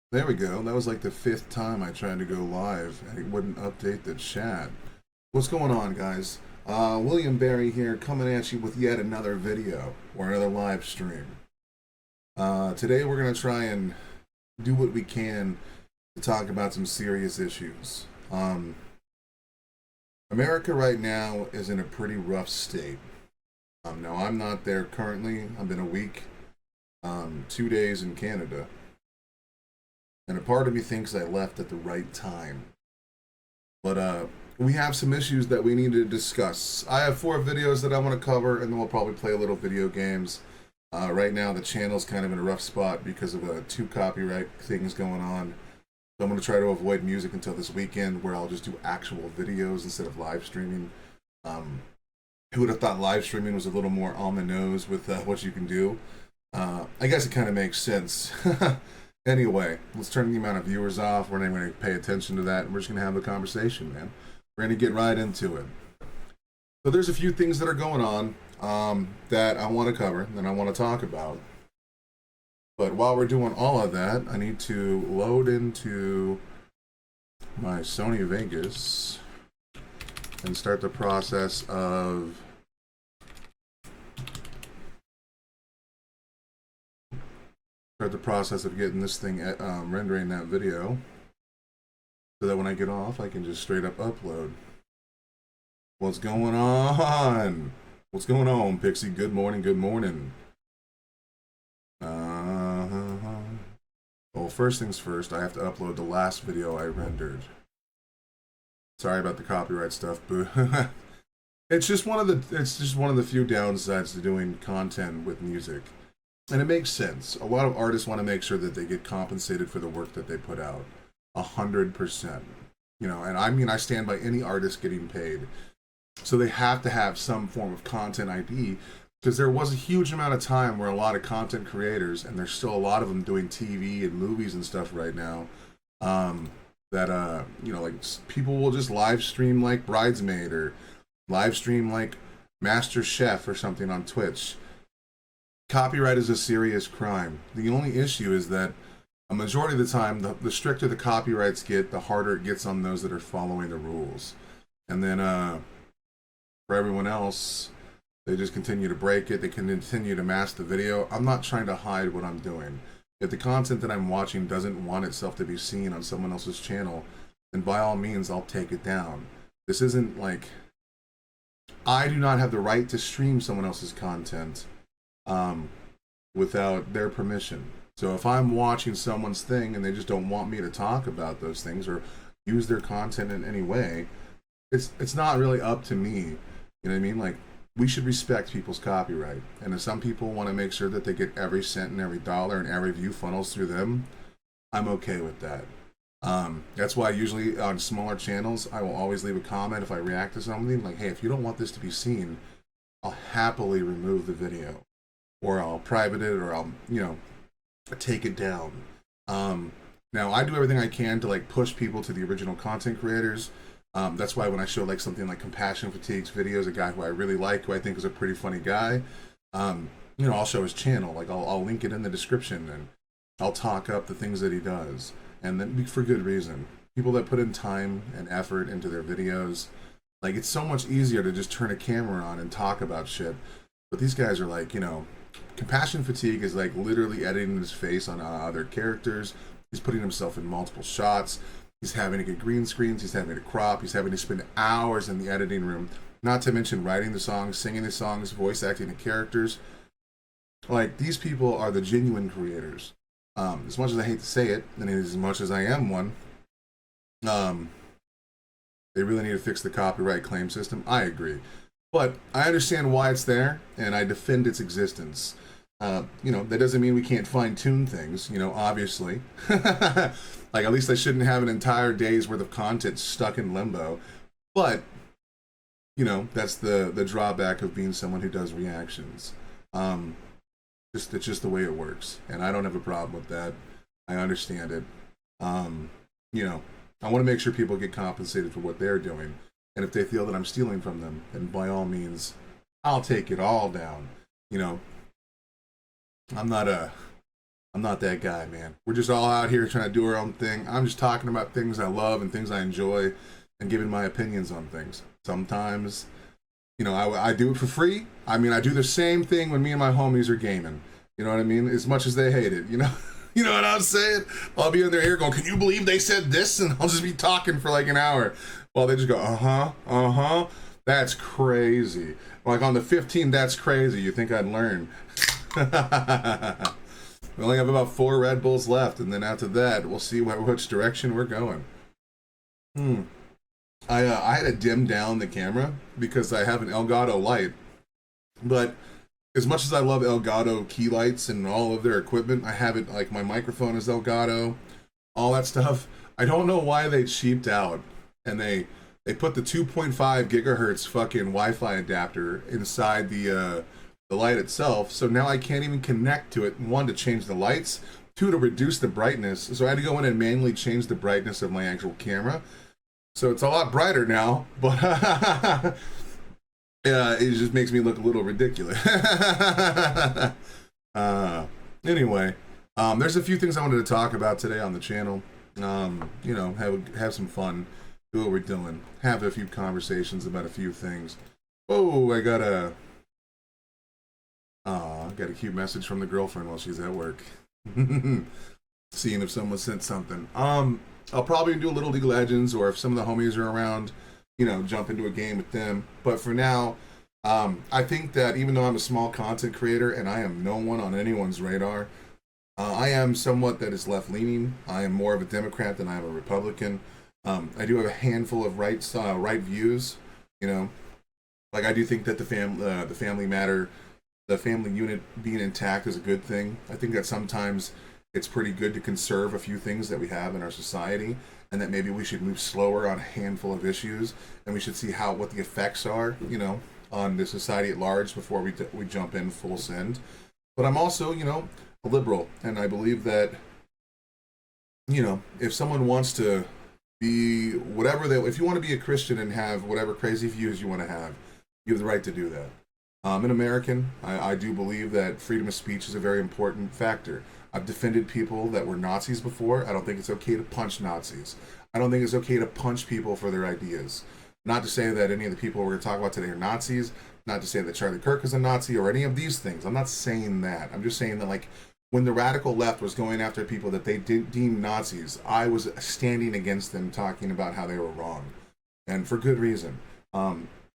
There we go. That was like the fifth time I tried to go live and it wouldn't update the chat. What's going on, guys? William Barry here, coming at you with yet another video or another live stream. Today we're going to try and do what we can to talk about some serious issues. America right now is in a pretty rough state. Now, I'm not there currently. I've been a week, 2 days in Canada. And a part of me thinks I left at the right time. But we have some issues that we need to discuss. I have 4 videos that I want to cover, and then we'll probably play a little video games. Right now, the channel's kind of in a rough spot because of 2 copyright things going on. So I'm going to try to avoid music until this weekend, where I'll just do actual videos instead of live streaming. Who would have thought live streaming was a little more on the nose with what you can do? I guess it kind of makes sense. Anyway, let's turn the amount of viewers off. We're not going to pay attention to that, and we're just going to have a conversation, man. We're going to get right into it. So there's a few things that are going on that I want to cover, and that I want to talk about. But while we're doing all of that, I need to load into my Sony Vegas and start the process of getting this thing rendering that video, so that when I get off, I can just straight up upload. What's going on? What's going on, Pixie? Good morning, good morning. Well, first things first, I have to upload the last video I rendered. Sorry about the copyright stuff, but it's just one of the few downsides to doing content with music. And it makes sense. A lot of artists want to make sure that they get compensated for the work that they put out. 100%. You know, and I mean, I stand by any artist getting paid. So they have to have some form of content ID, because there was a huge amount of time where a lot of content creators, and there's still a lot of them doing TV and movies and stuff right now, that, you know, like people will just live stream like Bridesmaid or live stream like Master Chef or something on Twitch. Copyright is a serious crime. The only issue is that a majority of the time, the stricter the copyrights get, the harder it gets on those that are following the rules. And then for everyone else, they just continue to break it. They can continue to mask the video. I'm not trying to hide what I'm doing. If the content that I'm watching doesn't want itself to be seen on someone else's channel, then by all means, I'll take it down. This isn't like, I do not have the right to stream someone else's content without their permission. So if I'm watching someone's thing and they just don't want me to talk about those things or use their content in any way, it's not really up to me. You know what I mean? Like, we should respect people's copyright. And if some people want to make sure that they get every cent and every dollar and every view funnels through them, I'm okay with that. That's why usually on smaller channels, I will always leave a comment if I react to something. Like, hey, if you don't want this to be seen, I'll happily remove the video. Or I'll private it, or I'll, you know, take it down. Now, I do everything I can to like push people to the original content creators. That's why when I show like something like Compassion Fatigue's videos, a guy who I really like, who I think is a pretty funny guy, you know, I'll show his channel. Like I'll link it in the description, and I'll talk up the things that he does, and then for good reason. People that put in time and effort into their videos, like, it's so much easier to just turn a camera on and talk about shit. But these guys are like, you know, Compassion Fatigue is like literally editing his face on other characters. He's putting himself in multiple shots. He's having to get green screens. He's having to crop. He's having to spend hours in the editing room. Not to mention writing the songs, singing the songs, voice acting the characters. Like, these people are the genuine creators. As much as I hate to say it, and as much as I am one, they really need to fix the copyright claim system. I agree. But I understand why it's there, and I defend its existence. You know, that doesn't mean we can't fine-tune things, you know, obviously. Like, at least I shouldn't have an entire day's worth of content stuck in limbo. But, you know, that's the drawback of being someone who does reactions. It's just the way it works, and I don't have a problem with that. I understand it. You know, I want to make sure people get compensated for what they're doing. And if they feel that I'm stealing from them, then by all means, I'll take it all down. You know, I'm not I'm not that guy, man. We're just all out here trying to do our own thing. I'm just talking about things I love and things I enjoy and giving my opinions on things. Sometimes, you know, I do it for free. I mean, I do the same thing when me and my homies are gaming. You know what I mean? As much as they hate it, you know? You know what I'm saying? I'll be in their ear going, can you believe they said this? And I'll just be talking for like an hour while they just go, uh-huh. That's crazy. Like on the 15, that's crazy. You think I'd learn? We only have about 4 Red Bulls left, and then after that, we'll see which direction we're going. I had to dim down the camera because I have an Elgato light, but as much as I love Elgato key lights and all of their equipment, I have it, like my microphone is Elgato, all that stuff. I don't know why they cheaped out and they put the 2.5 gigahertz fucking Wi-Fi adapter inside the light itself. So now I can't even connect to it. 1, to change the lights, 2, to reduce the brightness. So I had to go in and manually change the brightness of my actual camera. So it's a lot brighter now, but yeah, it just makes me look a little ridiculous. Anyway, there's a few things I wanted to talk about today on the channel. You know, have some fun, do what we're doing, have a few conversations about a few things. Oh, I got a cute message from the girlfriend while she's at work. Seeing if someone sent something. I'll probably do a little League of Legends, or if some of the homies are around, you know, jump into a game with them. But for now, I think that even though I'm a small content creator and I am no one on anyone's radar, I am somewhat that is left-leaning. I am more of a Democrat than I am a Republican. I do have a handful of right views, you know. Like, I do think that the family matter, the family unit being intact is a good thing. I think that sometimes it's pretty good to conserve a few things that we have in our society, and that maybe we should move slower on a handful of issues, and we should see what the effects are, you know, on the society at large before we jump in full send. But I'm also, you know, a liberal, and I believe that, you know, if someone wants to be whatever if you want to be a Christian and have whatever crazy views you want to have, you have the right to do that. An American, I do believe that freedom of speech is a very important factor. I've defended people that were Nazis before. I don't think it's okay to punch Nazis. I don't think it's okay to punch people for their ideas. Not to say that any of the people we're going to talk about today are Nazis. Not to say that Charlie Kirk is a Nazi or any of these things. I'm not saying that. I'm just saying that, like, when the radical left was going after people that they deemed Nazis, I was standing against them, talking about how they were wrong. And for good reason.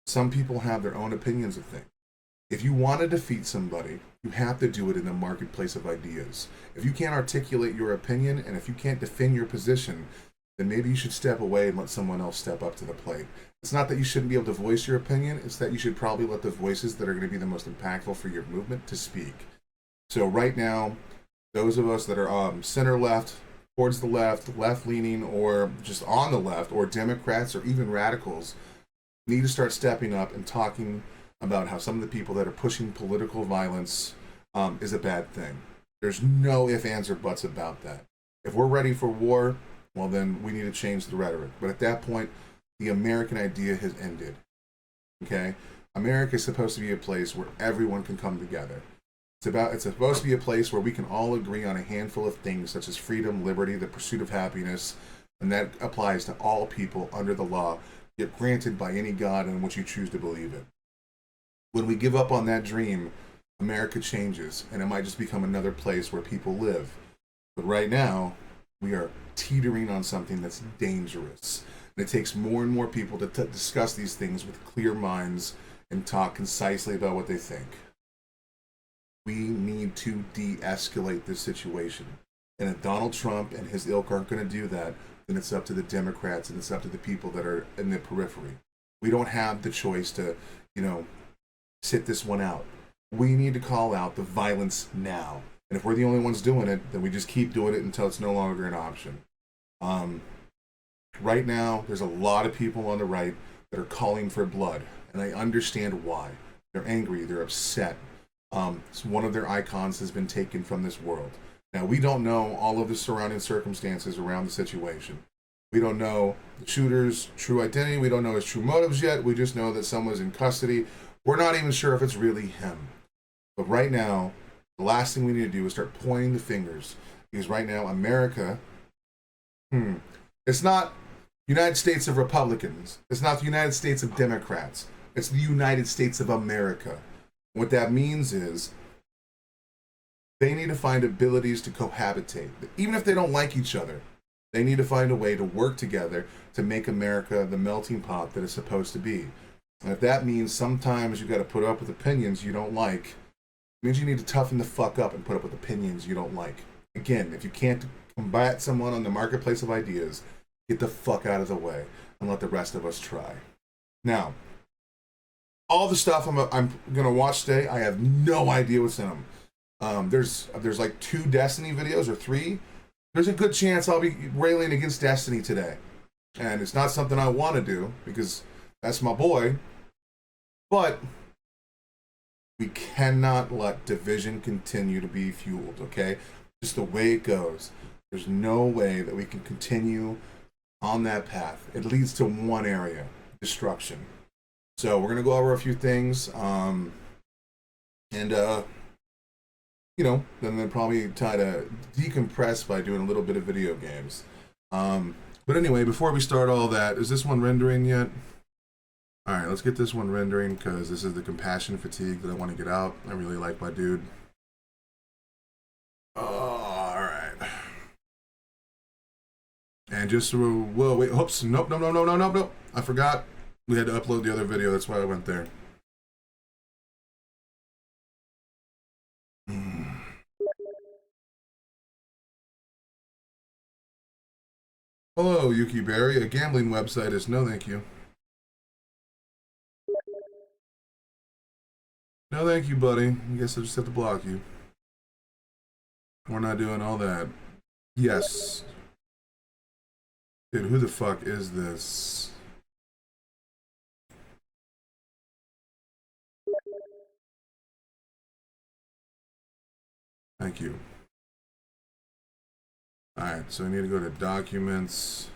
Some people have their own opinions of things. If you want to defeat somebody, you have to do it in the marketplace of ideas. If you can't articulate your opinion, and if you can't defend your position, then maybe you should step away and let someone else step up to the plate. It's not that you shouldn't be able to voice your opinion, it's that you should probably let the voices that are going to be the most impactful for your movement to speak. So right now, those of us that are center left, towards the left, left-leaning, or just on the left, or Democrats, or even radicals, need to start stepping up and talking about how some of the people that are pushing political violence is a bad thing. There's no ifs, ands, or buts about that. If we're ready for war, well, then we need to change the rhetoric. But at that point, the American idea has ended. Okay? America is supposed to be a place where everyone can come together. It's supposed to be a place where we can all agree on a handful of things, such as freedom, liberty, the pursuit of happiness, and that applies to all people under the law, yet granted by any God in which you choose to believe in. When we give up on that dream, America changes, and it might just become another place where people live. But right now, we are teetering on something that's dangerous. And it takes more and more people to discuss these things with clear minds and talk concisely about what they think. We need to de-escalate this situation. And if Donald Trump and his ilk aren't going to do that, then it's up to the Democrats and it's up to the people that are in the periphery. We don't have the choice to, you know, sit this one out. We need to call out the violence now. And if we're the only ones doing it, then we just keep doing it until it's no longer an option. Right now, there's a lot of people on the right that are calling for blood. And I understand why. They're angry. They're upset. One of their icons has been taken from this world. Now, we don't know all of the surrounding circumstances around the situation. We don't know the shooter's true identity. We don't know his true motives yet. We just know that someone's in custody. We're not even sure if it's really him. But right now, The last thing we need to do is start pointing the fingers. Because right now, America, it's not United States of Republicans. It's not the United States of Democrats. It's the United States of America. What that means is they need to find abilities to cohabitate. Even if they don't like each other, they need to find a way to work together to make America the melting pot that it's supposed to be. And if that means sometimes you got to put up with opinions you don't like, it means you need to toughen the fuck up and put up with opinions you don't like. Again, if you can't combat someone on the marketplace of ideas, get the fuck out of the way and let the rest of us try. Now, all the stuff I'm gonna watch today, I have no idea what's in them. There's like 2 Destiny videos or 3. There's a good chance I'll be railing against Destiny today, and it's not something I want to do because that's my boy. But we cannot let division continue to be fueled. Okay, just the way it goes. There's no way that we can continue on that path. It leads to one area: destruction. So we're gonna go over a few things, and then probably try to decompress by doing a little bit of video games. But anyway, before we start all that, is this one rendering yet? All right, let's get this one rendering because this is the compassion fatigue that I want to get out. I really like my dude. All right. And just, whoa, wait, oops, nope. I forgot. We had to upload the other video. That's why I went there. Hello, Yuki Berry. A gambling website is no thank you. No thank you, buddy. I guess I just have to block you. We're not doing all that. Yes. Dude, who the fuck is this? Thank you. Alright, so I need to go to documents.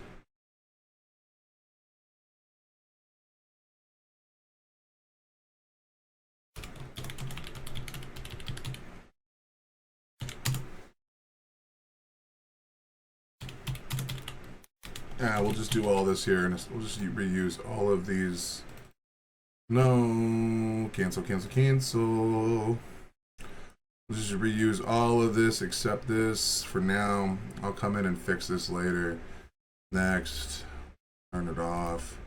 Yeah, we'll just do all this here and we'll just reuse all of these. No, cancel. We'll just reuse all of this except this for now. I'll come in and fix this later. Next, turn it off.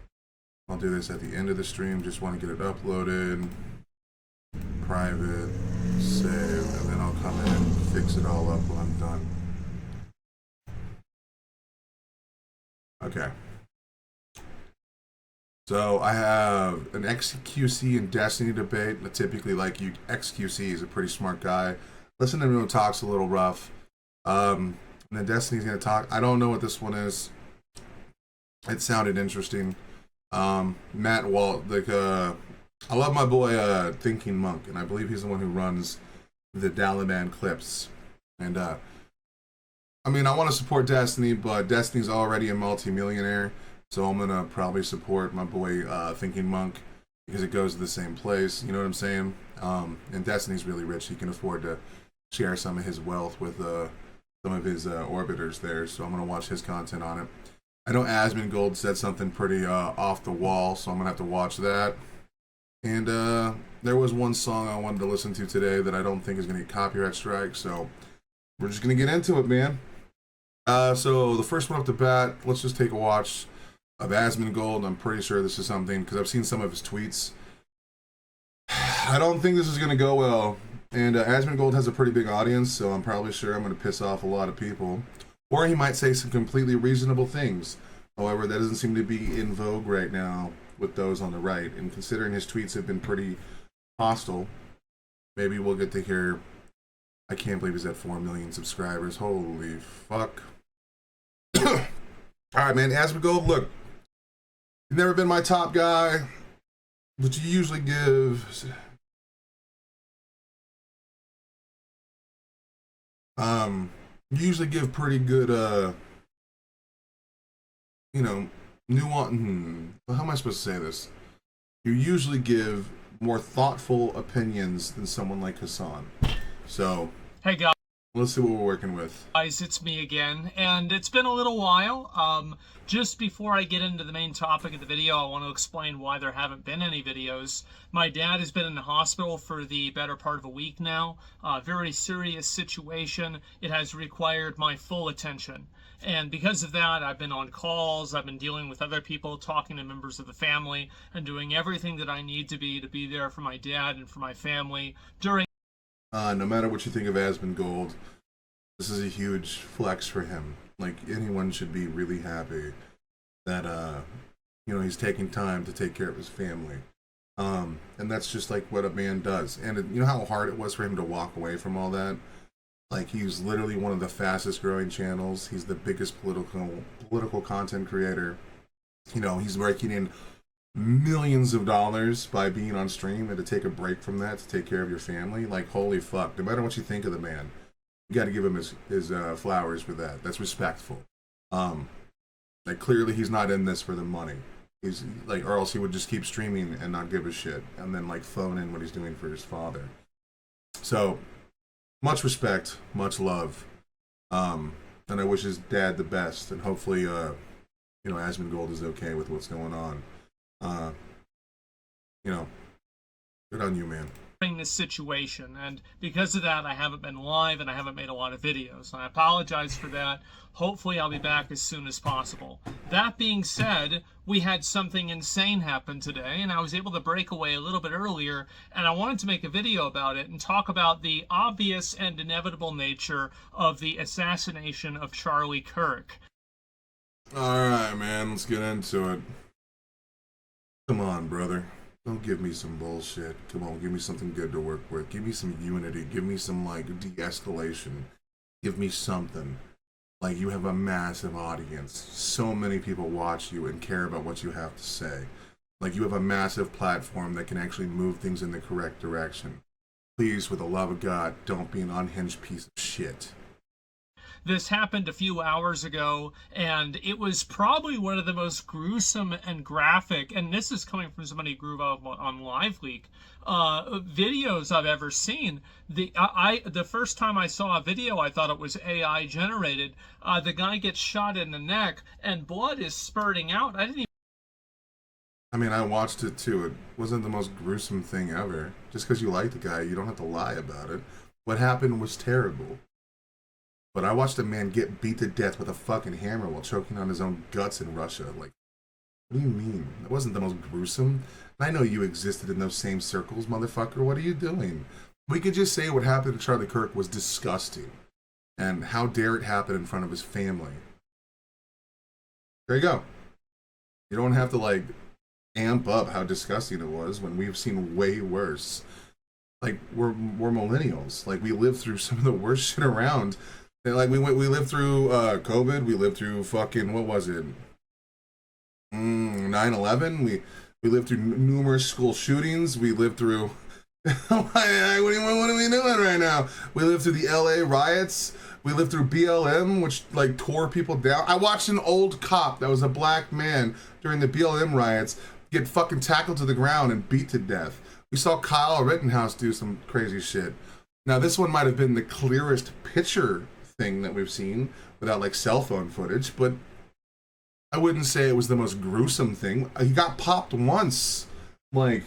I'll do this at the end of the stream. Just want to get it uploaded. Private, save, and then I'll come in and fix it all up when I'm done. Okay. So I have an XQC and Destiny debate. I typically like you. XQC is a pretty smart guy. Listen to him when he talks a little rough. And then Destiny's gonna talk. I don't know what this one is. It sounded interesting. Matt Walt, I love my boy Thinking Monk, and I believe he's the one who runs the Dalaman clips. And I want to support Destiny, but Destiny's already a multi-millionaire. So I'm going to probably support my boy Thinking Monk because it goes to the same place. You know what I'm saying? And Destiny's really rich. He can afford to share some of his wealth with some of his orbiters there. So I'm going to watch his content on it. I know Asmongold said something pretty off the wall, so I'm going to have to watch that. And there was one song I wanted to listen to today that I don't think is going to get copyright strike. So we're just going to get into it, man. So the first one up the bat, let's just take a watch of Asmongold. I'm pretty sure this is something, because I've seen some of his tweets. I don't think this is going to go well. And Asmongold has a pretty big audience, so I'm probably sure I'm going to piss off a lot of people. Or he might say some completely reasonable things. However, that doesn't seem to be in vogue right now with those on the right. And considering his tweets have been pretty hostile, maybe we'll get to hear, I can't believe he's at 4 million subscribers. Holy fuck. Alright, man, Asmongold, look. You've never been my top guy, but you usually give pretty good nuance. How am I supposed to say this? You usually give more thoughtful opinions than someone like Hassan. So Hey guys. let's see what we're working with. It's me again, and it's been a little while. Just before I get into the main topic of the video, I want to explain why there haven't been any videos. My dad has been in the hospital for the better part of a week now. Very serious situation. It has required my full attention. And because of that, I've been on calls, I've been dealing with other people, talking to members of the family, and doing everything that I need to be there for my dad and for my family during. No matter what you think of Asmongold, this is a huge flex for him. Like, anyone should be really happy that he's taking time to take care of his family. And that's just like what a man does. And you know how hard it was for him to walk away from all that? Like, he's literally one of the fastest growing channels. He's the biggest political content creator. You know, he's raking in millions of dollars by being on stream, and to take a break from that to take care of your family. Like, holy fuck. No matter what you think of the man, you got to give him his flowers for that. That's respectful. Like, clearly he's not in this for the money. He's like, or else he would just keep streaming and not give a shit, and then like phone in what he's doing for his father. So, much respect, much love, and I wish his dad the best, and hopefully, Asmongold is okay with what's going on. Good on you, man. This situation, and because of that I haven't been live and I haven't made a lot of videos. I apologize for that. Hopefully I'll be back as soon as possible. That being said, we had something insane happen today, and I was able to break away a little bit earlier, and I wanted to make a video about it and talk about the obvious and inevitable nature of the assassination of Charlie Kirk. Alright, man, let's get into it. Come on, brother. Don't give me some bullshit. Come on, give me something good to work with. Give me some unity. Give me some, like, de-escalation. Give me something. Like, you have a massive audience. So many people watch you and care about what you have to say. Like, you have a massive platform that can actually move things in the correct direction. Please, for the love of God, don't be an unhinged piece of shit. This happened a few hours ago, and it was probably one of the most gruesome and graphic, and this is coming from somebody who grew up on LiveLeak, videos I've ever seen. The first time I saw a video, I thought it was AI generated. The guy gets shot in the neck, and blood is spurting out. I mean, I watched it too. It wasn't the most gruesome thing ever. Just because you like the guy, you don't have to lie about it. What happened was terrible. But I watched a man get beat to death with a fucking hammer while choking on his own guts in Russia. Like, what do you mean? That wasn't the most gruesome. I know you existed in those same circles, motherfucker. What are you doing? We could just say what happened to Charlie Kirk was disgusting. And how dare it happen in front of his family. There you go. You don't have to, like, amp up how disgusting it was when we've seen way worse. Like, we're millennials. Like, we lived through some of the worst shit around. Like, we lived through COVID. We lived through fucking, what was it? 9/11. We lived through numerous school shootings. We lived through. What are we doing right now? We lived through the LA riots. We lived through BLM, which like tore people down. I watched an old cop that was a black man during the BLM riots get fucking tackled to the ground and beat to death. We saw Kyle Rittenhouse do some crazy shit. Now, this one might have been the clearest picture thing that we've seen without like cell phone footage, but I wouldn't say it was the most gruesome thing. He got popped once. Like,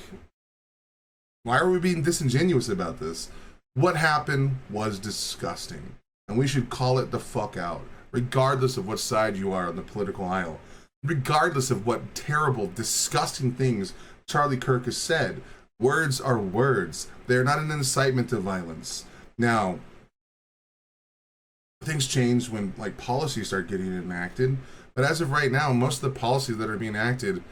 why are we being disingenuous about this? What happened was disgusting, and we should call it the fuck out, regardless of what side you are on the political aisle, regardless of what terrible, disgusting things Charlie Kirk has said. Words are words. They're not an incitement to violence. Now, things change when like policies start getting enacted, but as of right now, most of the policies that are being enacted,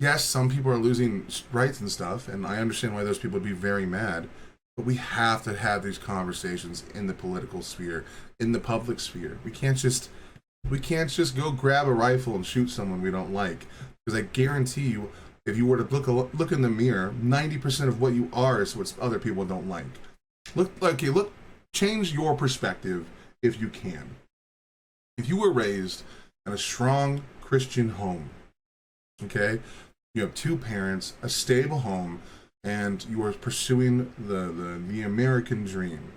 yes, some people are losing rights and stuff, and I understand why those people would be very mad, but we have to have these conversations in the political sphere, in the public sphere. We can't just go grab a rifle and shoot someone we don't like, because I guarantee you, if you were to look in the mirror, 90% of what you are is what other people don't like. Change your perspective if you can. If you were raised in a strong Christian home, okay, you have two parents, a stable home, and you are pursuing the American dream,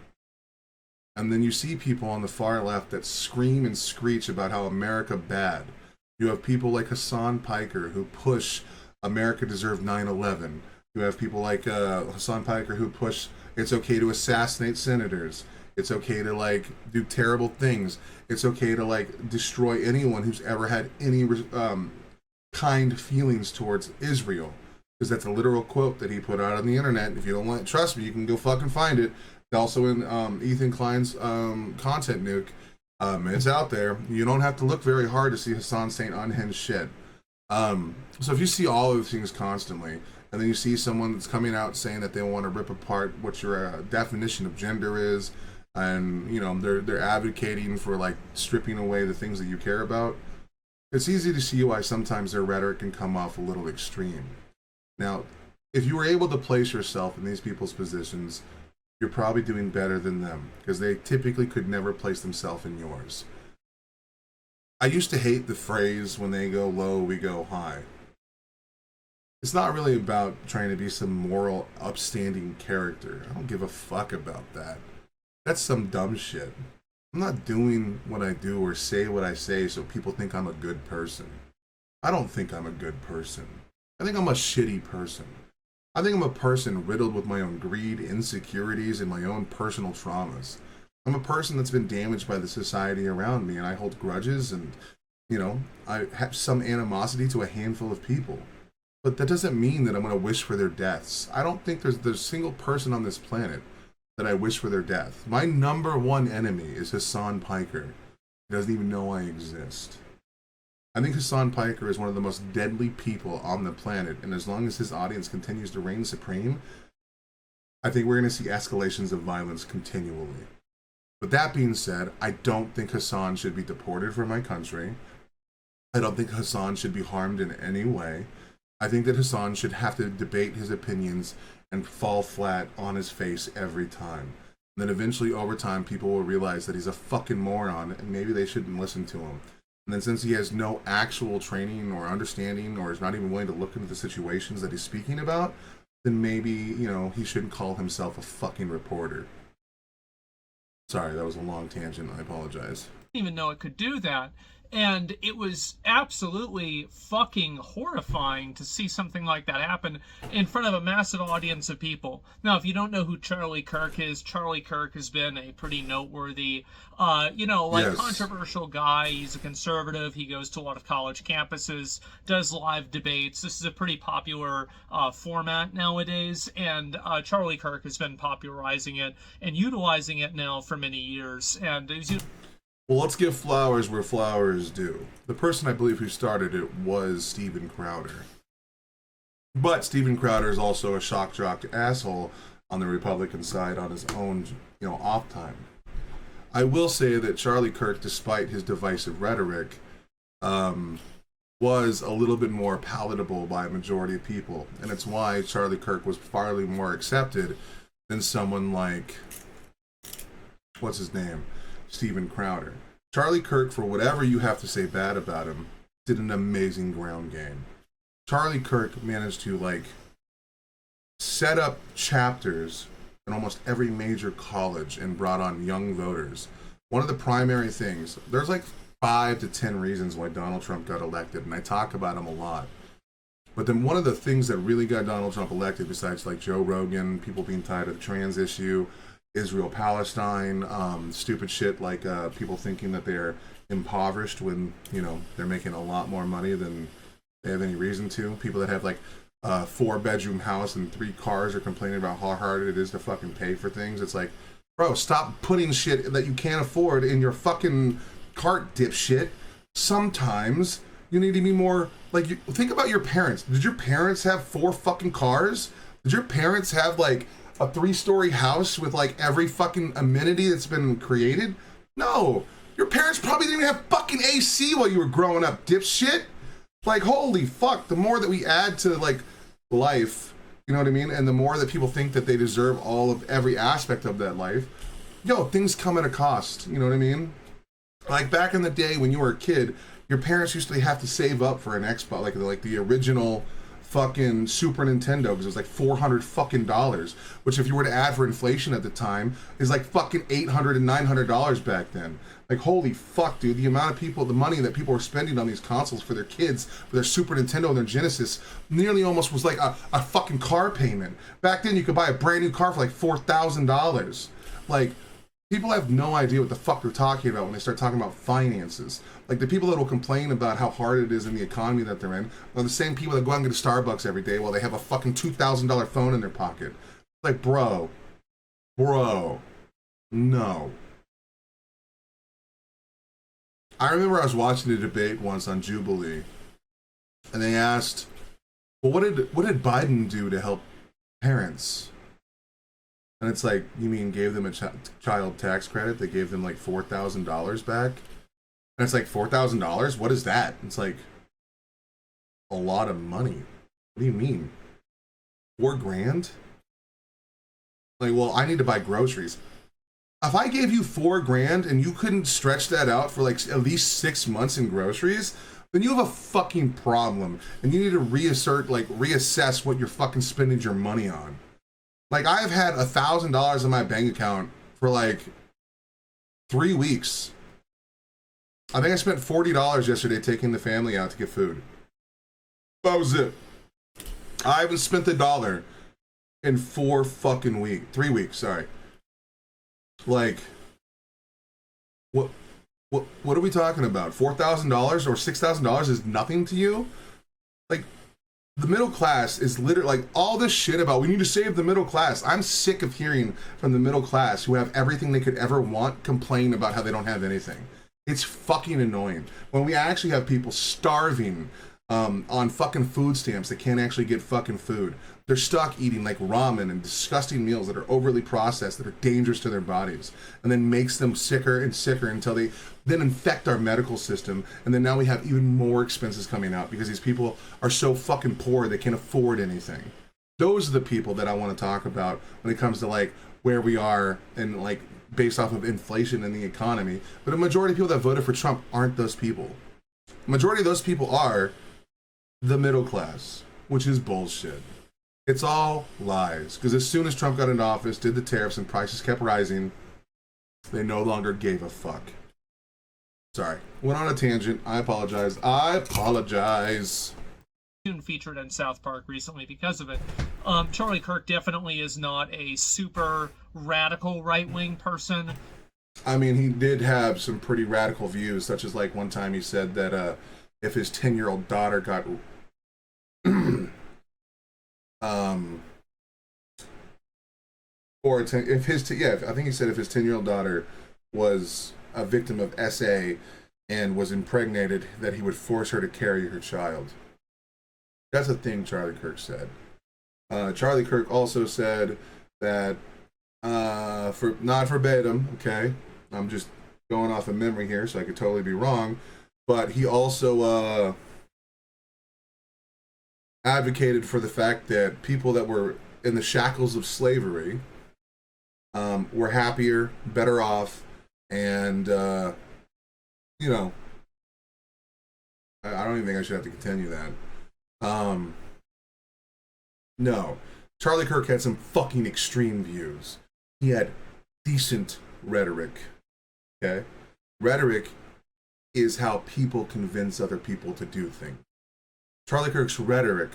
And then you see people on the far left that scream and screech about how America bad. You have people like Hassan Piker who push America deserved 9/11. You have people like Hassan Piker who push it's okay to assassinate senators. It's okay to like do terrible things. It's okay to like destroy anyone who's ever had any kind feelings towards Israel. Because that's a literal quote that he put out on the internet. If you don't want, trust me, you can go fucking find it. Also in Ethan Klein's content nuke. It's out there. You don't have to look very hard to see Hassan saying unhinged shit. So if you see all of these things constantly, and then you see someone that's coming out saying that they want to rip apart what your definition of gender is, and you know they're advocating for like stripping away the things that you care about, it's easy to see why sometimes their rhetoric can come off a little extreme. Now, if you were able to place yourself in these people's positions, you're probably doing better than them, because they typically could never place themselves in yours. I used to hate the phrase, when they go low, we go high. It's not really about trying to be some moral, upstanding character. I don't give a fuck about that. That's some dumb shit. I'm not doing what I do or say what I say so people think I'm a good person. I don't think I'm a good person. I think I'm a shitty person. I think I'm a person riddled with my own greed, insecurities, and my own personal traumas. I'm a person that's been damaged by the society around me, and I hold grudges, and, you know, I have some animosity to a handful of people. But that doesn't mean that I'm going to wish for their deaths. I don't think there's a single person on this planet that I wish for their death. My number one enemy is Hassan Piker. He doesn't even know I exist. I think Hassan Piker is one of the most deadly people on the planet, and as long as his audience continues to reign supreme, I think we're going to see escalations of violence continually. But that being said, I don't think Hassan should be deported from my country. I don't think Hassan should be harmed in any way. I think that Hassan should have to debate his opinions and fall flat on his face every time. And then eventually, over time, people will realize that he's a fucking moron, and maybe they shouldn't listen to him. And then since he has no actual training or understanding, or is not even willing to look into the situations that he's speaking about, then maybe, you know, he shouldn't call himself a fucking reporter. Sorry, that was a long tangent. I apologize. Didn't even know it could do that. And it was absolutely fucking horrifying to see something like that happen in front of a massive audience of people. Now, if you don't know who Charlie Kirk is, Charlie Kirk has been a pretty noteworthy, Yes. controversial guy. He's a conservative. He goes to a lot of college campuses, does live debates. This is a pretty popular format nowadays, and Charlie Kirk has been popularizing it and utilizing it now for many years. And well, let's give flowers where flowers due. The person I believe who started it was Steven Crowder. But Steven Crowder is also a shock jock asshole on the Republican side on his own, off time. I will say that Charlie Kirk, despite his divisive rhetoric, was a little bit more palatable by a majority of people. And it's why Charlie Kirk was far more accepted than someone like, what's his name? Steven Crowder. Charlie Kirk, for whatever you have to say bad about him, did an amazing ground game. Charlie Kirk managed to set up chapters in almost every major college and brought on young voters. One of the primary things, there's 5 to 10 reasons why Donald Trump got elected, and I talk about him a lot. But then one of the things that really got Donald Trump elected, besides Joe Rogan, people being tired of the trans issue, Israel-Palestine, stupid shit people thinking that they're impoverished when, they're making a lot more money than they have any reason to. People that have a 4-bedroom house and 3 cars are complaining about how hard it is to fucking pay for things. It's bro, stop putting shit that you can't afford in your fucking cart, dipshit. Sometimes you need to be more think about your parents. Did your parents have 4 fucking cars? Did your parents have a 3-story house with every fucking amenity that's been created? No. Your parents probably didn't even have fucking AC while you were growing up, dipshit. Holy fuck, the more that we add to life, you know what I mean? And the more that people think that they deserve all of every aspect of that life, things come at a cost, you know what I mean? Back in the day when you were a kid, your parents used to have to save up for an Xbox, the original fucking Super Nintendo because it was like $400 fucking dollars, which if you were to add for inflation at the time is like fucking $800 and $900 back then. Like, holy fuck, dude, the amount of people, the money that people were spending on these consoles for their kids, for their Super Nintendo and their Genesis, nearly almost was like a fucking car payment. Back then you could buy a brand new car for like $4,000. Like, people have no idea what the fuck they're talking about when they start talking about finances. Like, the people that will complain about how hard it is in the economy that they're in are the same people that go out and get a Starbucks every day while they have a fucking $2,000 phone in their pocket. Like, bro, no. I remember I was watching a debate once on Jubilee, and they asked, well, what did Biden do to help parents? And it's like, you mean gave them a child tax credit? They gave them like $4,000 back? And it's like, $4,000? What is that? It's like, a lot of money. What do you mean? $4,000? Like, well, I need to buy groceries. If I gave you $4,000 and you couldn't stretch that out for like at least 6 months in groceries, then you have a fucking problem. And you need to reassess what you're fucking spending your money on. Like, I've had $1,000 in my bank account for like 3 weeks. I think I spent $40 yesterday taking the family out to get food. That was it. I haven't spent $1 in 3 weeks, sorry. Like, what are we talking about? $4,000 or $6,000 is nothing to you? Like, the middle class is literally like all this shit about we need to save the middle class. I'm sick of hearing from the middle class who have everything they could ever want complain about how they don't have anything. It's fucking annoying when we actually have people starving on fucking food stamps that can't actually get fucking food. They're stuck eating like ramen and disgusting meals that are overly processed, that are dangerous to their bodies, and then makes them sicker and sicker until they then infect our medical system. And then now we have even more expenses coming out because these people are so fucking poor they can't afford anything. Those are the people that I want to talk about when it comes to like where we are and like based off of inflation in the economy. But a majority of people that voted for Trump aren't those people. The majority of those people are the middle class, which is bullshit. It's all lies. Because as soon as Trump got into office, did the tariffs, and prices kept rising, they no longer gave a fuck. Sorry. Went on a tangent. I apologize. Featured in South Park recently because of it. Charlie Kirk definitely is not a super radical right-wing person. I mean, he did have some pretty radical views, such as like one time he said that if his 10-year-old daughter got I think he said if his 10-year-old daughter was a victim of SA and was impregnated, that he would force her to carry her child. That's a thing Charlie Kirk said. Charlie Kirk also said that, for not verbatim, okay, I'm just going off of memory here, so I could totally be wrong, but he also advocated for the fact that people that were in the shackles of slavery were happier, better off, and I don't even think I should have to continue that. No. Charlie Kirk had some fucking extreme views. He had decent rhetoric. Okay? Rhetoric is how people convince other people to do things. Charlie Kirk's rhetoric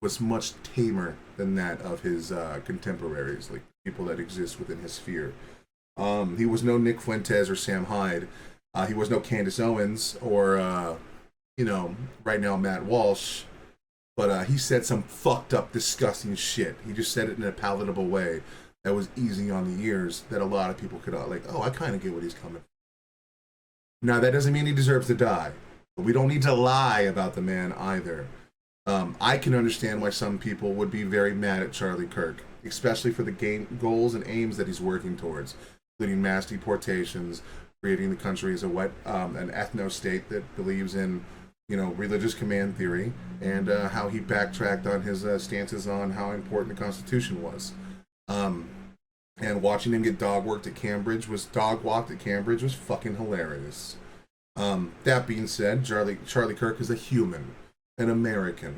was much tamer than that of his contemporaries, like people that exist within his sphere. He was no Nick Fuentes or Sam Hyde. He was no Candace Owens or, right now Matt Walsh. But he said some fucked up, disgusting shit. He just said it in a palatable way that was easy on the ears that a lot of people could, I kind of get what he's coming from. Now, that doesn't mean he deserves to die. But we don't need to lie about the man either. I can understand why some people would be very mad at Charlie Kirk, especially for the goals and aims that he's working towards, including mass deportations, creating the country as an ethno-state that believes in religious command theory, and how he backtracked on his stances on how important the Constitution was. And watching him get dog-walked at Cambridge was fucking hilarious. That being said, Charlie Kirk is a human, an American.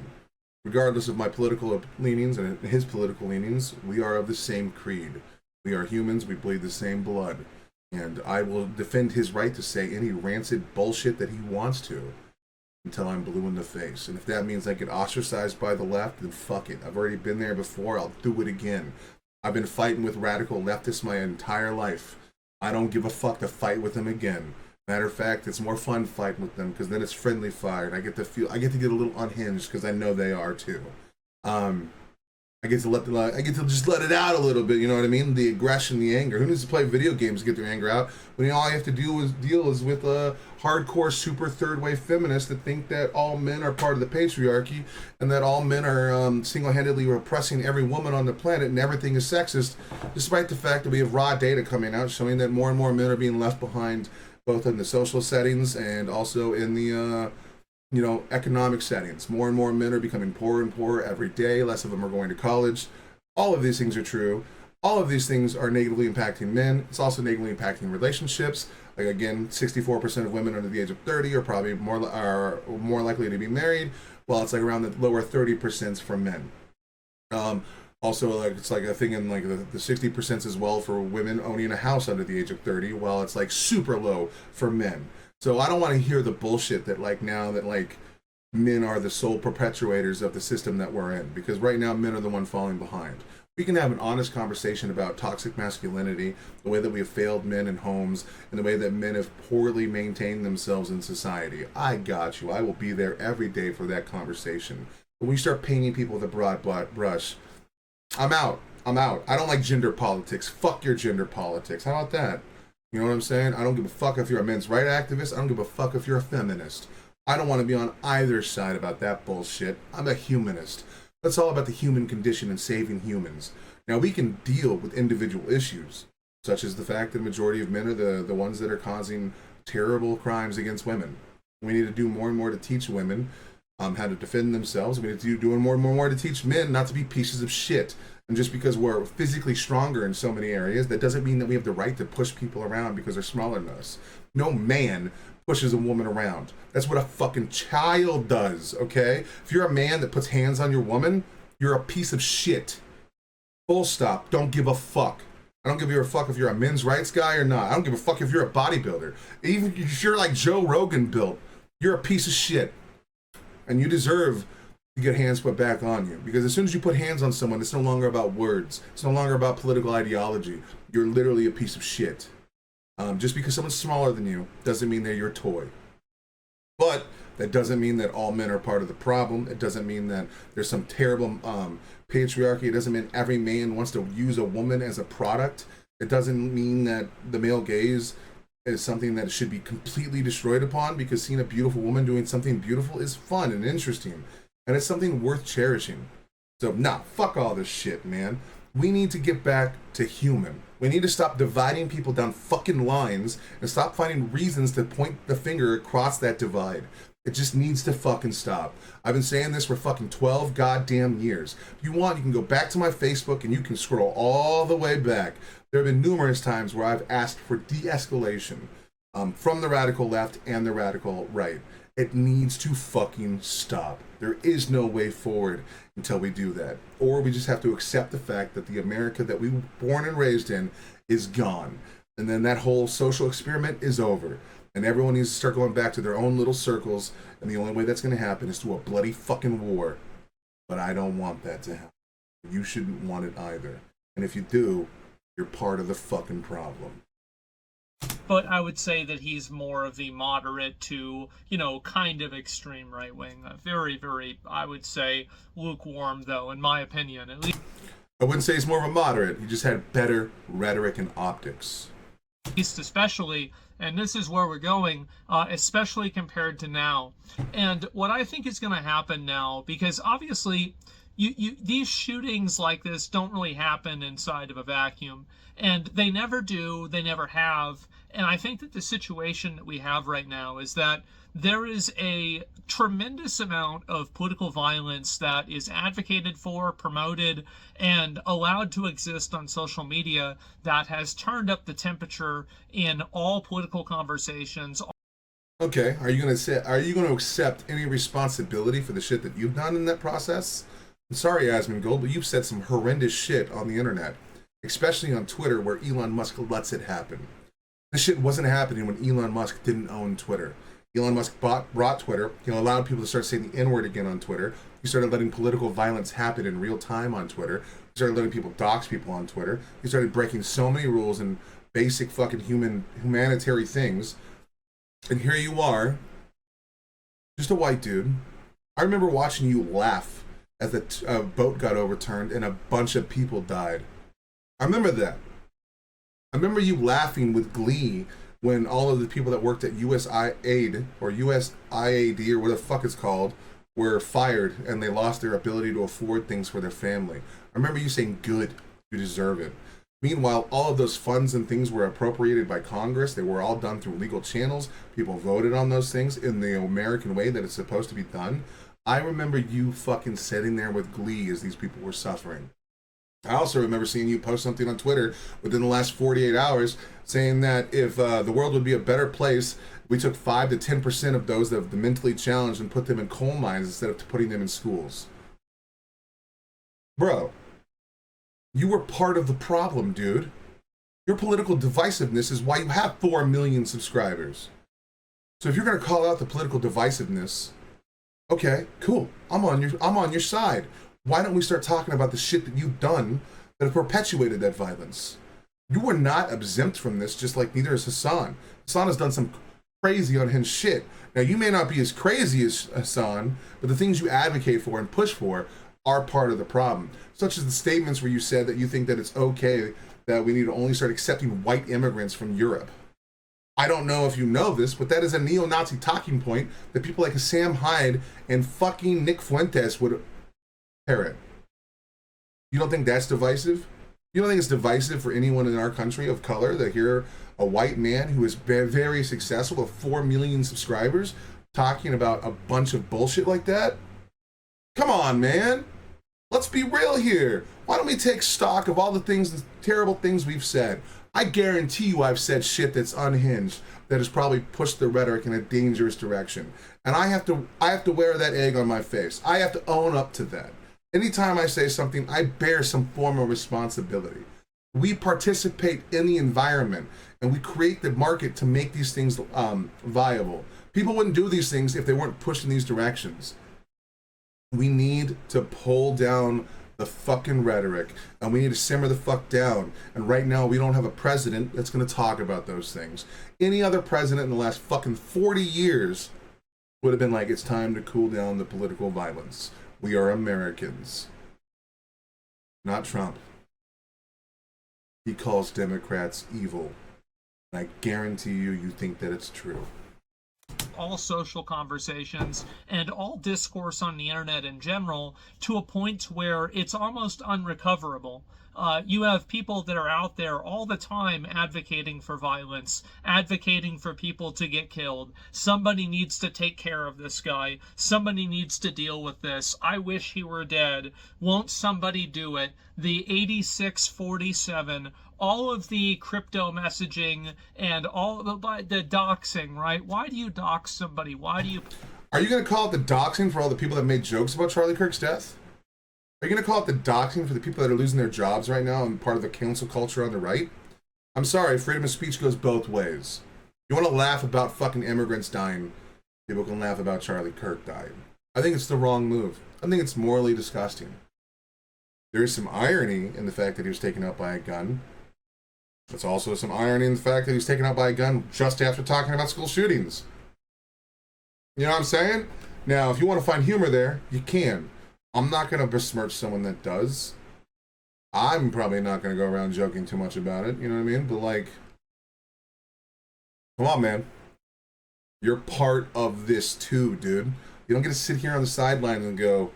regardless of my political leanings and his political leanings, we are of the same creed. We are humans. We bleed the same blood. And I will defend his right to say any rancid bullshit that he wants to until I'm blue in the face. And if that means I get ostracized by the left, then fuck it. I've already been there before. I'll do it again. I've been fighting with radical leftists my entire life. I don't give a fuck to fight with them again. Matter of fact, it's more fun fighting with them because then it's friendly fire, and I get to get a little unhinged because I know they are too. I get to just let it out a little bit. You know what I mean? The aggression, the anger. Who needs to play video games to get their anger out when all you have to deal is with a hardcore, super third wave feminists that think that all men are part of the patriarchy and that all men are single-handedly repressing every woman on the planet and everything is sexist, despite the fact that we have raw data coming out showing that more and more men are being left behind, both in the social settings and also in the economic settings. More and more men are becoming poorer and poorer every day. Less of them are going to college. All of these things are true. All of these things are negatively impacting men. It's also negatively impacting relationships. Like, again, 64% of women under the age of 30 are probably more likely to be married, while it's like around the lower 30% for men. Also, like, it's like a thing in like the 60% as well for women owning a house under the age of 30, while it's like super low for men. So I don't want to hear the bullshit that like now that like men are the sole perpetuators of the system that we're in, because right now men are the one falling behind. We can have an honest conversation about toxic masculinity, the way that we have failed men in homes, and the way that men have poorly maintained themselves in society. I got you. I will be there every day for that conversation. But when you start painting people with a broad brush, I'm out. I don't like gender politics. Fuck your gender politics. How about that? You know what I'm saying? I don't give a fuck if you're a men's rights activist. I don't give a fuck if you're a feminist. I don't want to be on either side about that bullshit. I'm a humanist. That's all about the human condition and saving humans. Now, we can deal with individual issues, such as the fact that the majority of men are the ones that are causing terrible crimes against women. We need to do more and more to teach women how to defend themselves. We need to do more and more to teach men not to be pieces of shit. And just because we're physically stronger in so many areas, that doesn't mean that we have the right to push people around because they're smaller than us. No man pushes a woman around. That's what a fucking child does, okay? If you're a man that puts hands on your woman, you're a piece of shit. Full stop. Don't give a fuck. I don't give a fuck if you're a men's rights guy or not. I don't give a fuck if you're a bodybuilder. Even if you're like Joe Rogan built, you're a piece of shit. And you deserve to get hands put back on you. Because as soon as you put hands on someone, it's no longer about words. It's no longer about political ideology. You're literally a piece of shit. Just because someone's smaller than you doesn't mean they're your toy. But that doesn't mean that all men are part of the problem. It doesn't mean that there's some terrible patriarchy. It doesn't mean every man wants to use a woman as a product. It doesn't mean that the male gaze is something that should be completely destroyed upon, because seeing a beautiful woman doing something beautiful is fun and interesting. And it's something worth cherishing. So, nah, fuck all this shit, man. We need to get back to human. We need to stop dividing people down fucking lines and stop finding reasons to point the finger across that divide. It just needs to fucking stop. I've been saying this for fucking 12 goddamn years. If you want, you can go back to my Facebook and you can scroll all the way back. There have been numerous times where I've asked for de-escalation from the radical left and the radical right. It needs to fucking stop. There is no way forward until we do that. Or we just have to accept the fact that the America that we were born and raised in is gone. And then that whole social experiment is over. And everyone needs to start going back to their own little circles. And the only way that's going to happen is through a bloody fucking war. But I don't want that to happen. You shouldn't want it either. And if you do, you're part of the fucking problem. But I would say that he's more of the moderate to, kind of extreme right wing. Very, very, I would say, lukewarm, though, in my opinion. At least, I wouldn't say he's more of a moderate. He just had better rhetoric and optics. Especially, and this is where we're going, especially compared to now. And what I think is going to happen now, because obviously these shootings like this don't really happen inside of a vacuum. And they never do, they never have. And I think that the situation that we have right now is that there is a tremendous amount of political violence that is advocated for, promoted, and allowed to exist on social media that has turned up the temperature in all political conversations, Okay, are you gonna say? Are you gonna accept any responsibility for the shit that you've done in that process? I'm sorry, Asmongold, but you've said some horrendous shit on the internet, especially on Twitter, where Elon Musk lets it happen. This shit wasn't happening when Elon Musk didn't own Twitter. Elon Musk brought Twitter. He allowed people to start saying the N-word again on Twitter. He started letting political violence happen in real time on Twitter. He started letting people dox people on Twitter. He started breaking so many rules and basic fucking humanitarian things. And here you are, just a white dude. I remember watching you laugh as the boat got overturned and a bunch of people died. I remember that. I remember you laughing with glee when all of the people that worked at USAID or USIAD or whatever the fuck it's called were fired and they lost their ability to afford things for their family. I remember you saying, good, you deserve it. Meanwhile, all of those funds and things were appropriated by Congress. They were all done through legal channels. People voted on those things in the American way that it's supposed to be done. I remember you fucking sitting there with glee as these people were suffering. I also remember seeing you post something on Twitter within the last 48 hours saying that if the world would be a better place, we took 5 to 10% of those that have the mentally challenged and put them in coal mines instead of putting them in schools. Bro, you were part of the problem, dude. Your political divisiveness is why you have 4 million subscribers. So if you're going to call out the political divisiveness, okay, cool. I'm on your side. Why don't we start talking about the shit that you've done that have perpetuated that violence? You were not exempt from this, just like neither is Hassan. Hassan has done some crazy on his shit. Now, you may not be as crazy as Hassan, but the things you advocate for and push for are part of the problem. Such as the statements where you said that you think that it's okay that we need to only start accepting white immigrants from Europe. I don't know if you know this, but that is a neo-Nazi talking point that people like Sam Hyde and fucking Nick Fuentes would parrot. You don't think that's divisive? You don't think it's divisive for anyone in our country of color to hear a white man who is very successful with 4 million subscribers talking about a bunch of bullshit like that? Come on, man. Let's be real here. Why don't we take stock of all the things, the terrible things we've said? I guarantee you I've said shit that's unhinged, that has probably pushed the rhetoric in a dangerous direction. And I have to wear that egg on my face. I have to own up to that. Anytime I say something, I bear some form of responsibility. We participate in the environment and we create the market to make these things viable. People wouldn't do these things if they weren't pushed in these directions. We need to pull down the fucking rhetoric and we need to simmer the fuck down. And right now we don't have a president that's going to talk about those things. Any other president in the last fucking 40 years would have been like, it's time to cool down the political violence. We are Americans. Not Trump. He calls Democrats evil. And I guarantee you think that it's true. All social conversations and all discourse on the internet in general to a point where it's almost unrecoverable. You have people that are out there all the time advocating for violence, advocating for people to get killed. Somebody needs to take care of this guy. Somebody needs to deal with this. I wish he were dead. Won't somebody do it? The 8647, all of the crypto messaging and all the doxing, right? Why do you dox somebody? Why do you... Are you going to call it the doxing for all the people that made jokes about Charlie Kirk's death? Are you going to call it the doxing for the people that are losing their jobs right now and part of the cancel culture on the right? I'm sorry, freedom of speech goes both ways. You want to laugh about fucking immigrants dying, people can laugh about Charlie Kirk dying. I think it's the wrong move. I think it's morally disgusting. There is some irony in the fact that he was taken out by a gun. There's also some irony in the fact that he was taken out by a gun just after talking about school shootings. You know what I'm saying? Now, if you want to find humor there, you can. I'm not going to besmirch someone that does. I'm probably not going to go around joking too much about it, you know what I mean? But like, come on, man. You're part of this too, dude. You don't get to sit here on the sidelines and go,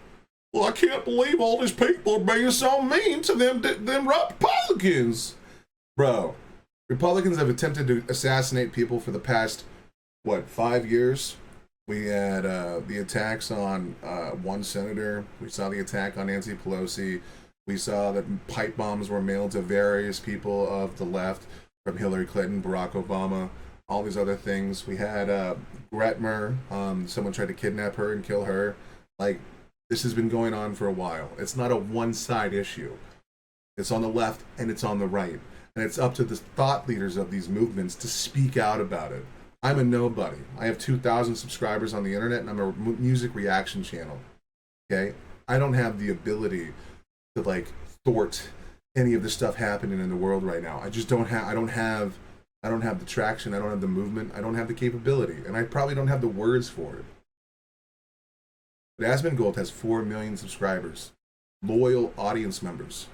well, I can't believe all these people are being so mean to them Republicans. Bro, Republicans have attempted to assassinate people for the past, 5 years? We had the attacks on one senator. We saw the attack on Nancy Pelosi. We saw that pipe bombs were mailed to various people of the left, from Hillary Clinton, Barack Obama. all these other things. We had Gretmer, someone tried to kidnap her and kill her. Like, this has been going on for a while. It's not a one-side issue. It's on the left and it's on the right. And it's up to the thought leaders of these movements to speak out about it. I'm a nobody. I have 2,000 subscribers on the internet and I'm a music reaction channel. Okay? I don't have the ability to, like, thwart any of the stuff happening in the world right now. I just don't have, I don't have the traction, I don't have the movement, I don't have the capability, and I probably don't have the words for it. But Asmongold has 4 million subscribers, loyal audience members.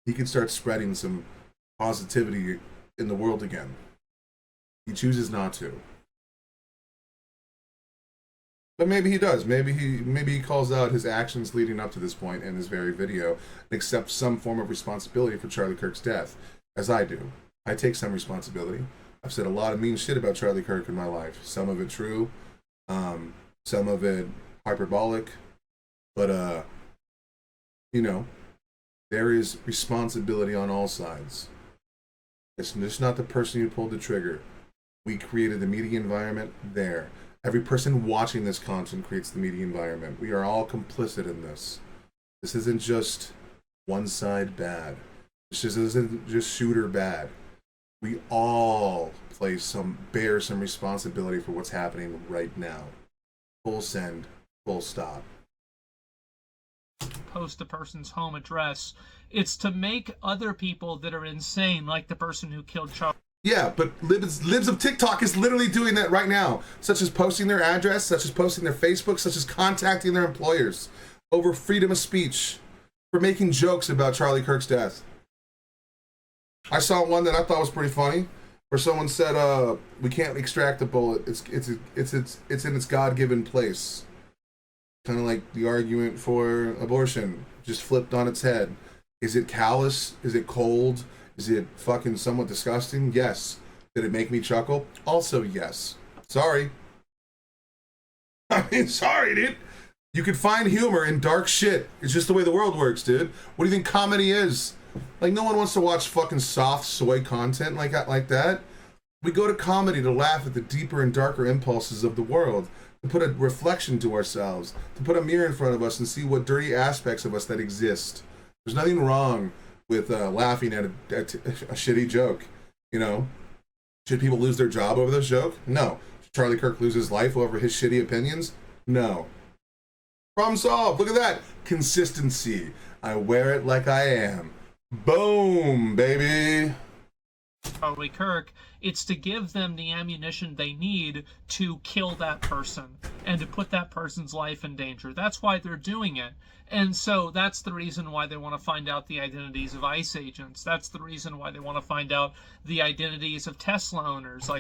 He could start spreading some positivity in the world again. He chooses not to. But maybe he does. Maybe he calls out his actions leading up to this point in this very video and accepts some form of responsibility for Charlie Kirk's death, as I do. I take some responsibility. I've said a lot of mean shit about Charlie Kirk in my life. Some of it true, some of it hyperbolic, but you know, there is responsibility on all sides. It's just not the person who pulled the trigger. We created the media environment there. Every person watching this content creates the media environment. We are all complicit in this. This isn't just one side bad. This isn't just shooter bad. We all bear some responsibility for what's happening right now. Full send, full stop. Post the person's home address. It's to make other people that are insane, like the person who killed Charlie. Yeah, but libs of TikTok is literally doing that right now, such as posting their address, such as posting their Facebook, such as contacting their employers over freedom of speech for making jokes about Charlie Kirk's death. I saw one that I thought was pretty funny, where someone said, "We can't extract the bullet. It's in its God-given place." Kind of like the argument for abortion, just flipped on its head. Is it callous? Is it cold? Is it fucking somewhat disgusting? Yes. Did it make me chuckle? Also, yes. Sorry. I mean, sorry, dude. You can find humor in dark shit. It's just the way the world works, dude. What do you think comedy is? Like, no one wants to watch fucking soft soy content like that. We go to comedy to laugh at the deeper and darker impulses of the world, to put a reflection to ourselves, to put a mirror in front of us and see what dirty aspects of us that exist. There's nothing wrong with laughing at a shitty joke, you know? Should people lose their job over this joke? No. Should Charlie Kirk lose his life over his shitty opinions? No. Problem solved. Look at that. Consistency. I wear it like I am. Boom, baby. Charlie Kirk, it's to give them the ammunition they need to kill that person and to put that person's life in danger. That's why they're doing it. And so that's the reason why they want to find out the identities of ICE agents. That's the reason why they want to find out the identities of Tesla owners.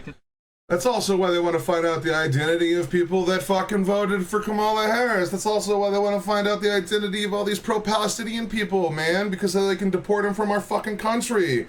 That's also why they want to find out the identity of people that fucking voted for Kamala Harris. That's also why they want to find out the identity of all these pro-Palestinian people, man, because they can deport them from our fucking country.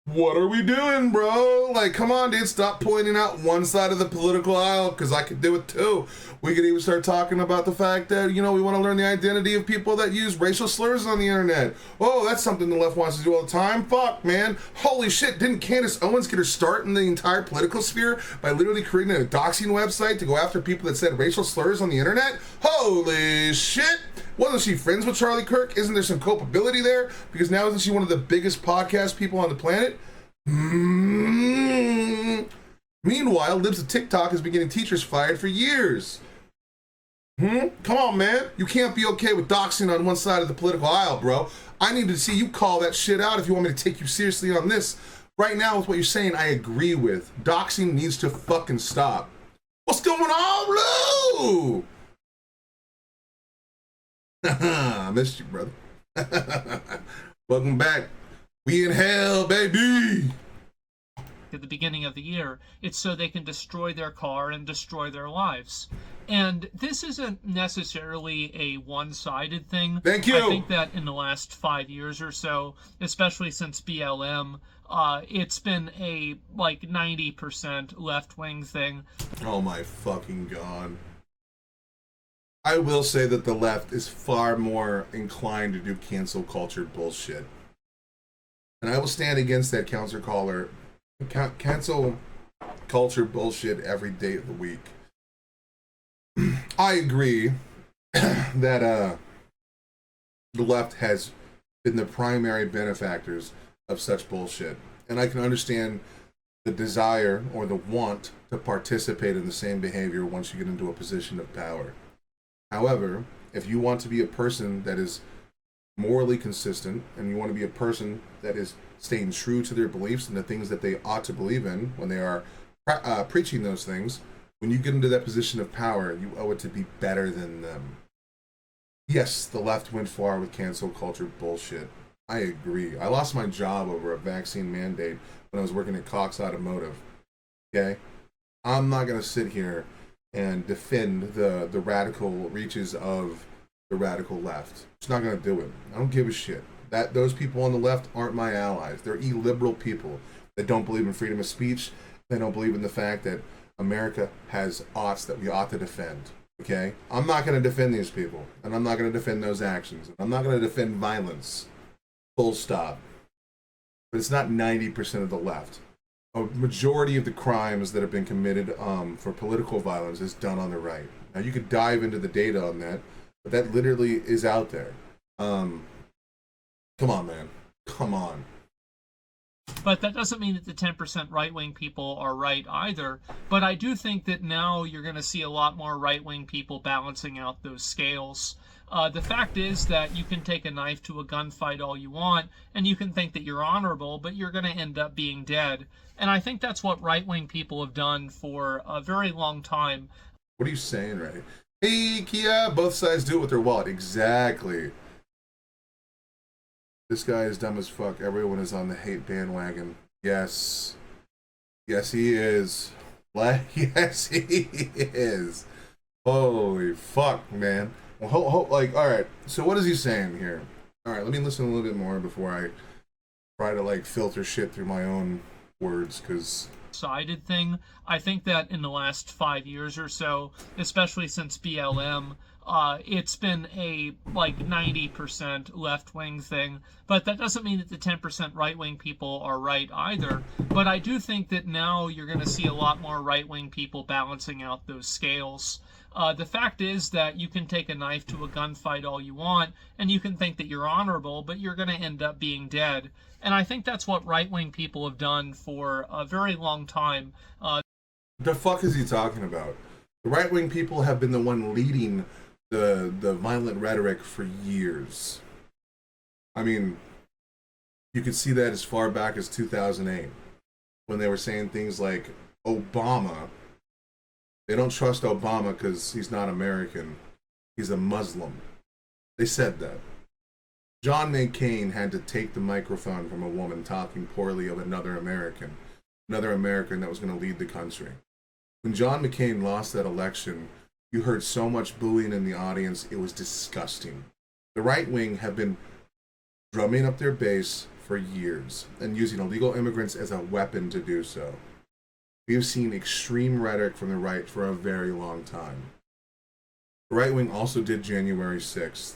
What are we doing, bro? Like, come on, dude, stop pointing out one side of the political aisle, because I could do it too. We could even start talking about the fact that, you know, we want to learn the identity of people that use racial slurs on the internet. Oh, that's something the left wants to do all the time. Fuck, man. Holy shit, didn't Candace Owens get her start in the entire political sphere by literally creating a doxing website to go after people that said racial slurs on the internet? Holy shit. Wasn't she friends with Charlie Kirk? Isn't there some culpability there? Because now isn't she one of the biggest podcast people on the planet? Meanwhile, Libs of TikTok has been getting teachers fired for years. Come on, man. You can't be okay with doxing on one side of the political aisle, bro. I need to see you call that shit out if you want me to take you seriously on this. Right now, with what you're saying, I agree with. Doxing needs to fucking stop. What's going on, Lou? I missed you, brother. Welcome back. We in hell, baby. At the beginning of the year, it's so they can destroy their car and destroy their lives. And this isn't necessarily a one-sided thing. Thank you. I think that in the last 5 years or so, especially since BLM, it's been a like 90% left-wing thing. Oh my fucking god. I will say that the left is far more inclined to do cancel culture bullshit. And I will stand against that cancel Cancel culture bullshit every day of the week. I agree that the left has been the primary benefactors of such bullshit, and I can understand the desire or the want to participate in the same behavior once you get into a position of power. However, if you want to be a person that is morally consistent and you want to be a person that is staying true to their beliefs and the things that they ought to believe in when they are preaching those things, when you get into that position of power, you owe it to be better than them. Yes, the left went far with cancel culture bullshit. I agree. I lost my job over a vaccine mandate when I was working at Cox Automotive. Okay? I'm not going to sit here and defend the radical reaches of the radical left. It's not going to do it. I don't give a shit. Those people on the left aren't my allies. They're illiberal people that don't believe in freedom of speech. They don't believe in the fact that America has oughts that we ought to defend. Okay? I'm not going to defend these people, and I'm not going to defend those actions. I'm not going to defend violence. Full stop. But it's not 90% of the left. A majority of the crimes that have been committed for political violence is done on the right. Now, you could dive into the data on that, but that literally is out there. Come on, man. Come on. But that doesn't mean that the 10% right-wing people are right either. But I do think that now you're going to see a lot more right-wing people balancing out those scales. The fact is that you can take a knife to a gunfight all you want, and you can think that you're honorable, but you're going to end up being dead. And I think that's what right-wing people have done for a very long time. What are you saying, right? Hey, Kia, both sides do it with their wallet. Exactly. This guy is dumb as fuck. Everyone is on the hate bandwagon. Yes. Yes, he is. Yes, he is. Holy fuck, man. Well, like, alright. So what is he saying here? Alright, let me listen a little bit more before I try to, like, filter shit through my own words, because... Sided thing. I think that in the last 5 years or so, especially since BLM, it's been a like 90% left-wing thing, but that doesn't mean that the 10% right-wing people are right either. But I do think that now you're going to see a lot more right-wing people balancing out those scales. The fact is that you can take a knife to a gunfight all you want, and you can think that you're honorable, but you're going to end up being dead. And I think that's what right-wing people have done for a very long time. The fuck is he talking about? The right-wing people have been the one leading the violent rhetoric for years. I mean, you could see that as far back as 2008, when they were saying things like, Obama, they don't trust Obama because he's not American, he's a Muslim. They said that. John McCain had to take the microphone from a woman talking poorly of another American that was going to lead the country. When John McCain lost that election, you heard so much booing in the audience, it was disgusting. The right wing have been drumming up their base for years and using illegal immigrants as a weapon to do so. We have seen extreme rhetoric from the right for a very long time. The right wing also did January 6th.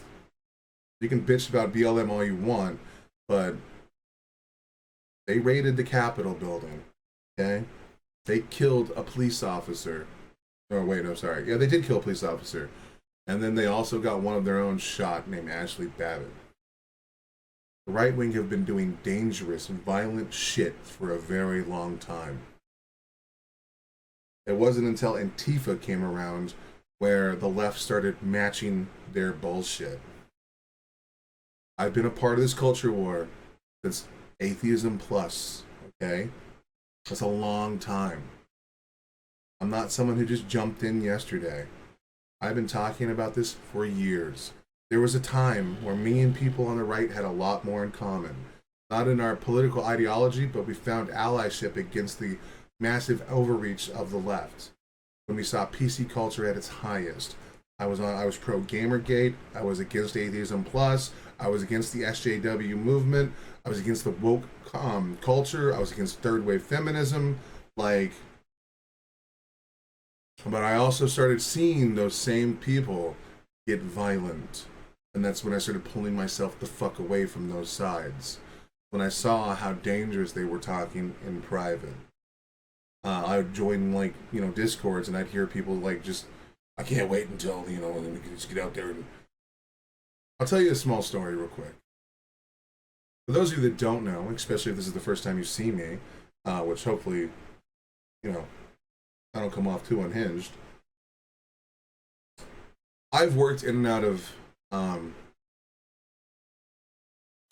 You can bitch about BLM all you want, but they raided the Capitol building, okay? They killed a police officer. Oh, wait, no, sorry. Yeah, they did kill a police officer. And then they also got one of their own shot named Ashley Babbitt. The right wing have been doing dangerous, violent shit for a very long time. It wasn't until Antifa came around where the left started matching their bullshit. I've been a part of this culture war since Atheism Plus, okay? That's a long time. I'm not someone who just jumped in yesterday. I've been talking about this for years. There was a time where me and people on the right had a lot more in common. Not in our political ideology, but we found allyship against the massive overreach of the left. When we saw PC culture at its highest. I was pro Gamergate, I was against Atheism Plus, I was against the SJW movement, I was against the woke culture, I was against third wave feminism, but I also started seeing those same people get violent. And that's when I started pulling myself the fuck away from those sides. when I saw how dangerous they were talking in private. I would join, like, you know, discords, and I'd hear people like, just, I can't wait until, you know, we can just get out there. And I'll tell you a small story real quick. For those of you that don't know, especially if this is the first time you see me, which hopefully, you know, I don't come off too unhinged. I've worked in and out of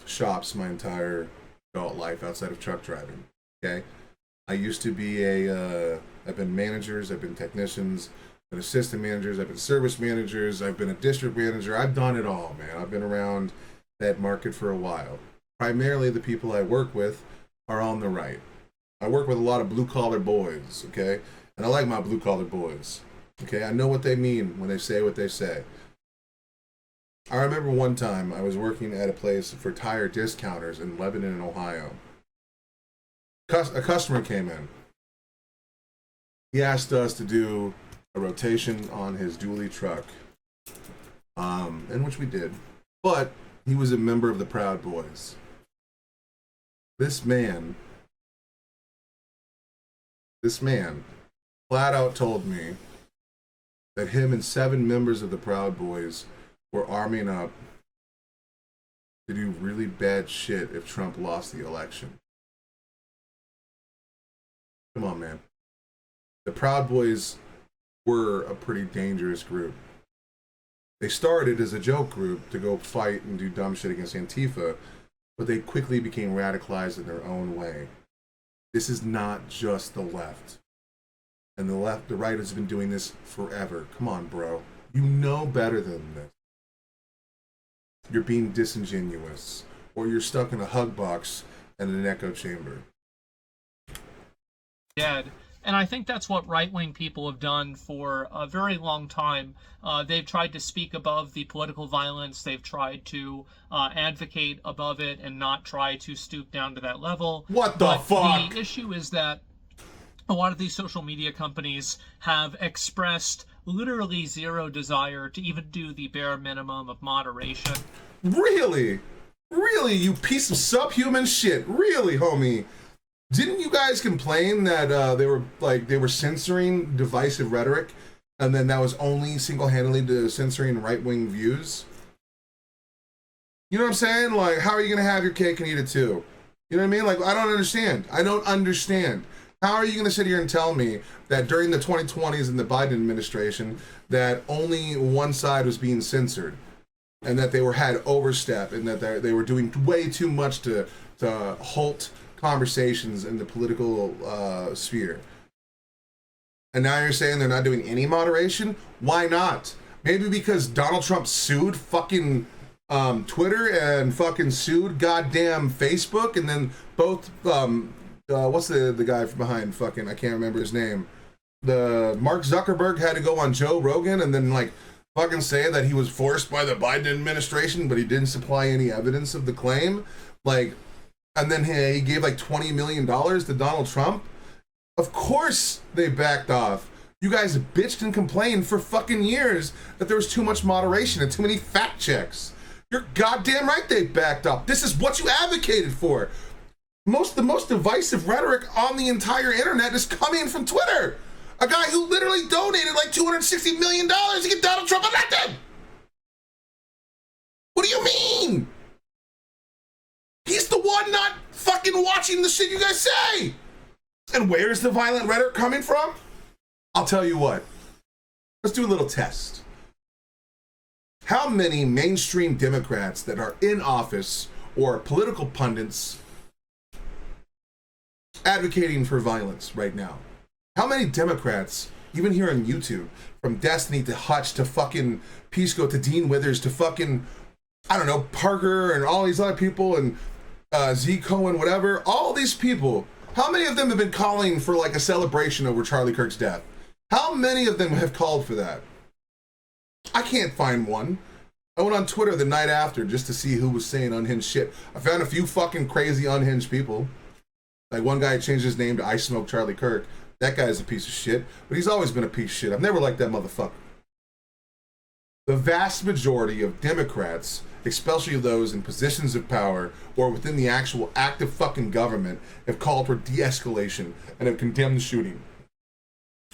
shops my entire adult life outside of truck driving. Okay, I used to be I've been managers, I've been technicians, I've been assistant managers, I've been service managers, I've been a district manager. I've done it all, man. I've been around that market for a while. Primarily, the people I work with are on the right. I work with a lot of blue-collar boys, okay? And I like my blue-collar boys, okay? I know what they mean when they say what they say. I remember one time I was working at a place for tire discounters in Lebanon, Ohio. A customer came in. He asked us to do a rotation on his dually truck, in which we did. But he was a member of the Proud Boys. This man flat out told me that him and 7 members of the Proud Boys were arming up to do really bad shit if Trump lost the election. Come on, man. The Proud Boys were a pretty dangerous group. They started as a joke group to go fight and do dumb shit against Antifa, but they quickly became radicalized in their own way. This is not just the left. And the right has been doing this forever. Come on, bro. You know better than this. You're being disingenuous, or you're stuck in a hug box and an echo chamber. Dead. And I think that's what right-wing people have done for a very long time. They've tried to speak above the political violence. They've tried to advocate above it and not try to stoop down to that level. What the fuck? The issue is that a lot of these social media companies have expressed literally zero desire to even do the bare minimum of moderation. Really? Really, you piece of subhuman shit. Really, homie. Didn't you guys complain that they were censoring divisive rhetoric, and then that was only single-handedly censoring right-wing views? You know what I'm saying? Like, how are you gonna have your cake and eat it too? You know what I mean? Like, I don't understand. How are you gonna sit here and tell me that during the 2020s in the Biden administration that only one side was being censored, and that they had overstep, and that they were doing way too much to halt conversations in the political sphere? And now you're saying they're not doing any moderation? Why not? Maybe because Donald Trump sued fucking Twitter and fucking sued goddamn Facebook, and then both what's the guy from behind fucking, I can't remember his name, the Mark Zuckerberg had to go on Joe Rogan and then like fucking say that he was forced by the Biden administration, but he didn't supply any evidence of the claim. Like, and then he gave like $20 million to Donald Trump. Of course they backed off. You guys bitched and complained for fucking years that there was too much moderation and too many fact checks. You're goddamn right they backed off. This is what you advocated for. The most divisive rhetoric on the entire internet is coming from Twitter. A guy who literally donated like $260 million to get Donald Trump elected. What do you mean? He's the one not fucking watching the shit you guys say. And where's the violent rhetoric coming from? I'll tell you what. Let's do a little test. How many mainstream Democrats that are in office or political pundits advocating for violence right now? How many Democrats, even here on YouTube, from Destiny to Hutch to fucking Pisco to Dean Withers to fucking, I don't know, Parker and all these other people and Z Cohen, whatever, all these people, how many of them have been calling for like a celebration over Charlie Kirk's death? How many of them have called for that? I can't find one. I went on Twitter the night after just to see who was saying unhinged shit. I found a few fucking crazy unhinged people. Like one guy changed his name to I Smoke Charlie Kirk. That guy's a piece of shit, but he's always been a piece of shit. I've never liked that motherfucker. The vast majority of Democrats especially those in positions of power or within the actual active fucking government, have called for de-escalation and have condemned the shooting.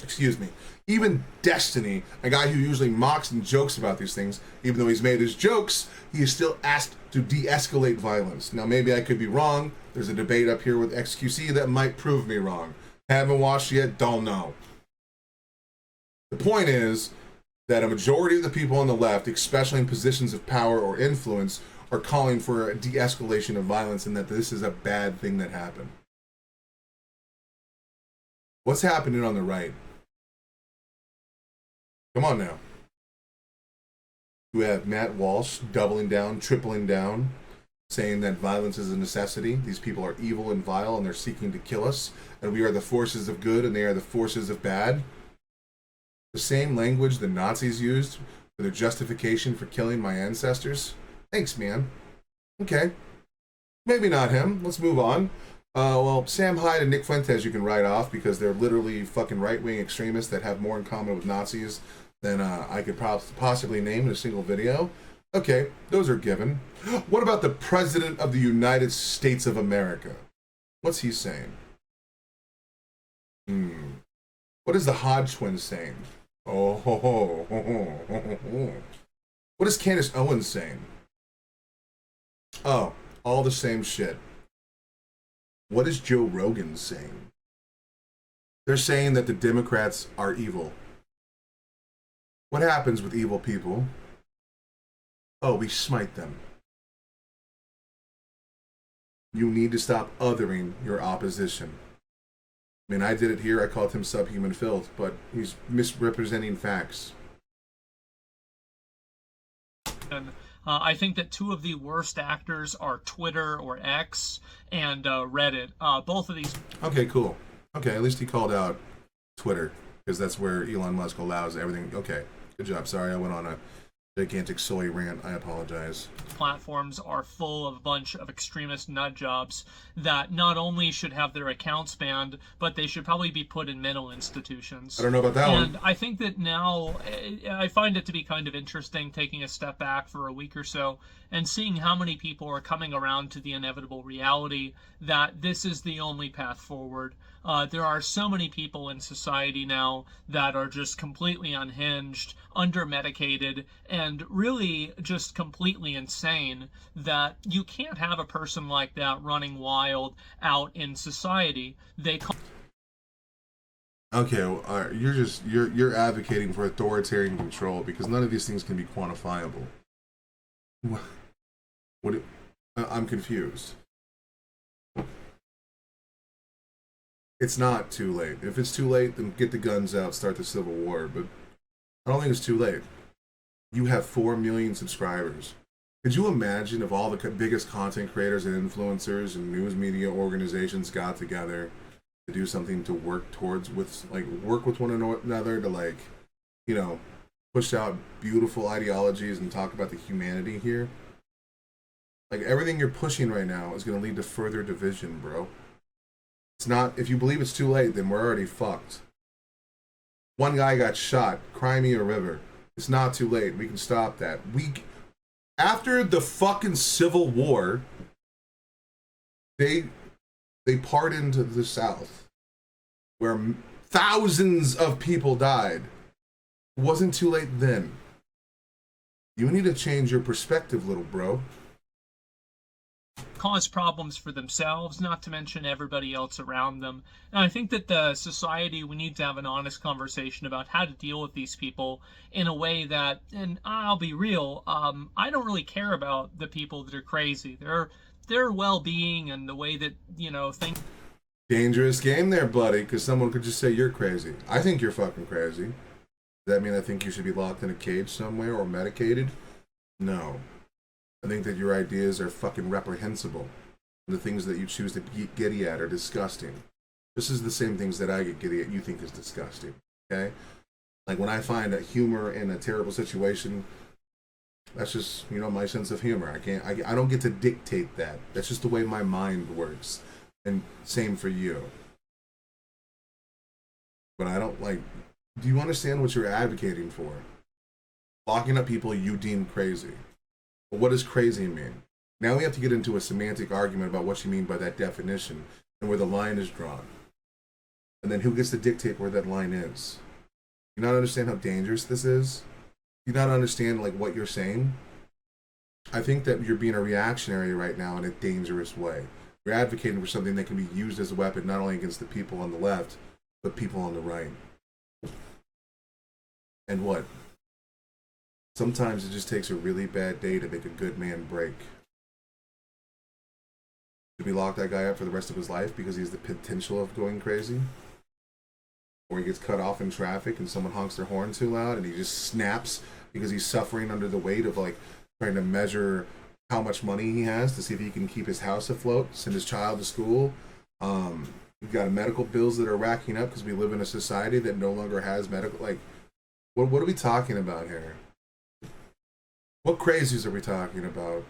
Excuse me. Even Destiny, a guy who usually mocks and jokes about these things, even though he's made his jokes, he is still asked to de-escalate violence. Now, maybe I could be wrong. There's a debate up here with XQC that might prove me wrong. Haven't watched yet, don't know. The point is that a majority of the people on the left, especially in positions of power or influence, are calling for a de-escalation of violence and that this is a bad thing that happened. What's happening on the right? Come on now. We have Matt Walsh doubling down, tripling down, saying that violence is a necessity. These people are evil and vile and they're seeking to kill us. And we are the forces of good and they are the forces of bad. The same language the Nazis used for their justification for killing my ancestors. Thanks, man. Okay. Maybe not him. Let's move on. Well, Sam Hyde and Nick Fuentes you can write off because they're literally fucking right-wing extremists that have more in common with Nazis than I could possibly name in a single video. Okay, those are given. What about the President of the United States of America? What's he saying? What is the Hodge twins saying? Oh, ho, ho, ho, ho, ho, ho. What is Candace Owens saying? Oh, all the same shit. What is Joe Rogan saying? They're saying that the Democrats are evil. What happens with evil people? Oh, we smite them. You need to stop othering your opposition. I mean, I did it here. I called him subhuman filth, but he's misrepresenting facts. And I think that two of the worst actors are Twitter or X and Reddit. Both of these. Okay, cool. Okay, at least he called out Twitter because that's where Elon Musk allows everything. Okay, good job. Sorry, I went on a gigantic soy rant. I apologize. Platforms are full of a bunch of extremist nut jobs that not only should have their accounts banned, but they should probably be put in mental institutions. I don't know about that one. And I think that now, I find it to be kind of interesting taking a step back for a week or so and seeing how many people are coming around to the inevitable reality that this is the only path forward. There are so many people in society now that are just completely unhinged, under-medicated, and really just completely insane that you can't have a person like that running wild out in society. Okay, well, you're advocating for authoritarian control because none of these things can be quantifiable. I'm confused. It's not too late. If it's too late, then get the guns out, start the Civil War. But I don't think it's too late. You have 4 million subscribers. Could you imagine if all the biggest content creators and influencers and news media organizations got together to do something to work with one another to push out beautiful ideologies and talk about the humanity here? Like, everything you're pushing right now is going to lead to further division, bro. It's not, if you believe it's too late, then we're already fucked. One guy got shot, cry me a river. It's not too late. We can stop that. After the fucking Civil War, they pardoned the South, where thousands of people died. It wasn't too late then. You need to change your perspective, little bro. Cause problems for themselves, not to mention everybody else around them. And I think that the society, we need to have an honest conversation about how to deal with these people in a way that, and I'll be real, I don't really care about the people that are crazy. Their well-being and the way that, things. Dangerous game there, buddy, because someone could just say you're crazy. I think you're fucking crazy. Does that mean I think you should be locked in a cage somewhere or medicated? No. I think that your ideas are fucking reprehensible. The things that you choose to get giddy at are disgusting. This is the same things that I get giddy at you think is disgusting. Okay? Like when I find a humor in a terrible situation, that's just, my sense of humor. I don't get to dictate that. That's just the way my mind works. And same for you. But I don't do you understand what you're advocating for? Locking up people you deem crazy. But what does crazy mean? Now we have to get into a semantic argument about what you mean by that definition and where the line is drawn. And then who gets to dictate where that line is? You not understand how dangerous this is? You not understand like what you're saying? I think that you're being a reactionary right now in a dangerous way. You're advocating for something that can be used as a weapon not only against the people on the left, but people on the right. And what? Sometimes it just takes a really bad day to make a good man break. Should we lock that guy up for the rest of his life because he has the potential of going crazy? Or he gets cut off in traffic and someone honks their horn too loud and he just snaps because he's suffering under the weight of like trying to measure how much money he has to see if he can keep his house afloat, send his child to school. We've got medical bills that are racking up because we live in a society that no longer has medical. Like, what are we talking about here? What crazies are we talking about?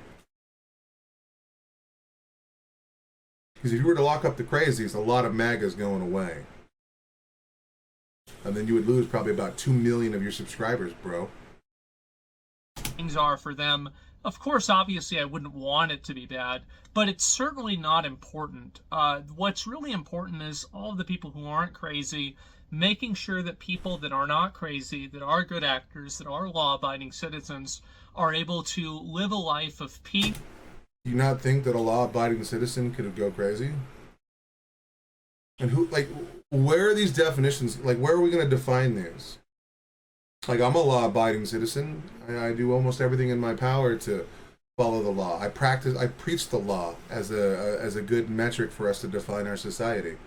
Because if you were to lock up the crazies, a lot of MAGA's going away. And then you would lose probably about 2 million of your subscribers, bro. Things are for them. Of course, obviously, I wouldn't want it to be bad, but it's certainly not important. What's really important is all the people who aren't crazy, making sure that people that are not crazy, that are good actors, that are law-abiding citizens, are able to live a life of peace. Do you not think that a law-abiding citizen could go crazy? And who, like, where are these definitions? Like, where are we going to define these? Like, I'm a law-abiding citizen. I do almost everything in my power to follow the law. I preach the law as a good metric for us to define our society.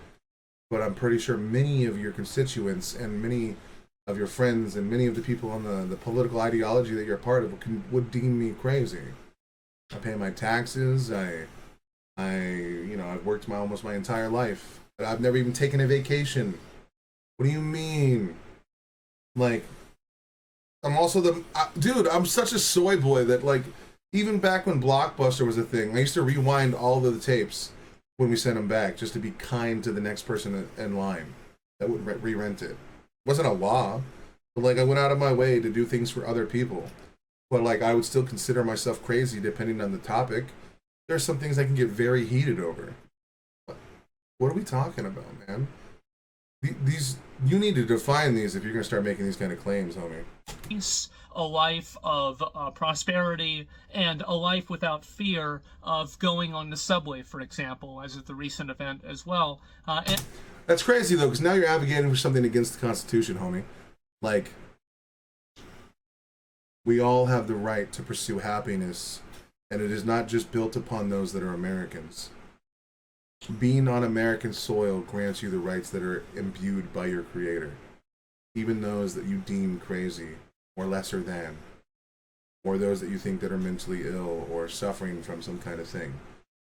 But I'm pretty sure many of your constituents and many of your friends and many of the people on the political ideology that you're a part of would deem me crazy. I pay my taxes. I've worked almost my entire life. But I've never even taken a vacation. What do you mean? Like, I'm also dude, I'm such a soy boy that, like, even back when Blockbuster was a thing, I used to rewind all of the tapes when we sent them back just to be kind to the next person in line that would re-rent it. It wasn't a law, but, like, I went out of my way to do things for other people. But, like, I would still consider myself crazy depending on the topic. There's some things I can get very heated over. What are we talking about, man? These, you need to define these if you're going to start making these kind of claims, homie. A life of prosperity and a life without fear of going on the subway, for example, as at the recent event as well. That's crazy, though, because now you're advocating for something against the Constitution, homie. Like, we all have the right to pursue happiness, and it is not just built upon those that are Americans. Being on American soil grants you the rights that are imbued by your creator, even those that you deem crazy or lesser than, or those that you think that are mentally ill or suffering from some kind of thing.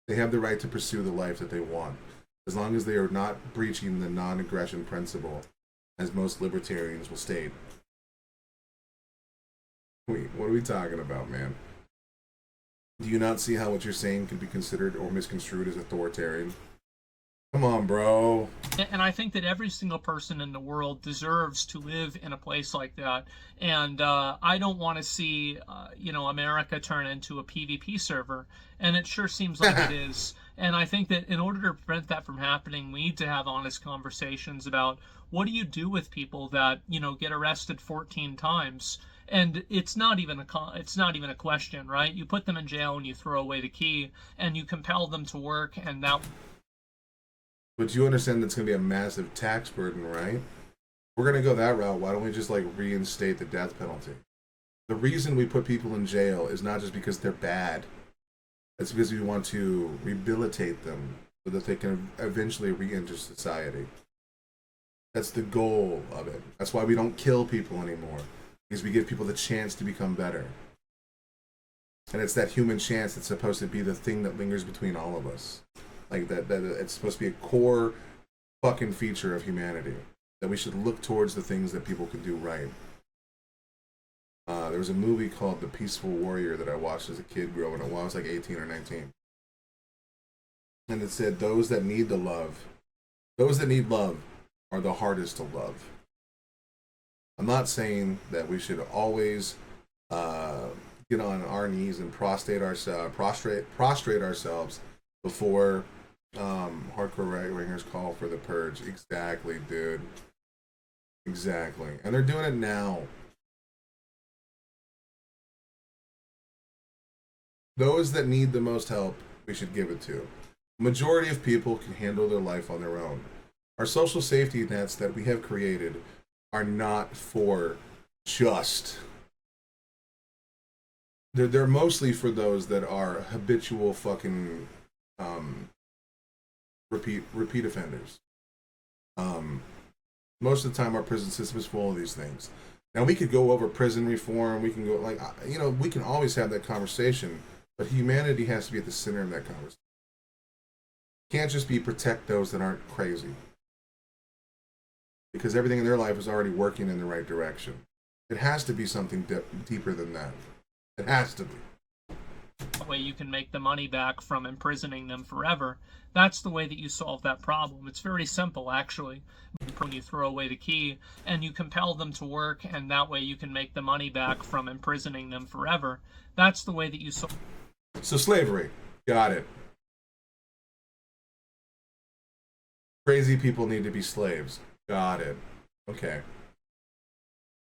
They have the right to pursue the life that they want, as long as they are not breaching the non-aggression principle, as most libertarians will state. Wait, what are we talking about, man? Do you not see how what you're saying could be considered or misconstrued as authoritarian? Come on, bro. And I think that every single person in the world deserves to live in a place like that. And I don't want to see, America turn into a PvP server. And it sure seems like it is. And I think that in order to prevent that from happening, we need to have honest conversations about what do you do with people that, get arrested 14 times. And it's not even a question, right? You put them in jail and you throw away the key and you compel them to work, and that. But you understand that's going to be a massive tax burden, right? We're going to go that route. Why don't we just, like, reinstate the death penalty? The reason we put people in jail is not just because they're bad. It's because we want to rehabilitate them so that they can eventually re-enter society. That's the goal of it. That's why we don't kill people anymore, because we give people the chance to become better. And it's that human chance that's supposed to be the thing that lingers between all of us. Like, that it's supposed to be a core fucking feature of humanity. That we should look towards the things that people can do right. There was a movie called The Peaceful Warrior that I watched as a kid growing up. Well, I was like 18 or 19. And it said, those that need love are the hardest to love. I'm not saying that we should always get on our knees and prostrate ourselves before hardcore right wingers call for the purge. Exactly, dude. Exactly, and they're doing it now. Those that need the most help, we should give it to. Majority of people can handle their life on their own. Our social safety nets that we have created are not for just. They're mostly for those that are habitual fucking repeat offenders. Most of the time, our prison system is full of these things. Now we could go over prison reform. We can go we can always have that conversation. But humanity has to be at the center of that conversation. Can't just be protect those that aren't crazy. Because everything in their life is already working in the right direction. It has to be something deeper than that. It has to be. That way you can make the money back from imprisoning them forever. That's the way that you solve that problem. It's very simple, actually. You throw away the key and you compel them to work, and that way you can make the money back from imprisoning them forever. That's the way that you solve. So slavery, got it. Crazy people need to be slaves, got it. Okay.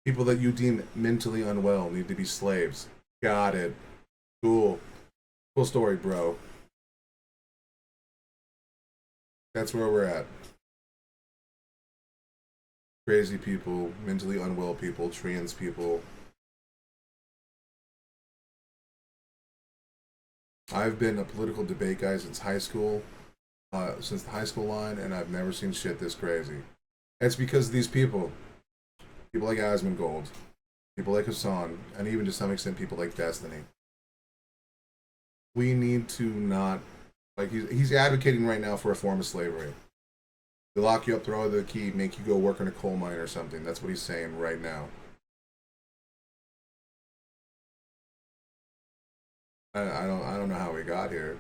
People that you deem mentally unwell need to be slaves, got it. Cool. Cool story, bro. That's where we're at. Crazy people, mentally unwell people, trans people. I've been a political debate guy since high school, since the high school line, and I've never seen shit this crazy. It's because of these people like Asmongold, people like Hassan, and even to some extent people like Destiny. We need to not, like, he's advocating right now for a form of slavery. They lock you up, throw the key, make you go work in a coal mine or something. That's what he's saying right now. I don't know how we got here.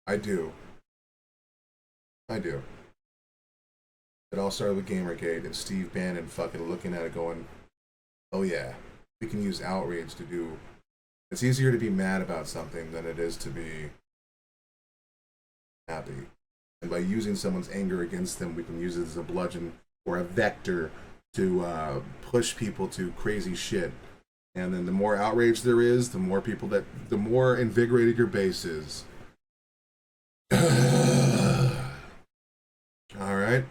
I do. It all started with Gamergate and Steve Bannon fucking looking at it going, oh yeah, we can use outrage to do. It's easier to be mad about something than it is to be happy. And by using someone's anger against them, we can use it as a bludgeon or a vector to push people to crazy shit. And then the more outrage there is, the more invigorated your base is. All right.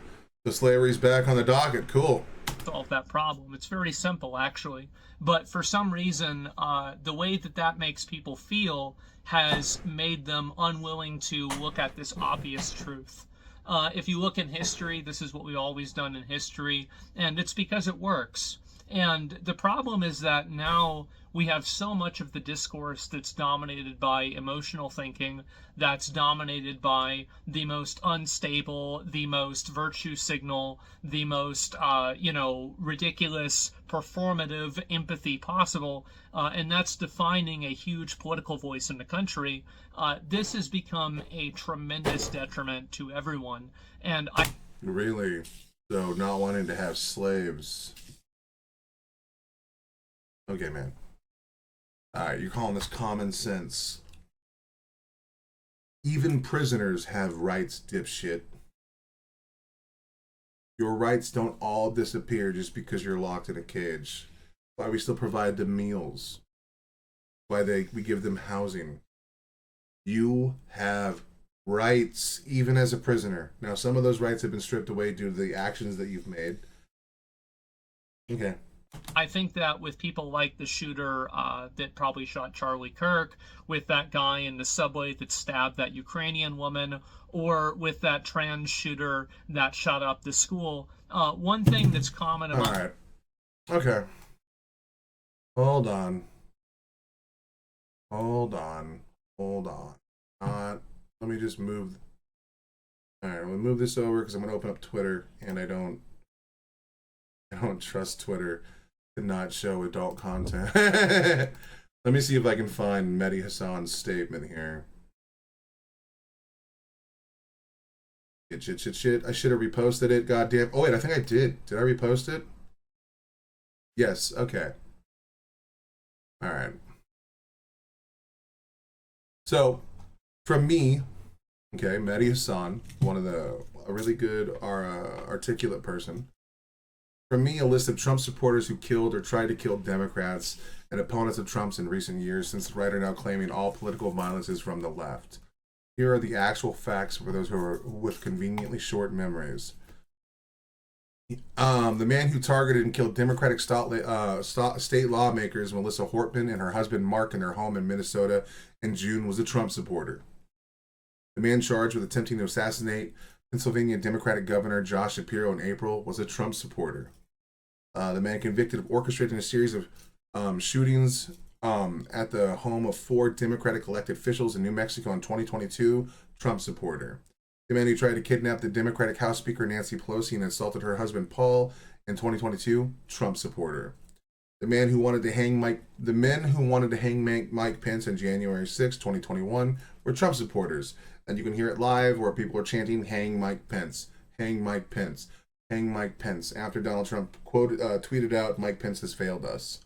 So slavery's back on the docket. Cool. Solve that problem. It's very simple, actually. But for some reason, the way that makes people feel has made them unwilling to look at this obvious truth. If you look in history, this is what we've always done in history, and it's because it works. And the problem is that now we have so much of the discourse that's dominated by emotional thinking, that's dominated by the most unstable, the most virtue signal, the most, ridiculous, performative empathy possible, and that's defining a huge political voice in the country. This has become a tremendous detriment to everyone. And Really? So not wanting to have slaves. Okay, man. Alright, you're calling this common sense. Even prisoners have rights, dipshit. Your rights don't all disappear just because you're locked in a cage. Why we still provide them meals. Why we give them housing. You have rights, even as a prisoner. Now, some of those rights have been stripped away due to the actions that you've made. Okay. I think that with people like the shooter that probably shot Charlie Kirk, with that guy in the subway that stabbed that Ukrainian woman, or with that trans shooter that shot up the school, one thing that's common among... All right. Okay. Hold on. Let me just move. All right, I'm gonna move this over because I'm gonna open up Twitter, and I don't trust Twitter to not show adult content. Let me see if I can find Mehdi Hassan's statement here. Shit. I should have reposted it. Goddamn. Oh wait, I think I did. Did I repost it? Yes. Okay. All right. So, from me, okay, Mehdi Hassan, a really good articulate person. From me, a list of Trump supporters who killed or tried to kill Democrats and opponents of Trump's in recent years, since the writer now claiming all political violence is from the left. Here are the actual facts for those who are with conveniently short memories. The man who targeted and killed Democratic state lawmakers Melissa Hortman and her husband Mark in their home in Minnesota in June was a Trump supporter. The man charged with attempting to assassinate Pennsylvania Democratic Governor Josh Shapiro in April was a Trump supporter. The man convicted of orchestrating a series of shootings at the home of 4 Democratic elected officials in New Mexico in 2022, Trump supporter. The man who tried to kidnap the Democratic House Speaker Nancy Pelosi and assaulted her husband Paul in 2022, Trump supporter. The men who wanted to hang Mike Pence on January 6, 2021 were Trump supporters. And you can hear it live where people are chanting, "Hang Mike Pence, hang Mike Pence, hang Mike Pence," after Donald Trump tweeted out, "Mike Pence has failed us."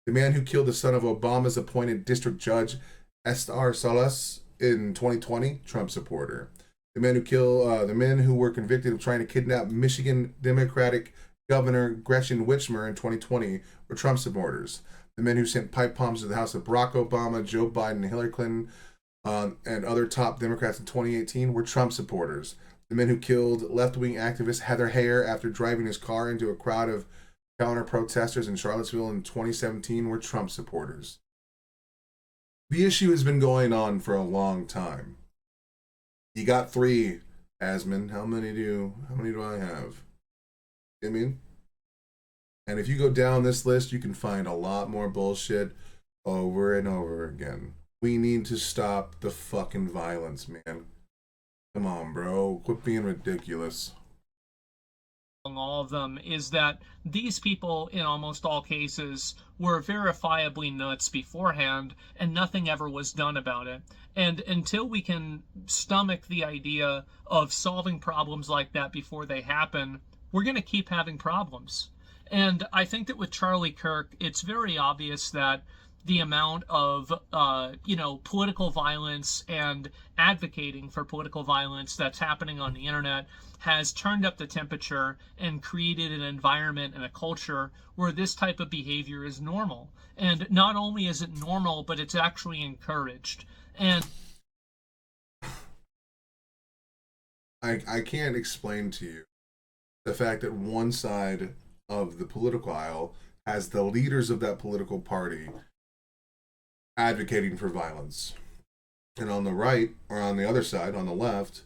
The man who killed the son of Obama's appointed district judge, Estar Salas, in 2020, Trump supporter. The men who were convicted of trying to kidnap Michigan Democratic Governor Gretchen Whitmer in 2020 were Trump supporters. The men who sent pipe bombs to the house of Barack Obama, Joe Biden, Hillary Clinton, and other top Democrats in 2018 were Trump supporters. The men who killed left-wing activist Heather Heyer after driving his car into a crowd of counter-protesters in Charlottesville in 2017 were Trump supporters. The issue has been going on for a long time. You got 3, Asmon. How many do I have? I mean, and if you go down this list, you can find a lot more bullshit over and over again. We need to stop the fucking violence, man. Come on, bro. Quit being ridiculous. All of them is that these people, in almost all cases, were verifiably nuts beforehand, and nothing ever was done about it. And until we can stomach the idea of solving problems like that before they happen, we're going to keep having problems. And I think that with Charlie Kirk, it's very obvious that the amount of political violence and advocating for political violence that's happening on the internet has turned up the temperature and created an environment and a culture where this type of behavior is normal. And not only is it normal, but it's actually encouraged. And I can't explain to you the fact that one side of the political aisle has the leaders of that political party advocating for violence. And on the right, or on the other side, on the left,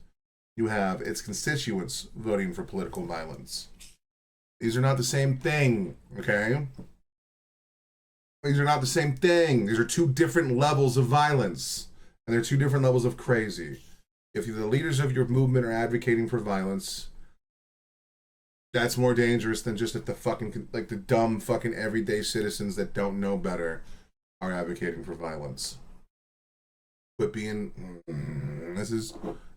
you have its constituents voting for political violence. These are not the same thing, okay? These are not the same thing. These are 2 different levels of violence. And they're 2 different levels of crazy. If the leaders of your movement are advocating for violence, that's more dangerous than just if the dumb fucking everyday citizens that don't know better are advocating for violence. Quit being... This is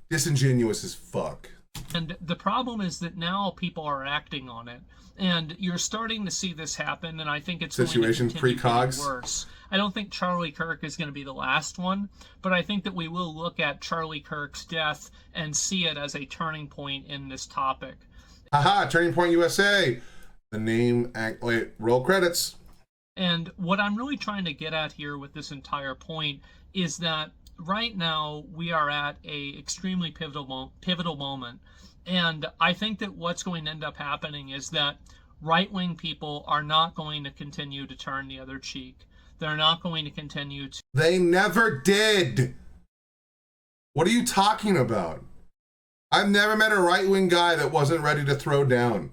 disingenuous as fuck. And the problem is that now people are acting on it. And you're starting to see this happen, and I think it's going to continue to get worse. I don't think Charlie Kirk is going to be the last one, but I think that we will look at Charlie Kirk's death and see it as a turning point in this topic. Haha, Turning Point USA! The name... roll credits. And what I'm really trying to get at here with this entire point is that right now we are at a extremely pivotal moment. And I think that what's going to end up happening is that right-wing people are not going to continue to turn the other cheek. They're not going to continue to... They never did! What are you talking about? I've never met a right-wing guy that wasn't ready to throw down.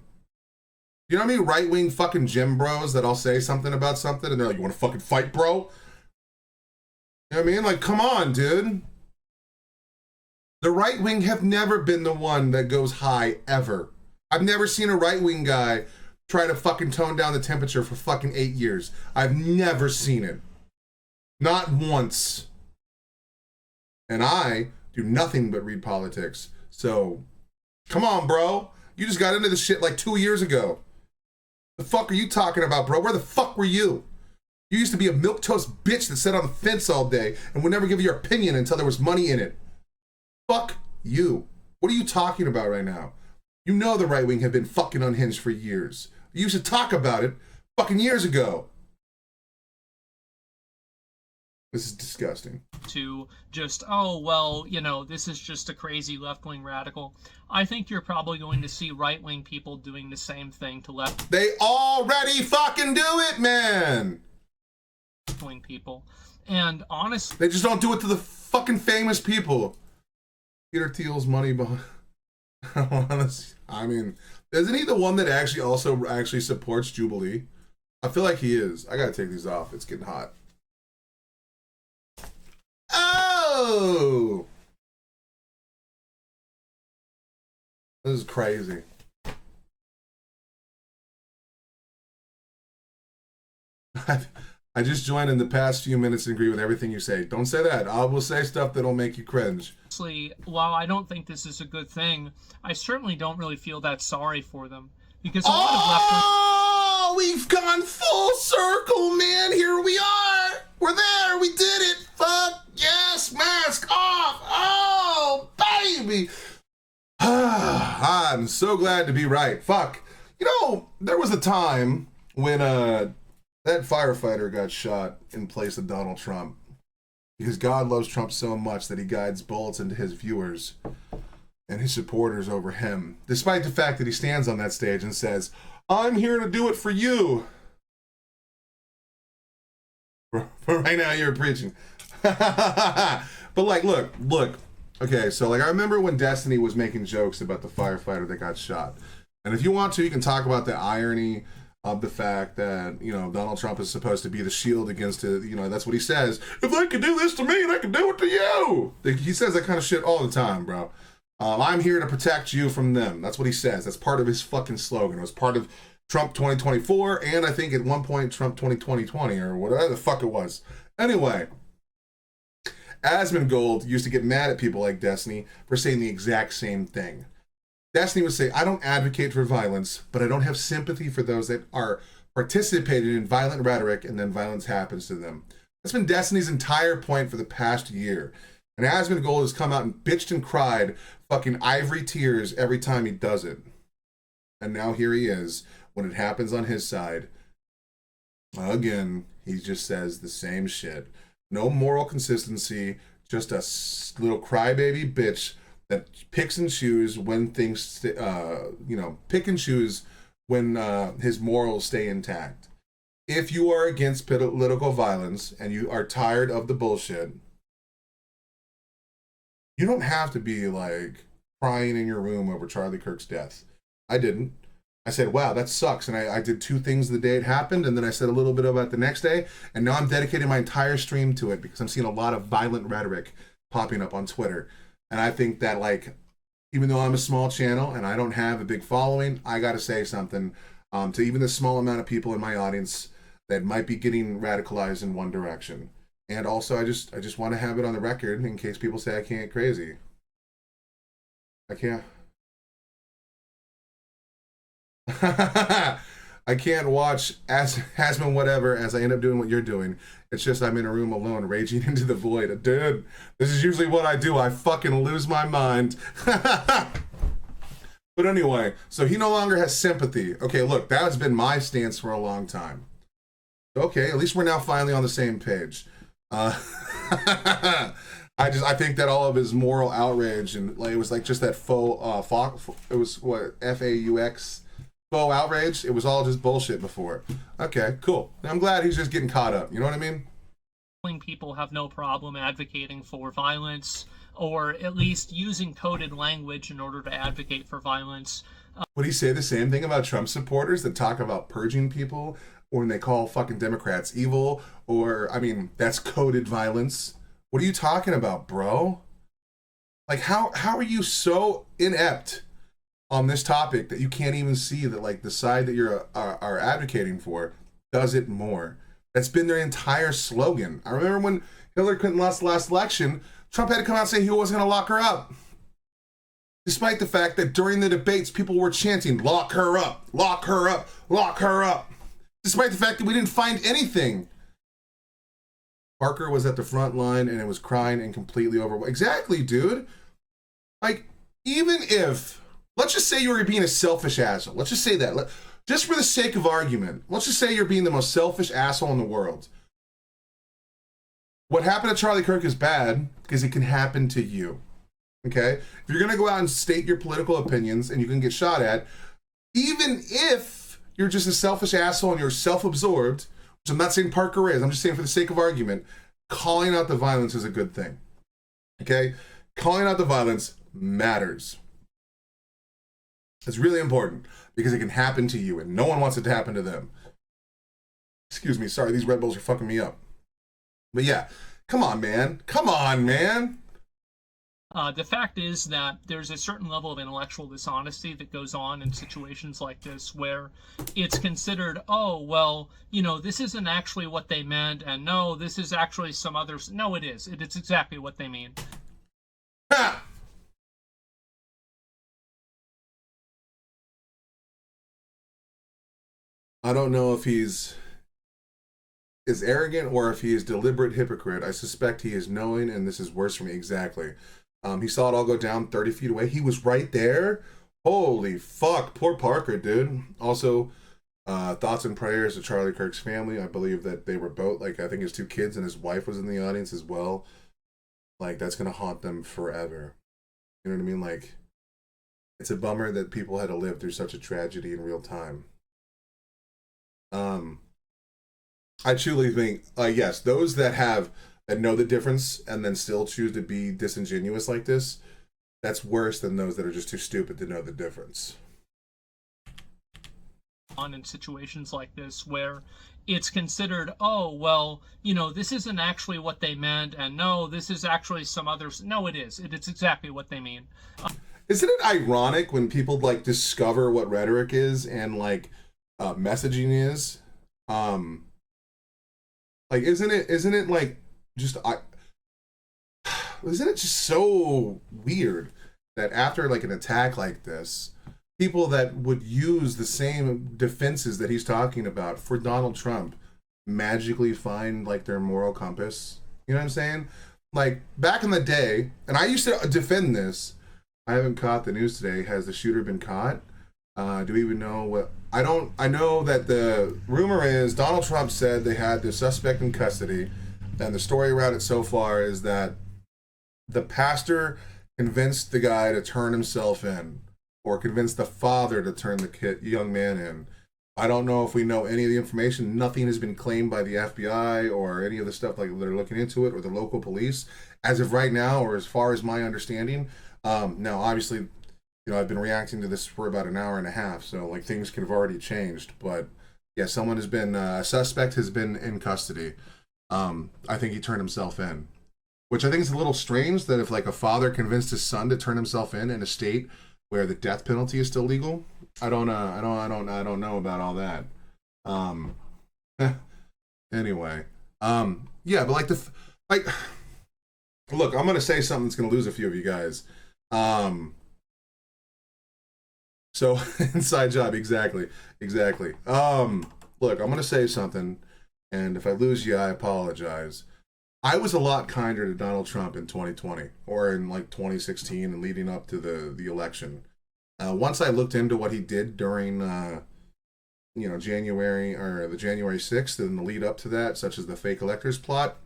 You know how many right-wing fucking gym bros that I'll say something about something and they're like, "You want to fucking fight, bro?" You know what I mean? Like, come on, dude. The right wing have never been the one that goes high, ever. I've never seen a right wing guy try to fucking tone down the temperature for fucking 8 years. I've never seen it. Not once. And I do nothing but read politics. So, come on, bro. You just got into this shit like 2 years ago. The fuck are you talking about, bro? Where the fuck were you? You used to be a milquetoast bitch that sat on the fence all day and would never give your opinion until there was money in it. Fuck you. What are you talking about right now? You know the right wing have been fucking unhinged for years. You used to talk about it fucking years ago. This is disgusting. To just, oh, well, you know, this is just a crazy left-wing radical. I think you're probably going to see right-wing people doing the same thing to left. They already fucking do it, man. Wing people. And honestly, they just don't do it to the fucking famous people. Peter Thiel's money behind. I mean, isn't he the one that actually supports Jubilee? I feel like he is. I gotta take these off. It's getting hot. Oh! This is crazy. I just joined in the past few minutes and agree with everything you say. Don't say that. I will say stuff that'll make you cringe. While I don't think this is a good thing, I certainly don't really feel that sorry for them. Because a lot of left-wing... Oh, we've gone full circle, man. Here we are. We're there. We did it. Fuck yes. Mask off. Oh, baby. I'm so glad to be right. Fuck. You know, there was a time when that firefighter got shot in place of Donald Trump because God loves Trump so much that he guides bullets into his viewers and his supporters over him, despite the fact that he stands on that stage and says, I'm here to do it for you. For right now, you're preaching. But like, look. Okay, so like I remember when Destiny was making jokes about the firefighter that got shot. And if you want to, you can talk about the irony of the fact that, you know, Donald Trump is supposed to be the shield against it. You know, that's what he says. If they could do this to me, they could do it to you. He says that kind of shit all the time, bro. I'm here to protect you from them. That's what he says. That's part of his fucking slogan. It was part of Trump 2024, and I think at one point Trump 2020 or whatever the fuck it was. Anyway, Asmongold used to get mad at people like Destiny for saying the exact same thing. Destiny would say, I don't advocate for violence, but I don't have sympathy for those that are participating in violent rhetoric and then violence happens to them. That's been Destiny's entire point for the past year. And Asmongold has come out and bitched and cried fucking ivory tears every time he does it. And now here he is, when it happens on his side. Again, he just says the same shit. No moral consistency, just a little crybaby bitch that picks and chooses when things, pick and choose when his morals stay intact. If you are against political violence and you are tired of the bullshit, you don't have to be like crying in your room over Charlie Kirk's death. I didn't. I said, wow, that sucks. And I did 2 things the day it happened, and then I said a little bit about the next day, and now I'm dedicating my entire stream to it because I'm seeing a lot of violent rhetoric popping up on Twitter. And I think that, like, even though I'm a small channel and I don't have a big following, I got to say something to even the small amount of people in my audience that might be getting radicalized in one direction. And also, I just want to have it on the record in case people say I can't crazy. I can't. I can't watch Asman whatever as I end up doing what you're doing. It's just I'm in a room alone, raging into the void. Dude, this is usually what I do. I fucking lose my mind. But anyway, so he no longer has sympathy. Okay, look, that has been my stance for a long time. Okay, at least we're now finally on the same page. I think that all of his moral outrage and like it was like just that faux it was what FAUX faux outrage. It was all just bullshit before. Okay, cool. I'm glad he's just getting caught up. You know what I mean? People have no problem advocating for violence, or at least using coded language in order to advocate for violence. Would he say the same thing about Trump supporters that talk about purging people, or when they call fucking Democrats evil, or I mean that's coded violence? What are you talking about, bro? Like how are you so inept on this topic that you can't even see that like the side that you're are advocating for does it more? That's been their entire slogan. I remember when Hillary Clinton lost the last election, Trump had to come out and say he wasn't going to lock her up. Despite the fact that during the debates, people were chanting, lock her up, lock her up, lock her up. Despite the fact that we didn't find anything Parker was at the front line and it was crying and completely overwhelmed. Exactly, dude. Like, even if, let's just say you were being a selfish asshole. Let's just say that. Just for the sake of argument, let's just say you're being the most selfish asshole in the world. What happened to Charlie Kirk is bad because it can happen to you. Okay? If you're going to go out and state your political opinions and you can get shot at, even if you're just a selfish asshole and you're self-absorbed, which I'm not saying Parker is, I'm just saying for the sake of argument, calling out the violence is a good thing. Okay? Calling out the violence matters. It's really important because it can happen to you and no one wants it to happen to them. Excuse me, sorry, these Red Bulls are fucking me up. But yeah, come on, man. Come on, man. The fact is that there's a certain level of intellectual dishonesty that goes on in situations like this where it's considered, oh, well, you know, this isn't actually what they meant, and no, this is actually some others. No, it is. It's exactly what they mean. Ha! I don't know if he's arrogant or if he is deliberate hypocrite. I suspect he is knowing, and this is worse for me. Exactly. He saw it all go down 30 feet away. He was right there. Holy fuck. Poor Parker, dude. Also, thoughts and prayers to Charlie Kirk's family. I believe that they were both, like, I think his 2 kids and his wife was in the audience as well. Like, that's going to haunt them forever. You know what I mean? Like, it's a bummer that people had to live through such a tragedy in real time. I truly think, yes, those that know the difference and then still choose to be disingenuous like this, that's worse than those that are just too stupid to know the difference. On in situations like this where it's considered, oh, well, you know, this isn't actually what they meant, and no, this is actually some others. No, it is. It's exactly what they mean. Isn't it ironic when people like discover what rhetoric is and like messaging is? Like, isn't it like just isn't it just so weird that after like an attack like this, people that would use the same defenses that he's talking about for Donald Trump magically find like their moral compass? You know what I'm saying? Like back in the day, and I used to defend this. I haven't caught the news today. Has the shooter been caught? Do we even know what? I know that the rumor is Donald Trump said they had the suspect in custody, and the story around it so far is that the pastor convinced the guy to turn himself in, or convinced the father to turn the young man in. I don't know if we know any of the information. Nothing has been claimed by the FBI or any of the stuff like they're looking into it, or the local police as of right now, or as far as my understanding. Now, obviously, you know, I've been reacting to this for about an hour and a half, so like things could have already changed. But yeah, someone has been a suspect has been in custody. I think he turned himself in, which I think is a little strange that if like a father convinced his son to turn himself in a state where the death penalty is still legal. I don't know about all that. Anyway, yeah, but like look, I'm gonna say something that's gonna lose a few of you guys. So inside job, exactly. Look, I'm gonna say something, and if I lose you, I apologize. I was a lot kinder to Donald Trump in 2020 or in like 2016 and leading up to the election. Once I looked into what he did during, January or the January 6th and the lead up to that, such as the fake electors plot,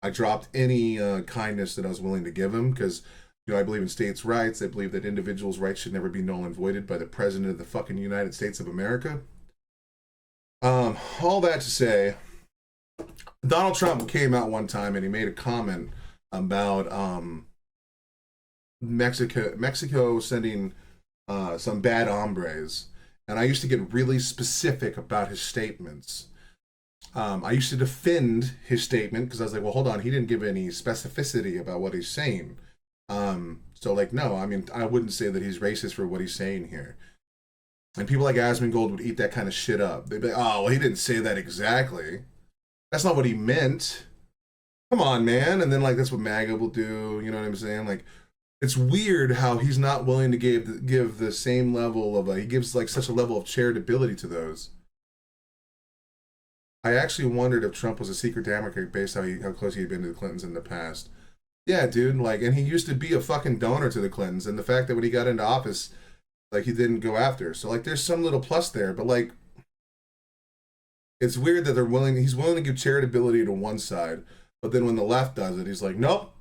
I dropped any kindness that I was willing to give him because, you know, I believe in states' rights. I believe that individuals' rights should never be null and voided by the president of the fucking United States of America. All that to say, Donald Trump came out one time and he made a comment about Mexico sending some bad hombres. And I used to get really specific about his statements. I used to defend his statement because I was like, well, hold on, he didn't give any specificity about what he's saying. So like, no, I mean, I wouldn't say that he's racist for what he's saying here. And people like Asmongold would eat that kind of shit up. They'd be like, oh, well, he didn't say that exactly. That's not what he meant. Come on, man. And then like, that's what MAGA will do. You know what I'm saying? Like, it's weird how he's not willing to give the same level of, he gives like such a level of charitability to those. I actually wondered if Trump was a secret Democrat based how close he had been to the Clintons in the past. Yeah, dude, like, and he used to be a fucking donor to the Clintons, and the fact that when he got into office, like, he didn't go after. So, like, there's some little plus there, but, like, it's weird that he's willing to give charitability to one side, but then when the left does it, he's like, nope.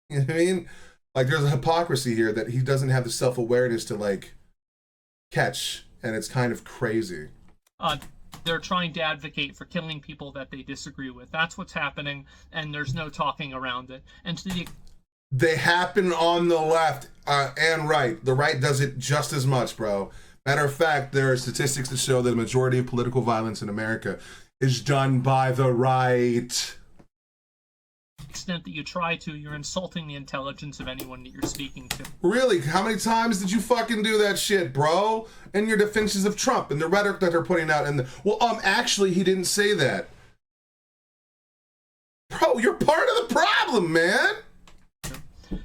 You know what I mean? Like, there's a hypocrisy here that he doesn't have the self-awareness to, like, catch, and it's kind of crazy. They're trying to advocate for killing people that they disagree with. That's what's happening, and there's no talking around it. And they happen on the left and right. The right does it just as much, bro. Matter of fact, there are statistics that show that the majority of political violence in America is done by the right. Extent that you try to, you're insulting the intelligence of anyone that you're speaking to. Really? How many times did you fucking do that shit, bro? And your defenses of Trump and the rhetoric that they're putting out and actually he didn't say that. Bro, you're part of the problem, man.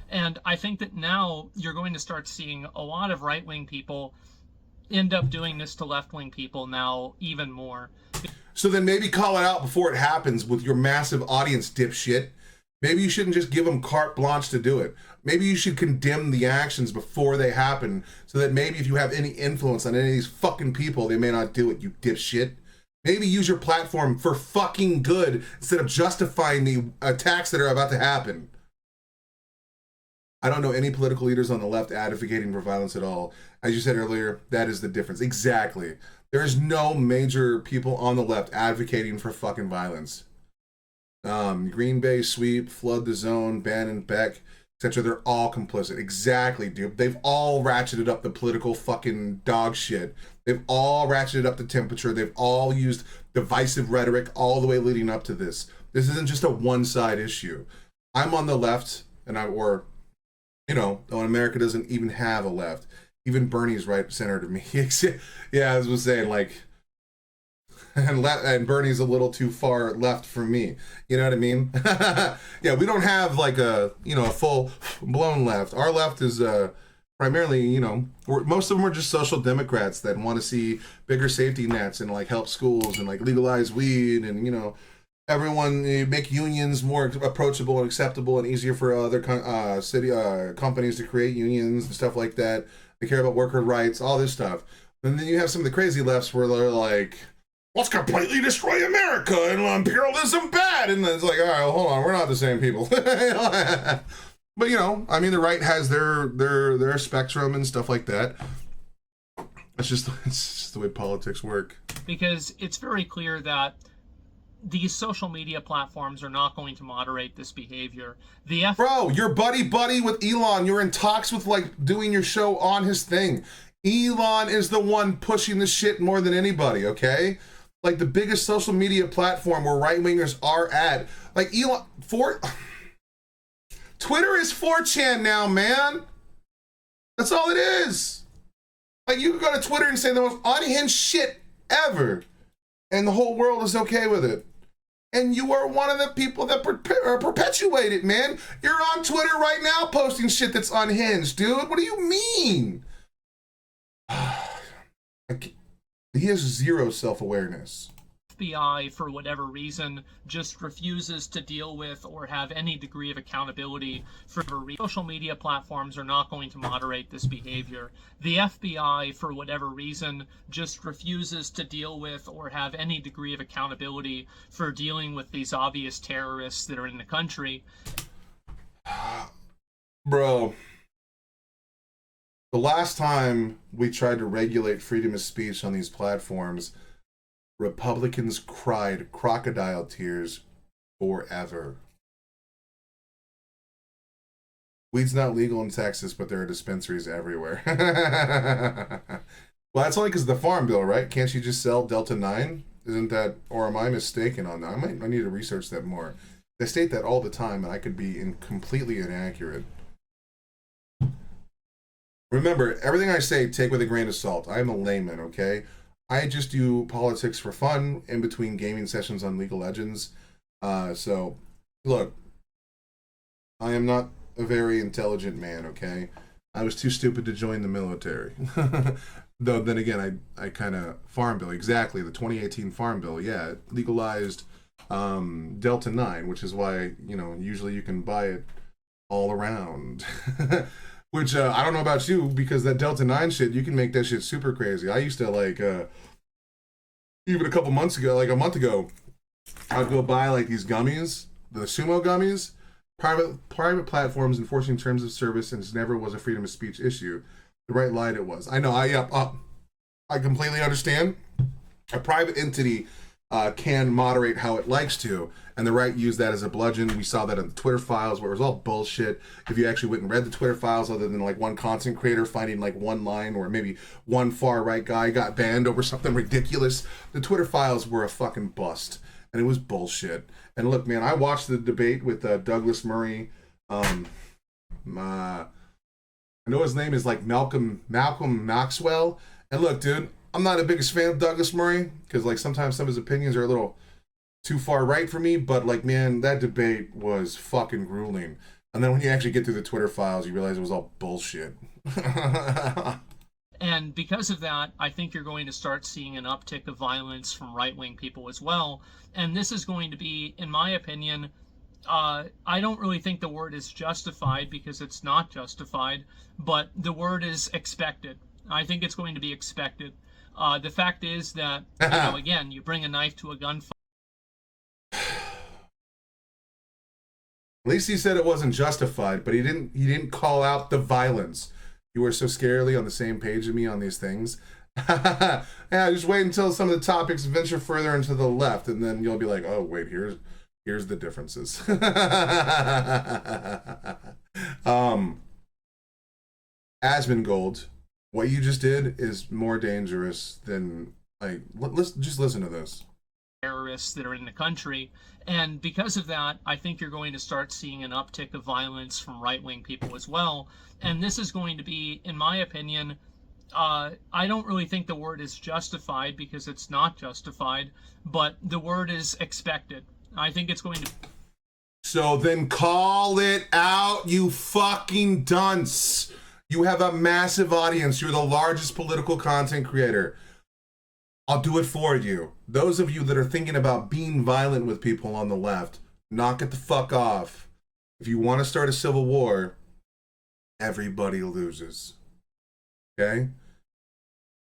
And I think that now you're going to start seeing a lot of right-wing people end up doing this to left-wing people now even more. So then maybe call it out before it happens with your massive audience, dipshit. Maybe you shouldn't just give them carte blanche to do it. Maybe you should condemn the actions before they happen so that maybe if you have any influence on any of these fucking people, they may not do it, you dipshit. Maybe use your platform for fucking good instead of justifying the attacks that are about to happen. I don't know any political leaders on the left advocating for violence at all. As you said earlier, that is the difference. Exactly. There's no major people on the left advocating for fucking violence. Green Bay sweep, flood the zone, Bannon, Beck, etc. They're all complicit. Exactly, dude. They've all ratcheted up the political fucking dog shit. They've all ratcheted up the temperature. They've all used divisive rhetoric all the way leading up to this. This isn't just a one-side issue. I'm on the left, and when America doesn't even have a left. Even Bernie's right center to me. Yeah, as I was saying, like, and Bernie's a little too far left for me. You know what I mean? Yeah, we don't have like a full blown left. Our left is primarily, most of them are just social democrats that want to see bigger safety nets and like help schools and like legalize weed and everyone make unions more approachable and acceptable and easier for other companies to create unions and stuff like that. They care about worker rights, all this stuff. And then you have some of the crazy lefts where they're like, let's completely destroy America and imperialism bad. And then it's like, all right, well, hold on, we're not the same people. But the right has their spectrum and stuff like that. It's just the way politics work. Because it's very clear that these social media platforms are not going to moderate this behavior. Bro, you're buddy with Elon. You're in talks with like doing your show on his thing. Elon is the one pushing the shit more than anybody, okay? Like the biggest social media platform where right-wingers are at. Like Twitter is 4chan now, man. That's all it is. Like you can go to Twitter and say the most unhinged shit ever, and the whole world is okay with it. And you are one of the people that perpetuate it, man. You're on Twitter right now posting shit that's unhinged, dude. What do you mean? He has zero self-awareness. FBI, for whatever reason, just refuses to deal with or have any degree of accountability for social media platforms are not going to moderate this behavior. The FBI, for whatever reason, just refuses to deal with or have any degree of accountability for dealing with these obvious terrorists that are in the country. Bro, the last time we tried to regulate freedom of speech on these platforms, Republicans cried crocodile tears forever. Weed's not legal in Texas, but there are dispensaries everywhere. Well, that's only because of the Farm Bill, right? Can't you just sell Delta 9? Isn't that, or am I mistaken on that? I need to research that more. They state that all the time, and I could be completely inaccurate. Remember, everything I say, take with a grain of salt. I'm a layman, okay? I just do politics for fun in between gaming sessions on League of Legends. So, look, I am not a very intelligent man, okay? I was too stupid to join the military. Though then again, I kind of Farm Bill, exactly, the 2018 Farm Bill, yeah, it legalized Delta 9, which is why, you know, usually you can buy it all around. Which I don't know about you, because that Delta 9 shit, you can make that shit super crazy. I used to like even a couple months ago, like a month ago, I'd go buy like these gummies, the sumo gummies. Private platforms enforcing terms of service, and it never was a freedom of speech issue. The right light it was. I know. I completely understand. A private entity can moderate how it likes to, and the right used that as a bludgeon. We saw that in the Twitter files, where it was all bullshit. If you actually went and read the Twitter files, other than like one content creator finding like one line, or maybe one far right guy got banned over something ridiculous, the Twitter files were a fucking bust, and it was bullshit. And look, man, I watched the debate with Douglas Murray. I know his name is like Malcolm Maxwell. And look, dude, I'm not the biggest fan of Douglas Murray, because like sometimes some of his opinions are a little too far right for me. But like, man, that debate was fucking grueling. And then when you actually get through the Twitter files, you realize it was all bullshit. And because of that, I think you're going to start seeing an uptick of violence from right-wing people as well. And this is going to be, in my opinion, I don't really think the word is justified, because it's not justified, but the word is expected. I think it's going to be expected. The fact is that, you know, again, you bring a knife to a gunfight. At least he said it wasn't justified, but he didn't call out the violence. You were so scarily on the same page as me on these things. Yeah, just wait until some of the topics venture further into the left, and then you'll be like, oh wait, here's the differences. Asmongold, what you just did is more dangerous than, like, let's just listen to this. Terrorists that are in the country. And because of that, I think you're going to start seeing an uptick of violence from right-wing people as well. And this is going to be, in my opinion, I don't really think the word is justified, because it's not justified, but the word is expected. I think it's going to... So then call it out, you fucking dunce. You have a massive audience. You're the largest political content creator. I'll do it for you. Those of you that are thinking about being violent with people on the left, knock it the fuck off. If you want to start a civil war, everybody loses. Okay?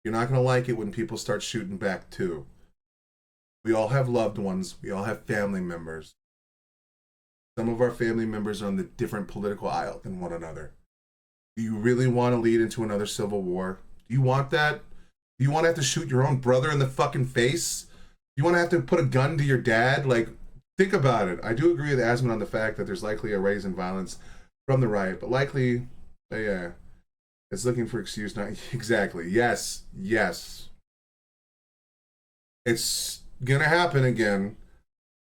You're not going to like it when people start shooting back too. We all have loved ones. We all have family members. Some of our family members are on the different political aisle than one another. Do you really want to lead into another civil war? Do you want that? Do you want to have to shoot your own brother in the fucking face? You want to have to put a gun to your dad? Like, think about it. I do agree with Asmon on the fact that there's likely a rise in violence from the right, but likely, yeah, it's looking for excuse. Not exactly. Yes. It's gonna happen again.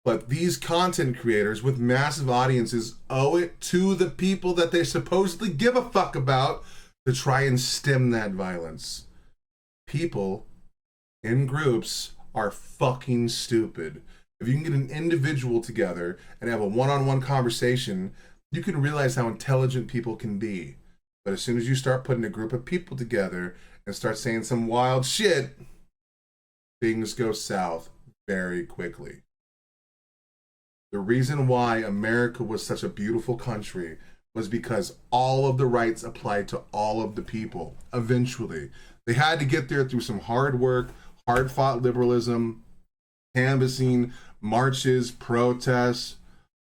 But these content creators with massive audiences owe it to the people that they supposedly give a fuck about to try and stem that violence. People in groups are fucking stupid. If you can get an individual together and have a one-on-one conversation, you can realize how intelligent people can be. But as soon as you start putting a group of people together and start saying some wild shit, things go south very quickly. The reason why America was such a beautiful country was because all of the rights applied to all of the people. Eventually, they had to get there through some hard work, hard-fought liberalism, canvassing, marches, protests.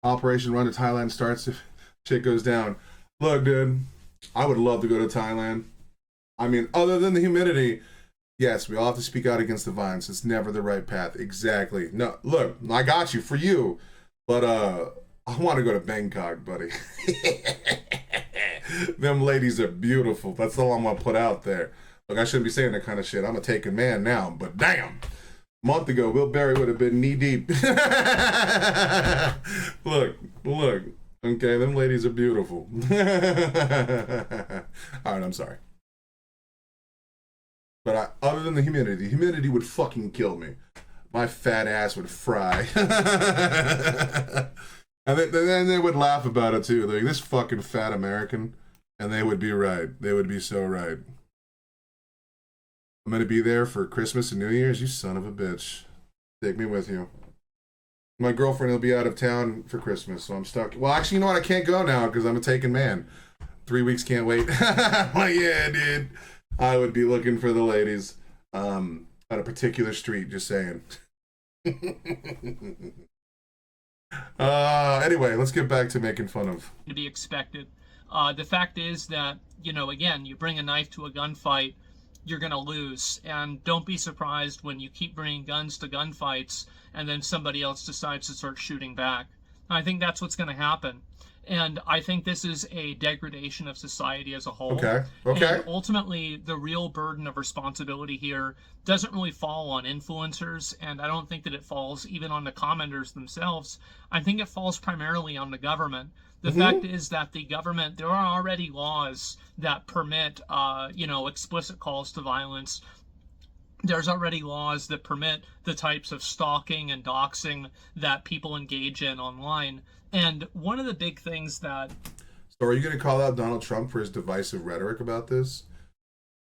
Operation Run to Thailand starts if shit goes down. Look, dude, I would love to go to Thailand. I mean, other than the humidity, yes, we all have to speak out against the violence. It's never the right path. Exactly. No, look, I got you for you. But I want to go to Bangkok, buddy. Them ladies are beautiful. That's all I'm going to put out there. Look, I shouldn't be saying that kind of shit. I'm a taken man now, but damn. A month ago, Will Berry would have been knee deep. Look. Okay, them ladies are beautiful. All right, I'm sorry. But other than the humidity would fucking kill me. My fat ass would fry. And then they would laugh about it too. Like, this fucking fat American. And they would be right. They would be so right. I'm gonna be there for Christmas and New Year's. You son of a bitch. Take me with you. My girlfriend will be out of town for Christmas, so I'm stuck. Well, actually, you know what? I can't go now because I'm a taken man. 3 weeks, can't wait. Like, yeah, dude. I would be looking for the ladies at a particular street, just saying. Anyway, let's get back to making fun of. To be expected. The fact is that, you know, again, you bring a knife to a gunfight, you're going to lose. And don't be surprised when you keep bringing guns to gunfights and then somebody else decides to start shooting back. I think that's what's going to happen. And I think this is a degradation of society as a whole. Okay. And ultimately, the real burden of responsibility here doesn't really fall on influencers, and I don't think that it falls even on the commenters themselves. I think it falls primarily on the government. The fact is that the government, there are already laws that permit, explicit calls to violence. There's already laws that permit the types of stalking and doxing that people engage in online. And one of the big things that... So are you going to call out Donald Trump for his divisive rhetoric about this?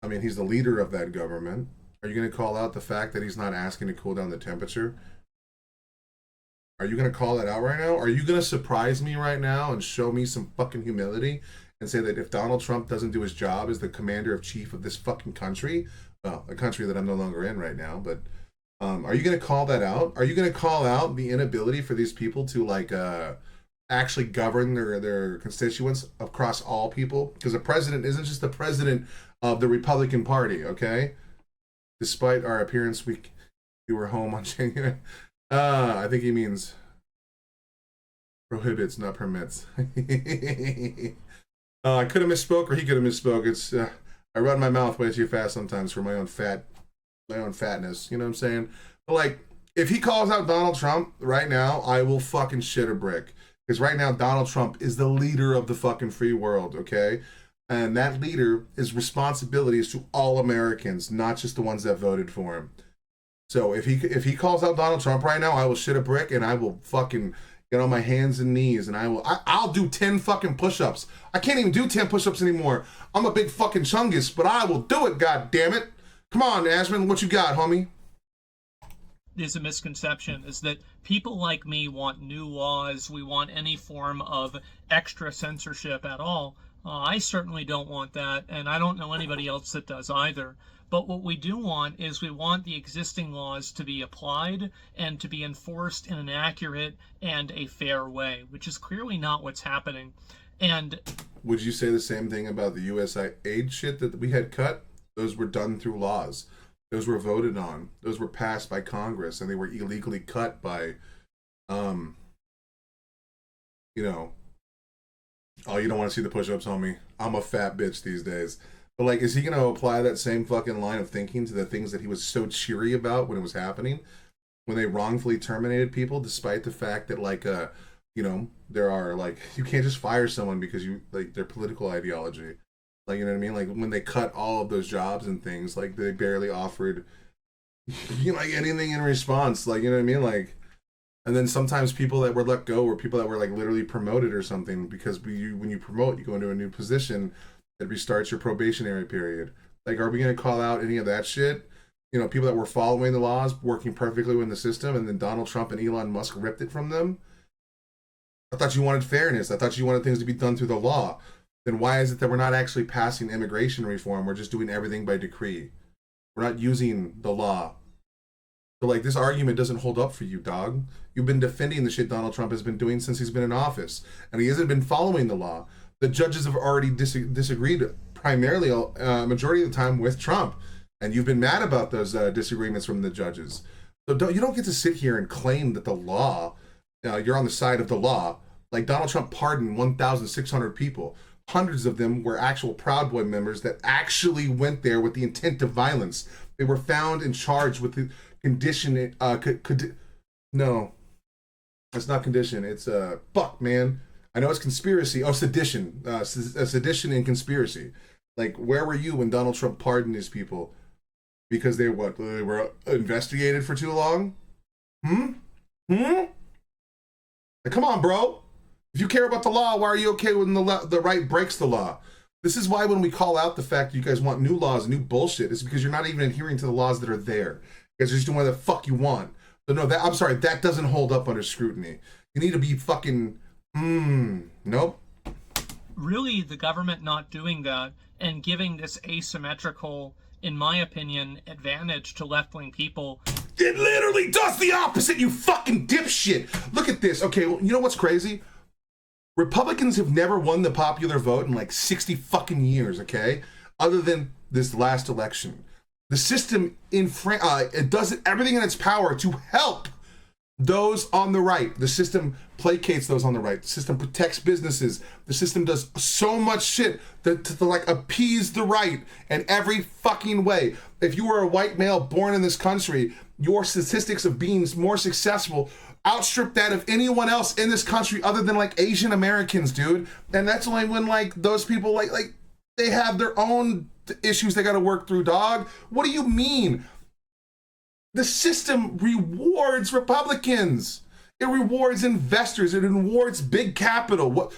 I mean, he's the leader of that government. Are you going to call out the fact that he's not asking to cool down the temperature? Are you going to call that out right now? Are you going to surprise me right now and show me some fucking humility and say that if Donald Trump doesn't do his job as the commander-in-chief of this fucking country, well, a country that I'm no longer in right now, but are you going to call that out? Are you going to call out the inability for these people to actually govern their constituents across all people? Because the president isn't just the president of the Republican Party, okay? Despite our appearance, we were home on January. I think he means prohibits, not permits. I could have misspoke, or he could have misspoke. It's I run my mouth way too fast sometimes for my own fatness. You know what I'm saying? But like, if he calls out Donald Trump right now, I will fucking shit a brick. Because right now, Donald Trump is the leader of the fucking free world, okay? And that leader, his responsibility is to all Americans, not just the ones that voted for him. So if he calls out Donald Trump right now, I will shit a brick and I will fucking get on my hands and knees and I'll do 10 fucking push-ups. I can't even do 10 push-ups anymore. I'm a big fucking chungus, but I will do it, god damn it. Come on, Asmon, what you got, homie? Is a misconception is that people like me want new laws. We want any form of extra censorship at all. I certainly don't want that, and I don't know anybody else that does either. But what we do want is we want the existing laws to be applied and to be enforced in an accurate and a fair way, which is clearly not what's happening. And would you say the same thing about the USAID shit that we had cut? Those were done through laws. Those were voted on. Those were passed by Congress, and they were illegally cut by, oh, you don't want to see the push-ups, homie. I'm a fat bitch these days. But, like, is he going to apply that same fucking line of thinking to the things that he was so cheery about when it was happening? When they wrongfully terminated people, despite the fact that, like, there are, like, you can't just fire someone because their political ideology. Like, you know what I mean? Like, when they cut all of those jobs and things, like, they barely offered, like, anything in response. Like, you know what I mean? Like, and then sometimes people that were let go were people that were, like, literally promoted or something, because when you promote, you go into a new position, it restarts your probationary period. Like, are we going to call out any of that shit? You know, people that were following the laws, working perfectly within the system, and then Donald Trump and Elon Musk ripped it from them? I thought you wanted fairness. I thought you wanted things to be done through the law. Then why is it that we're not actually passing immigration reform? We're just doing everything by decree. We're not using the law. So, like, this argument doesn't hold up for you, dog. You've been defending the shit Donald Trump has been doing since he's been in office, and he hasn't been following the law. The judges have already disagreed primarily, majority of the time, with Trump, and you've been mad about those disagreements from the judges. So you don't get to sit here and claim that the law, you're on the side of the law. Like, Donald Trump pardoned 1,600 people. Hundreds of them were actual Proud Boy members that actually went there with the intent of violence. They were found and charged with the condition. No, it's not condition. It's fuck, man. I know it's conspiracy. Oh, sedition. Sedition and conspiracy. Like, where were you when Donald Trump pardoned these people? Because they were investigated for too long? Like, come on, bro. If you care about the law, why are you okay when the right breaks the law? This is why when we call out the fact you guys want new laws, new bullshit, it's because you're not even adhering to the laws that are there. You guys are just doing whatever the fuck you want. So no, I'm sorry, that doesn't hold up under scrutiny. You need to be fucking, nope. Really, the government not doing that and giving this asymmetrical, in my opinion, advantage to left-wing people. It literally does the opposite, you fucking dipshit. Look at this. Okay, well, you know what's crazy? Republicans have never won the popular vote in like 60 fucking years, okay? Other than this last election. The system it does everything in its power to help those on the right. The system placates those on the right. The system protects businesses. The system does so much shit to like appease the right in every fucking way. If you were a white male born in this country, your statistics of being more successful outstrip that of anyone else in this country other than like Asian Americans, dude. And that's only when like those people like they have their own issues they got to work through, dog. What do you mean? The system rewards Republicans. It rewards investors. It rewards big capital. What?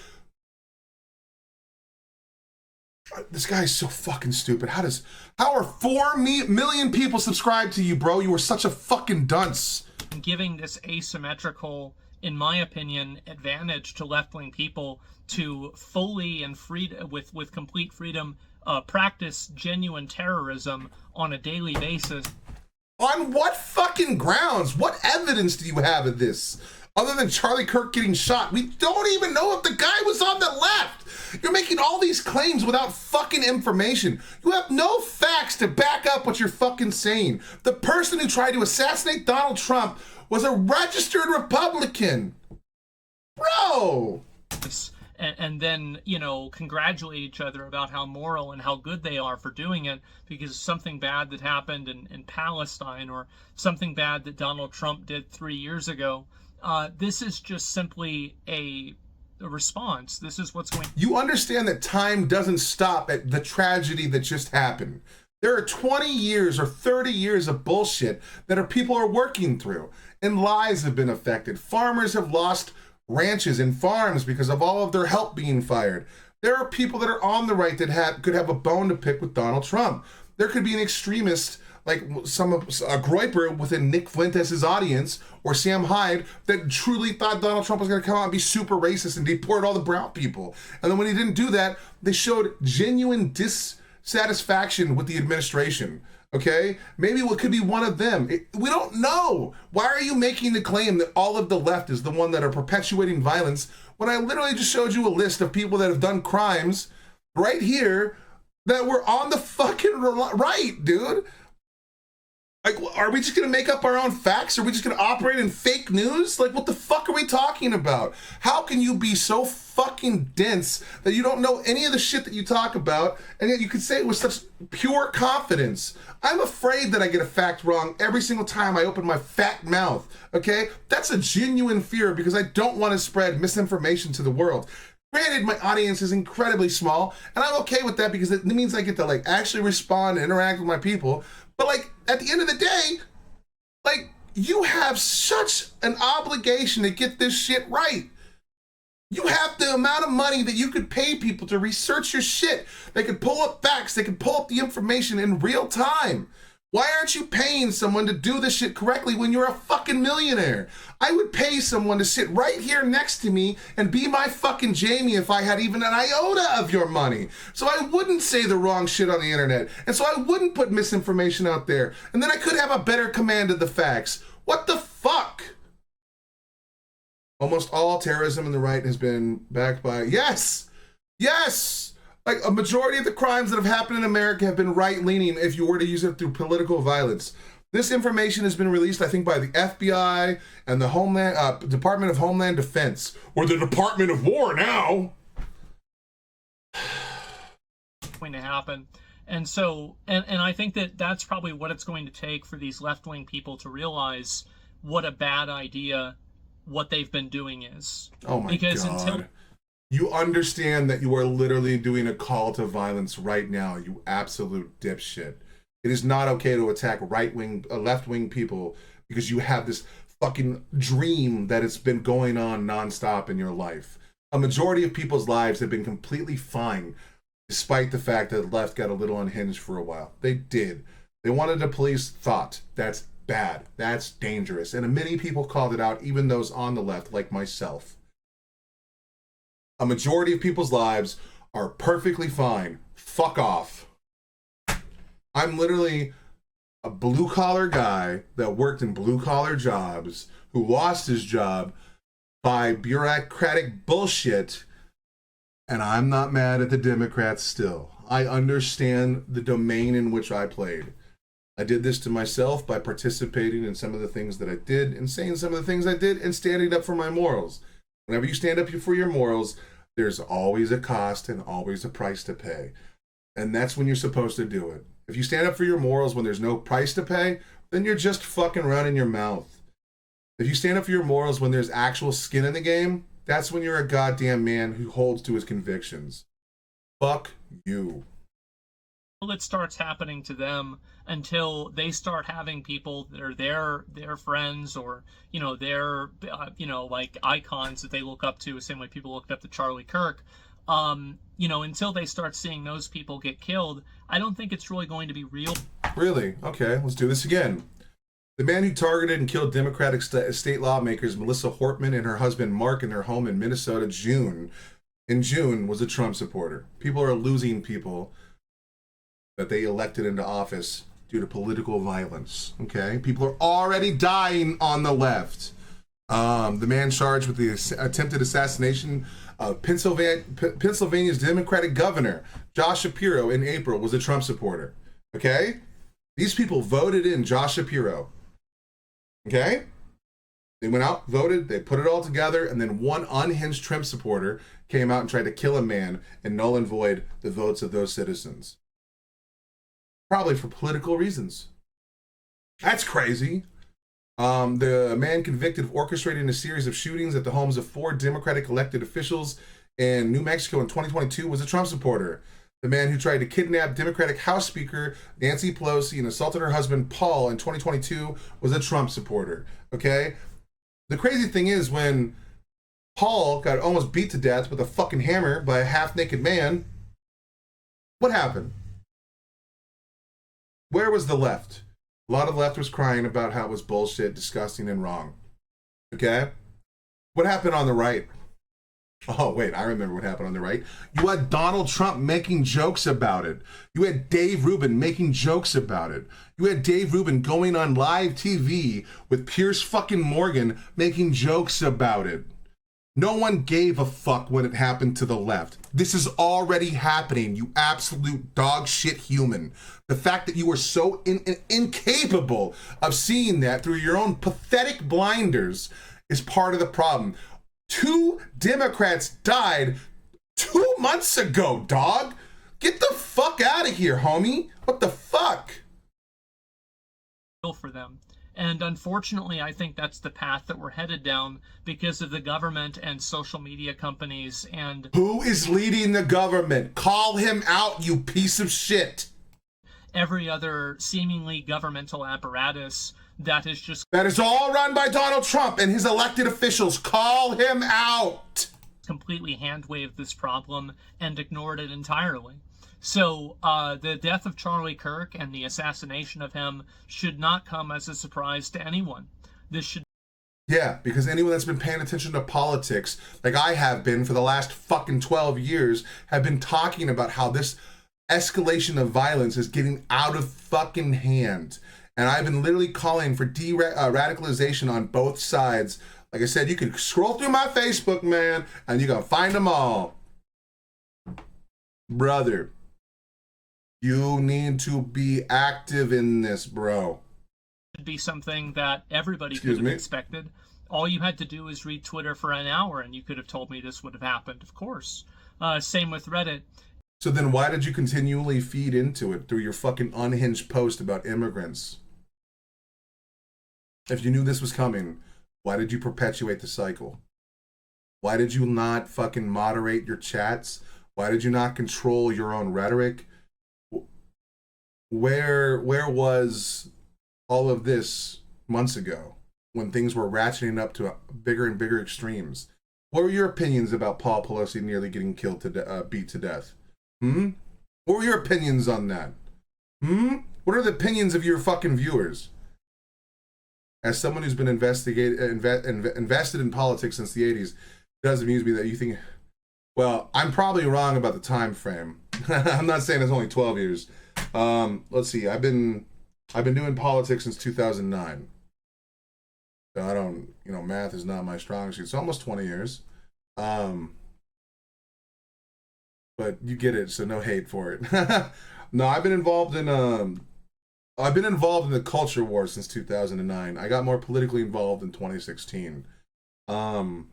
This guy's so fucking stupid. How are 4 million people subscribed to you, bro? You are such a fucking dunce. Giving this asymmetrical, in my opinion, advantage to left-wing people to fully and with complete freedom practice genuine terrorism on a daily basis. On what fucking grounds? What evidence do you have of this? Other than Charlie Kirk getting shot, we don't even know if the guy was on the left. You're making all these claims without fucking information. You have no facts to back up what you're fucking saying. The person who tried to assassinate Donald Trump was a registered Republican. Bro! And then, you know, congratulate each other about how moral and how good they are for doing it because of something bad that happened in Palestine or something bad that Donald Trump did 3 years ago. This is just simply a response. This is what's going. You understand that time doesn't stop at the tragedy that just happened. There are 20 years or 30 years of bullshit that people are working through, and lives have been affected. Farmers have lost ranches and farms because of all of their help being fired. There are people that are on the right that could have a bone to pick with Donald Trump. There could be an extremist like a Groiper within Nick Fuentes' audience or Sam Hyde that truly thought Donald Trump was going to come out and be super racist and deport all the brown people. And then when he didn't do that, they showed genuine dissatisfaction with the administration. Okay? Maybe it could be one of them. We don't know. Why are you making the claim that all of the left is the one that are perpetuating violence when I literally just showed you a list of people that have done crimes right here that were on the fucking right, dude? Like, are we just going to make up our own facts? Are we just going to operate in fake news? Like, what the fuck are we talking about? How can you be so fucking dense that you don't know any of the shit that you talk about, and yet you can say it with such pure confidence? I'm afraid that I get a fact wrong every single time I open my fat mouth, okay? That's a genuine fear because I don't want to spread misinformation to the world. Granted, my audience is incredibly small, and I'm okay with that because it means I get to, like, actually respond and interact with my people. But, like, at the end of the day, like, you have such an obligation to get this shit right. You have the amount of money that you could pay people to research your shit. They could pull up facts. They could pull up the information in real time. Why aren't you paying someone to do this shit correctly when you're a fucking millionaire? I would pay someone to sit right here next to me and be my fucking Jamie if I had even an iota of your money. So I wouldn't say the wrong shit on the internet. And so I wouldn't put misinformation out there. And then I could have a better command of the facts. What the fuck? Almost all terrorism in the right has been backed by... Yes! Yes! Like, a majority of the crimes that have happened in America have been right-leaning if you were to use it through political violence. This information has been released, I think, by the FBI and the Department of Homeland Defense. Or the Department of War now! Going to happen. And so, and I think that that's probably what it's going to take for these left-wing people to realize what a bad idea what they've been doing is. Oh my God. You understand that you are literally doing a call to violence right now, you absolute dipshit. It is not okay to attack left-wing people because you have this fucking dream that it's been going on nonstop in your life. A majority of people's lives have been completely fine. despite the fact that the left got a little unhinged for a while. They did. They wanted to police thought. That's bad. That's dangerous. And many people called it out, even those on the left, like myself. A majority of people's lives are perfectly fine. Fuck off. I'm literally a blue-collar guy that worked in blue-collar jobs who lost his job by bureaucratic bullshit, and I'm not mad at the Democrats still. I understand the domain in which I played. I did this to myself by participating in some of the things that I did and saying some of the things I did and standing up for my morals. Whenever you stand up for your morals, there's always a cost and always a price to pay. And that's when you're supposed to do it. If you stand up for your morals when there's no price to pay, then you're just fucking running your mouth. If you stand up for your morals when there's actual skin in the game, that's when you're a goddamn man who holds to his convictions. Fuck you. It starts happening to them until they start having people that are their friends, or their like icons that they look up to, the same way people looked up to Charlie Kirk. Until they start seeing those people get killed, I don't think it's really going to be real. Really? Okay, let's do this again. The man who targeted and killed Democratic state lawmakers Melissa Hortman and her husband Mark in their home in Minnesota in June was a Trump supporter. People are losing people that they elected into office due to political violence. Okay? People are already dying on the left. The man charged with the attempted assassination of Pennsylvania's Democratic governor, Josh Shapiro, in April was a Trump supporter. Okay? These people voted in Josh Shapiro. Okay? They went out, voted, they put it all together, and then one unhinged Trump supporter came out and tried to kill a man and null and void the votes of those citizens. Probably for political reasons. That's crazy. The man convicted of orchestrating a series of shootings at the homes of 4 Democratic elected officials in New Mexico in 2022 was a Trump supporter. The man who tried to kidnap Democratic House Speaker Nancy Pelosi and assaulted her husband Paul in 2022 was a Trump supporter. Okay? The crazy thing is, when Paul got almost beat to death with a fucking hammer by a half-naked man, what happened? Where was the left? A lot of the left was crying about how it was bullshit, disgusting, and wrong. Okay? What happened on the right? Oh, wait, I remember what happened on the right. You had Donald Trump making jokes about it. You had Dave Rubin making jokes about it. You had Dave Rubin going on live TV with Piers fucking Morgan making jokes about it. No one gave a fuck when it happened to the left. This is already happening, you absolute dog shit human. The fact that you are so incapable of seeing that through your own pathetic blinders is part of the problem. 2 Democrats died 2 months ago, dog. Get the fuck out of here, homie. What the fuck? For them. And unfortunately, I think that's the path that we're headed down because of the government and social media companies. And who is leading the government? Call him out, you piece of shit. Every other seemingly governmental apparatus that is all run by Donald Trump and his elected officials. Call him out. Completely hand-waved this problem and ignored it entirely. So the death of Charlie Kirk and the assassination of him should not come as a surprise to anyone. This should... Yeah, because anyone that's been paying attention to politics, like I have been for the last fucking 12 years, have been talking about how this escalation of violence is getting out of fucking hand. And I've been literally calling for radicalization on both sides. Like I said, you can scroll through my Facebook, man, and you're going to find them all. Brother, you need to be active in this, bro. Should be something that everybody could have expected. All you had to do is read Twitter for an hour, and you could have told me this would have happened, of course. Same with Reddit. So then why did you continually feed into it through your fucking unhinged post about immigrants? If you knew this was coming, why did you perpetuate the cycle? Why did you not fucking moderate your chats? Why did you not control your own rhetoric? Where was all of this months ago when things were ratcheting up to bigger and bigger extremes? What were your opinions about Paul Pelosi nearly getting killed beat to death? Hmm? What were your opinions on that? Hmm? What are the opinions of your fucking viewers? As someone who's been invested in politics since the 80s, it does amuse me that you think, well, I'm probably wrong about the time frame. I'm not saying it's only 12 years. Let's see. I've been doing politics since 2009. So I don't, math is not my strong suit. It's almost 20 years. But you get it, so no hate for it. No, I've been involved in the culture war since 2009. I got more politically involved in 2016. Well,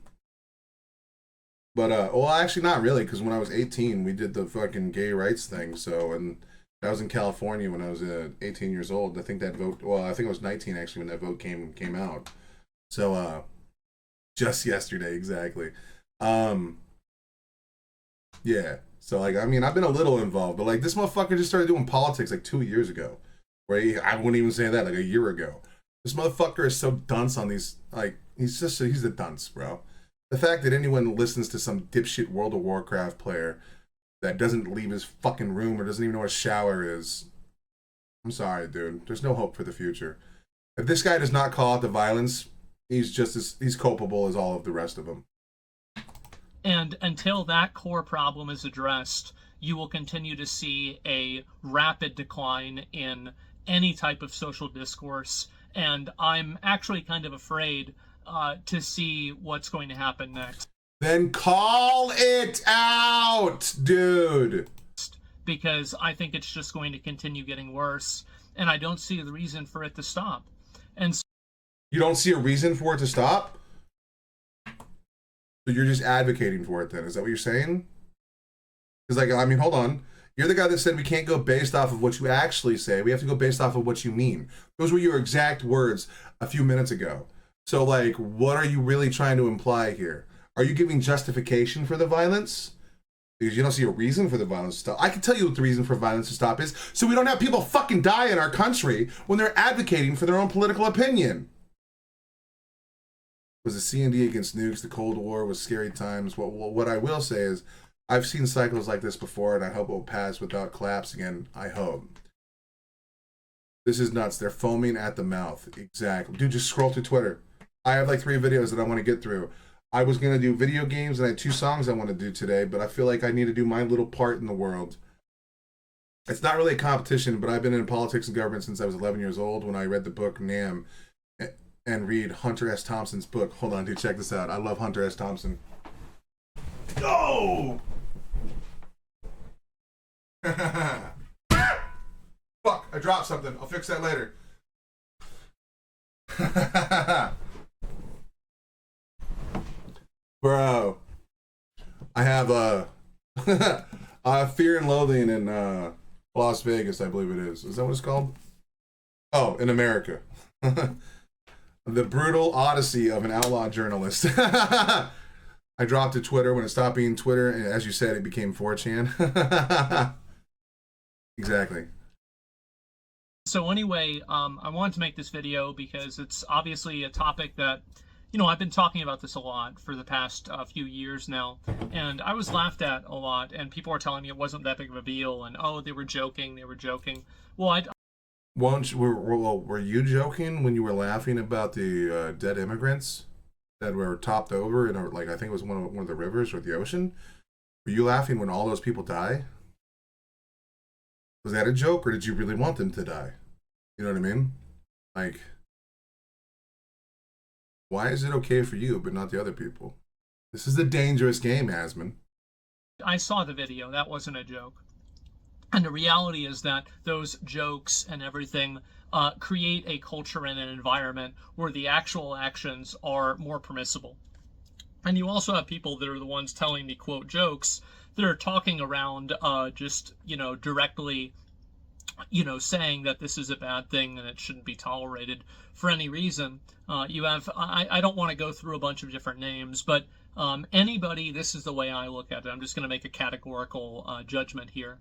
actually not really, because when I was 18, we did the fucking gay rights thing. So, and that was in California when I was 18 years old. I think that vote, well, I think I was 19 actually when that vote came out. So, just yesterday, exactly. Yeah. So, like, I mean, I've been a little involved, but like this motherfucker just started doing politics like 2 years ago. Right? I wouldn't even say that, like a year ago. This motherfucker is so dunce on these, like, he's a dunce, bro. The fact that anyone listens to some dipshit World of Warcraft player that doesn't leave his fucking room or doesn't even know what a shower is, I'm sorry, dude. There's no hope for the future. If this guy does not call out the violence, he's culpable as all of the rest of them. And until that core problem is addressed, you will continue to see a rapid decline in any type of social discourse. And I'm actually kind of afraid to see what's going to happen next. Then call it out, dude. Because I think it's just going to continue getting worse, and I don't see the reason for it to stop. And so, you don't see a reason for it to stop? So you're just advocating for it then? Is that what you're saying? Because, like, I mean, hold on. You're the guy that said we can't go based off of what you actually say. We have to go based off of what you mean. Those were your exact words a few minutes ago. So, like, what are you really trying to imply here? Are you giving justification for the violence? Because you don't see a reason for the violence to stop. I can tell you what the reason for violence to stop is, so we don't have people fucking die in our country when they're advocating for their own political opinion. Was the C&D against nukes? The Cold War was scary times. What I will say is, I've seen cycles like this before, and I hope it will pass without collapse again. I hope. This is nuts. They're foaming at the mouth. Exactly. Dude, just scroll through Twitter. I have like 3 videos that I want to get through. I was going to do video games, and I had 2 songs I want to do today, but I feel like I need to do my little part in the world. It's not really a competition, but I've been in politics and government since I was 11 years old when I read the book NAM and read Hunter S. Thompson's book. Hold on, dude, check this out. I love Hunter S. Thompson. Go! Fuck, I dropped something. I'll fix that later. Bro, I have Fear and Loathing in Las Vegas, I believe it is. Is that what it's called? Oh, in America. The Brutal Odyssey of an Outlaw Journalist. I dropped to Twitter when it stopped being Twitter, and as you said, it became 4chan. Exactly. So anyway, I wanted to make this video because it's obviously a topic that, you know, I've been talking about this a lot for the past few years now, and I was laughed at a lot, and people were telling me it wasn't that big of a deal, and oh, they were joking. Well, were you joking when you were laughing about the dead immigrants that were topped over in I think it was one of the rivers or the ocean? Were you laughing when all those people die? Was that a joke, or did you really want them to die? You know what I mean? Like, why is it okay for you but not the other people? This is a dangerous game, Asmon. I saw the video. That wasn't a joke. And the reality is that those jokes and everything create a culture and an environment where the actual actions are more permissible. And you also have people that are the ones telling the quote jokes that are talking around just, you know, directly, you know, saying that this is a bad thing and it shouldn't be tolerated for any reason. You have, I don't want to go through a bunch of different names, but anybody, this is the way I look at it, I'm just going to make a categorical judgment here,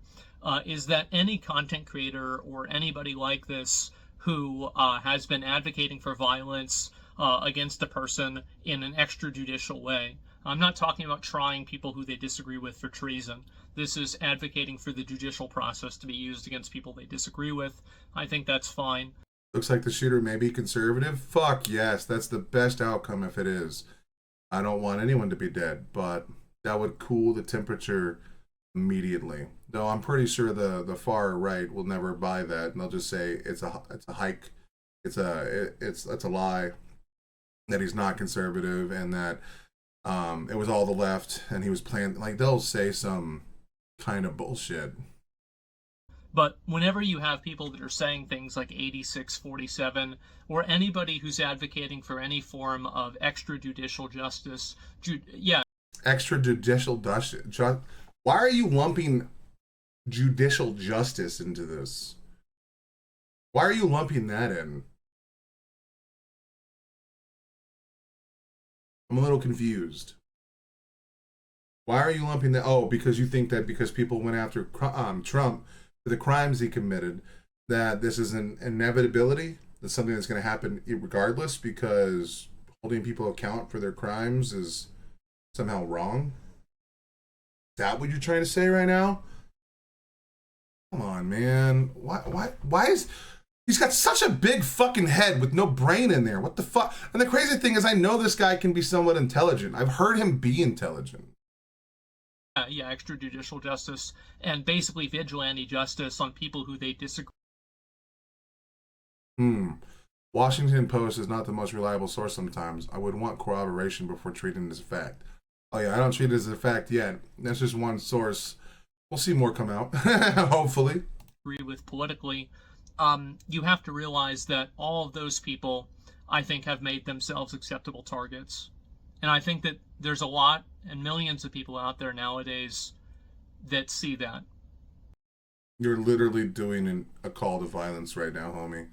is that any content creator or anybody like this who has been advocating for violence against a person in an extrajudicial way, I'm not talking about trying people who they disagree with for treason. This is advocating for the judicial process to be used against people they disagree with. I think that's fine. Looks like the shooter may be conservative. Fuck yes, that's the best outcome if it is. I don't want anyone to be dead, but that would cool the temperature immediately. Though I'm pretty sure the far right will never buy that, and they'll just say it's a hike, it's a lie, that he's not conservative, and that it was all the left, and he was playing, like, they'll say some kind of bullshit. But whenever you have people that are saying things like 8647, or anybody who's advocating for any form of extrajudicial justice, extrajudicial justice. Why are you lumping judicial justice into this? Why are you lumping that in? I'm a little confused. Why are you lumping that? Oh, because you think that because people went after Trump for the crimes he committed, that this is an inevitability, that's something that's going to happen regardless, because holding people account for their crimes is somehow wrong? Is that what you're trying to say right now? Come on, man. Why is... He's got such a big fucking head with no brain in there. What the fuck? And the crazy thing is, I know this guy can be somewhat intelligent. I've heard him be intelligent. Extrajudicial justice and basically vigilante justice on people who they disagree. Washington Post is not the most reliable source sometimes. I would want corroboration before treating it as a fact. Oh yeah, I don't treat it as a fact yet. That's just one source. We'll see more come out, hopefully. Agree with politically. You have to realize that all of those people, I think, have made themselves acceptable targets. And I think that there's a lot and millions of people out there nowadays that see that. You're literally doing a call to violence right now, homie.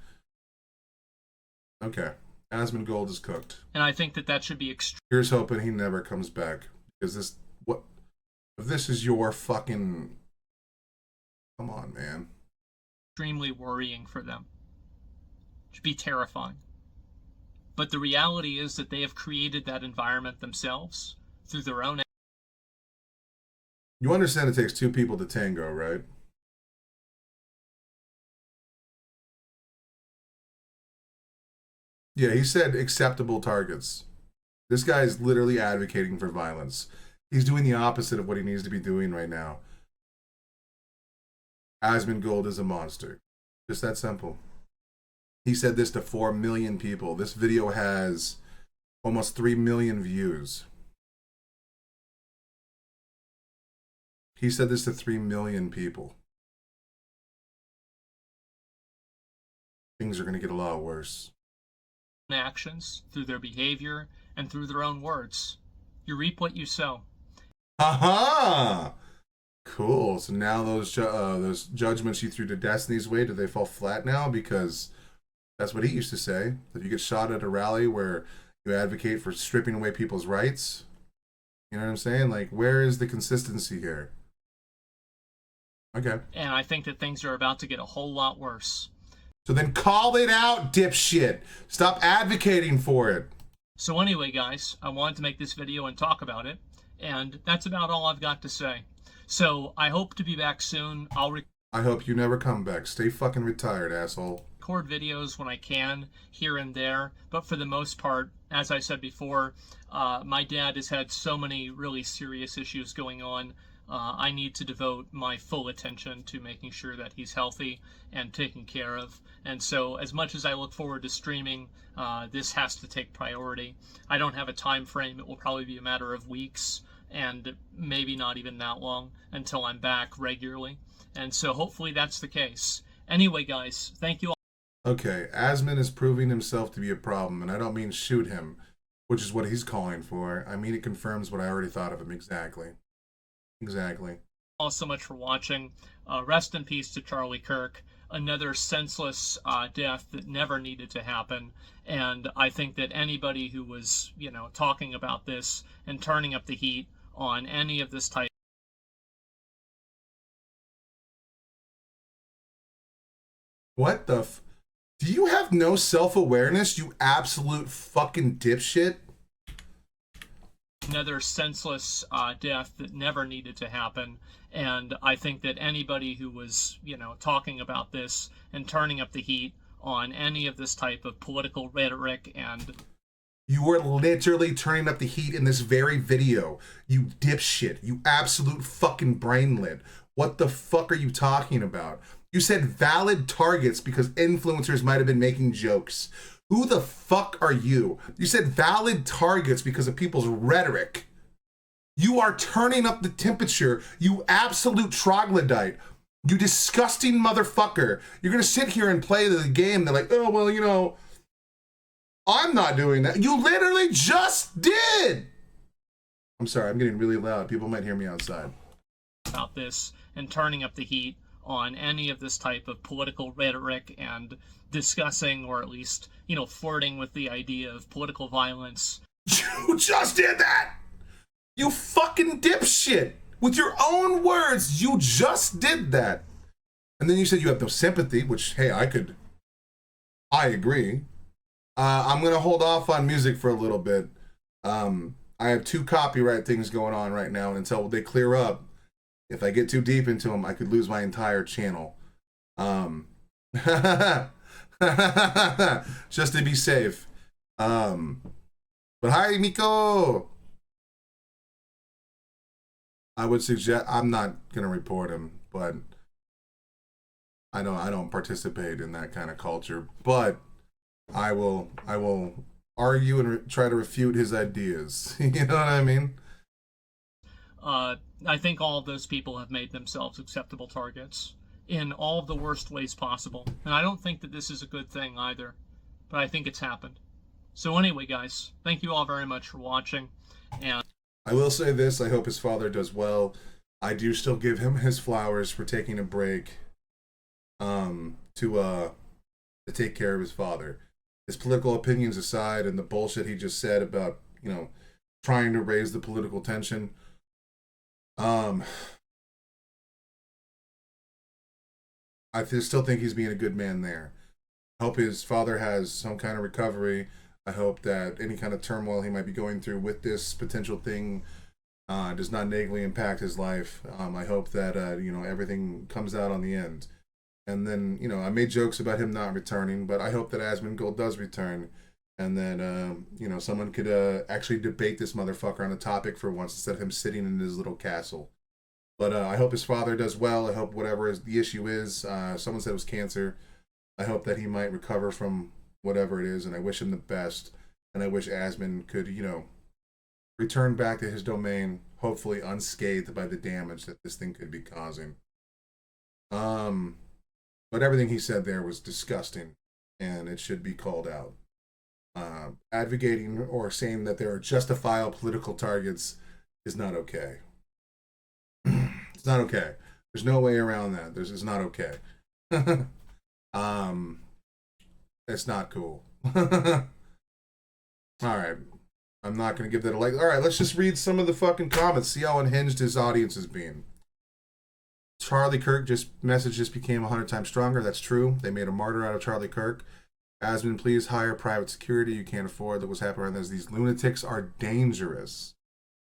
Okay. Asmongold is cooked. And I think that that should be extreme. Here's hoping he never comes back. Because if this is your fucking... Come on, man. Extremely worrying for them. It should be terrifying. But the reality is that they have created that environment themselves through their own... You understand it takes two people to tango, right? Yeah, he said acceptable targets. This guy is literally advocating for violence. He's doing the opposite of what he needs to be doing right now. Asmongold is a monster. Just that simple. He said this to 4 million people. This video has almost 3 million views. He said this to 3 million people. Things are going to get a lot worse. Actions, through their behavior, and through their own words. You reap what you sow. Aha! Cool. So now those judgments you threw to Destiny's way, do they fall flat now? Because that's what he used to say. That you get shot at a rally where you advocate for stripping away people's rights. You know what I'm saying? Like, where is the consistency here? Okay. And I think that things are about to get a whole lot worse. So then call it out, dipshit. Stop advocating for it. So anyway, guys, I wanted to make this video and talk about it. And that's about all I've got to say. So I hope to be back soon. I hope you never come back. Stay fucking retired, asshole. Record videos when I can, here and there. But for the most part, as I said before, my dad has had so many really serious issues going on. I need to devote my full attention to making sure that he's healthy and taken care of. And so as much as I look forward to streaming, this has to take priority. I don't have a time frame. It will probably be a matter of weeks and maybe not even that long until I'm back regularly. And so hopefully that's the case. Anyway, guys, thank you all. Okay, Asmon is proving himself to be a problem, and I don't mean shoot him, which is what he's calling for. I mean it confirms what I already thought of him. Exactly. Exactly. All so much for watching. Rest in peace to Charlie Kirk. Another senseless death that never needed to happen. And I think that anybody who was, talking about this and turning up the heat on any of this type. What the do you have no self-awareness, you absolute fucking dipshit? another senseless death that never needed to happen. And I think that anybody who was, talking about this and turning up the heat on any of this type of political rhetoric and... You were literally turning up the heat in this very video. You dipshit. You absolute fucking brainlet. What the fuck are you talking about? You said valid targets because influencers might have been making jokes. Who the fuck are you? You said valid targets because of people's rhetoric. You are turning up the temperature, you absolute troglodyte. You disgusting motherfucker. You're gonna sit here and play the game. They're like, oh, well, I'm not doing that. You literally just did. I'm sorry, I'm getting really loud. People might hear me outside. About this and turning up the heat on any of this type of political rhetoric and discussing, or at least, flirting with the idea of political violence. You just did that! You fucking dipshit! With your own words, you just did that. And then you said you have no sympathy, which, hey, I agree. I'm gonna hold off on music for a little bit. I have 2 copyright things going on right now, and until they clear up, if I get too deep into them, I could lose my entire channel. Just to be safe. But hi, Miko. I would suggest, I'm not gonna report him, but I don't participate in that kind of culture. But I will argue and try to refute his ideas. You know what I mean? I think all of those people have made themselves acceptable targets in all of the worst ways possible. And I don't think that this is a good thing either, but I think it's happened. So anyway, guys, thank you all very much for watching. And I will say this, I hope his father does well. I do still give him his flowers for taking a break to take care of his father. His political opinions aside and the bullshit he just said about, trying to raise the political tension. I still think he's being a good man there. I hope his father has some kind of recovery. I hope that any kind of turmoil he might be going through with this potential thing does not negatively impact his life. I hope that, everything comes out on the end. And then, I made jokes about him not returning, but I hope that Asmongold does return. And then, someone could actually debate this motherfucker on a topic for once instead of him sitting in his little castle. But I hope his father does well. I hope whatever the issue is, someone said it was cancer. I hope that he might recover from whatever it is, and I wish him the best. And I wish Asmon could, return back to his domain, hopefully unscathed by the damage that this thing could be causing. But everything he said there was disgusting, and it should be called out. Advocating or saying that there are justifiable political targets is not okay. It's not okay. There's no way around that. It's not okay. It's not cool. All right. I'm not going to give that a like. All right, let's just read some of the fucking comments. See how unhinged his audience is being. Charlie Kirk message just became 100 times stronger. That's true. They made a martyr out of Charlie Kirk. Asmon, please hire private security. You can't afford that. What's happening around this. These lunatics are dangerous.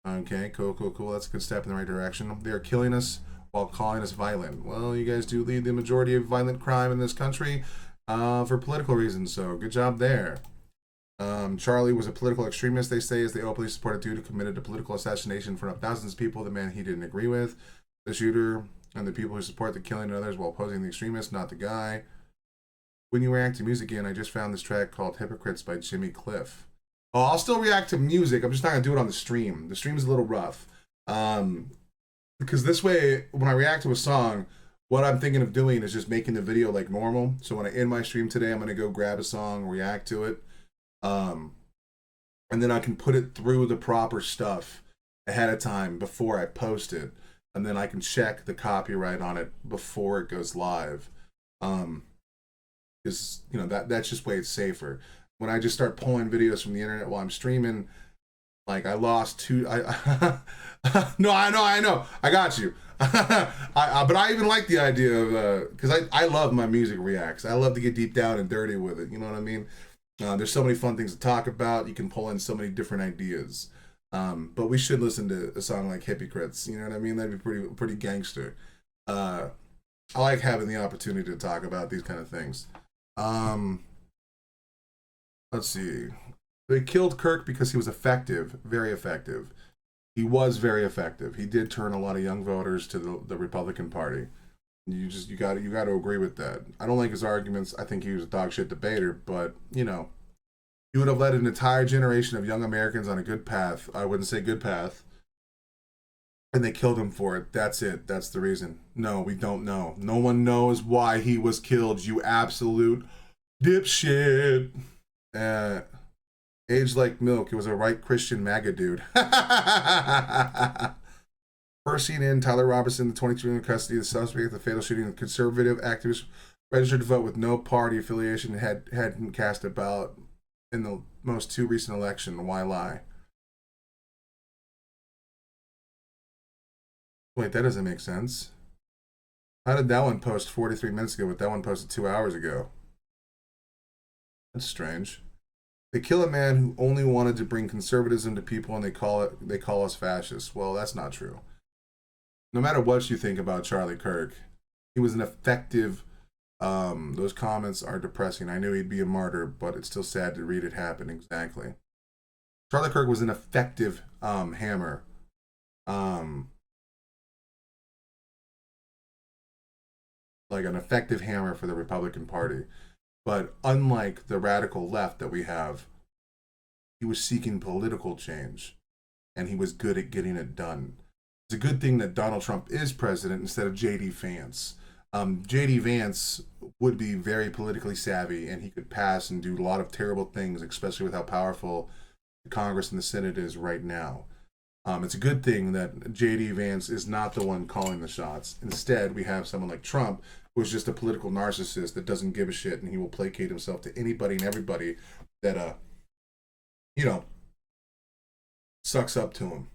Okay, cool. That's a good step in the right direction. They are killing us while calling us violent. Well, you guys do lead the majority of violent crime in this country for political reasons, so good job there. Charlie was a political extremist, they say, as they openly support a dude who committed a political assassination in front of thousands of people, the man he didn't agree with. The shooter and the people who support the killing of others while opposing the extremist, not the guy. When you react to music again, I just found this track called Hypocrites by Jimmy Cliff. Oh, I'll still react to music. I'm just not going to do it on the stream. The stream's a little rough. Because this way, when I react to a song, what I'm thinking of doing is just making the video like normal. So when I end my stream today, I'm going to go grab a song, react to it. And then I can put it through the proper stuff ahead of time before I post it. And then I can check the copyright on it before it goes live. Because, that's just way it's safer. When I just start pulling videos from the internet while I'm streaming, like I lost two. No, I know. I got you. But I even like the idea of because I love my music reacts. I love to get deep down and dirty with it. You know what I mean? There's so many fun things to talk about. You can pull in so many different ideas. But we should listen to a song like Hypocrites. You know what I mean? That'd be pretty gangster. I like having the opportunity to talk about these kind of things. Let's see. They killed Kirk because he was effective, very effective. He was very effective. He did turn a lot of young voters to the Republican Party. You got to agree with that. I don't like his arguments. I think he was a dog shit debater, but you know, he would have led an entire generation of young Americans on a good path. I wouldn't say good path. And they killed him for it. That's it. That's the reason. No, we don't know. No one knows why he was killed, you absolute dipshit. Aged like milk. It was a right Christian MAGA dude. First seen in Tyler Robinson, the 22 in custody, the suspect of the fatal shooting, the conservative activist registered to vote with no party affiliation, hadn't cast a ballot in the most two recent election. Why lie? Wait, that doesn't make sense. How did that one post 43 minutes ago, but that one posted 2 hours ago? That's strange. They kill a man who only wanted to bring conservatism to people, and they call us fascists. Well, that's not true. No matter what you think about Charlie Kirk, he was an effective. Those comments are depressing. I knew he'd be a martyr, but it's still sad to read it happen. Exactly. Charlie Kirk was an effective hammer. Like an effective hammer for the Republican Party. But unlike the radical left that we have, he was seeking political change, and he was good at getting it done. It's a good thing that Donald Trump is president instead of J.D. Vance. J.D. Vance would be very politically savvy, and he could pass and do a lot of terrible things, especially with how powerful the Congress and the Senate is right now. It's a good thing that J.D. Vance is not the one calling the shots. Instead, we have someone like Trump, who's just a political narcissist that doesn't give a shit, and he will placate himself to anybody and everybody that, sucks up to him.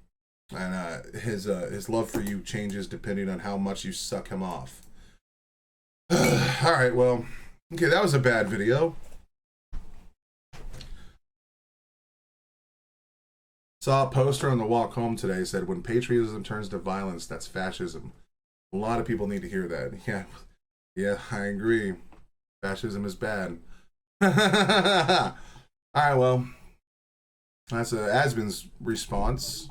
And his love for you changes depending on how much you suck him off. All right, well, okay, that was a bad video. Saw a poster on the walk home today said, when patriotism turns to violence, that's fascism. A lot of people need to hear that. Yeah, I agree. Fascism is bad. All right, well, that's Asmon's response.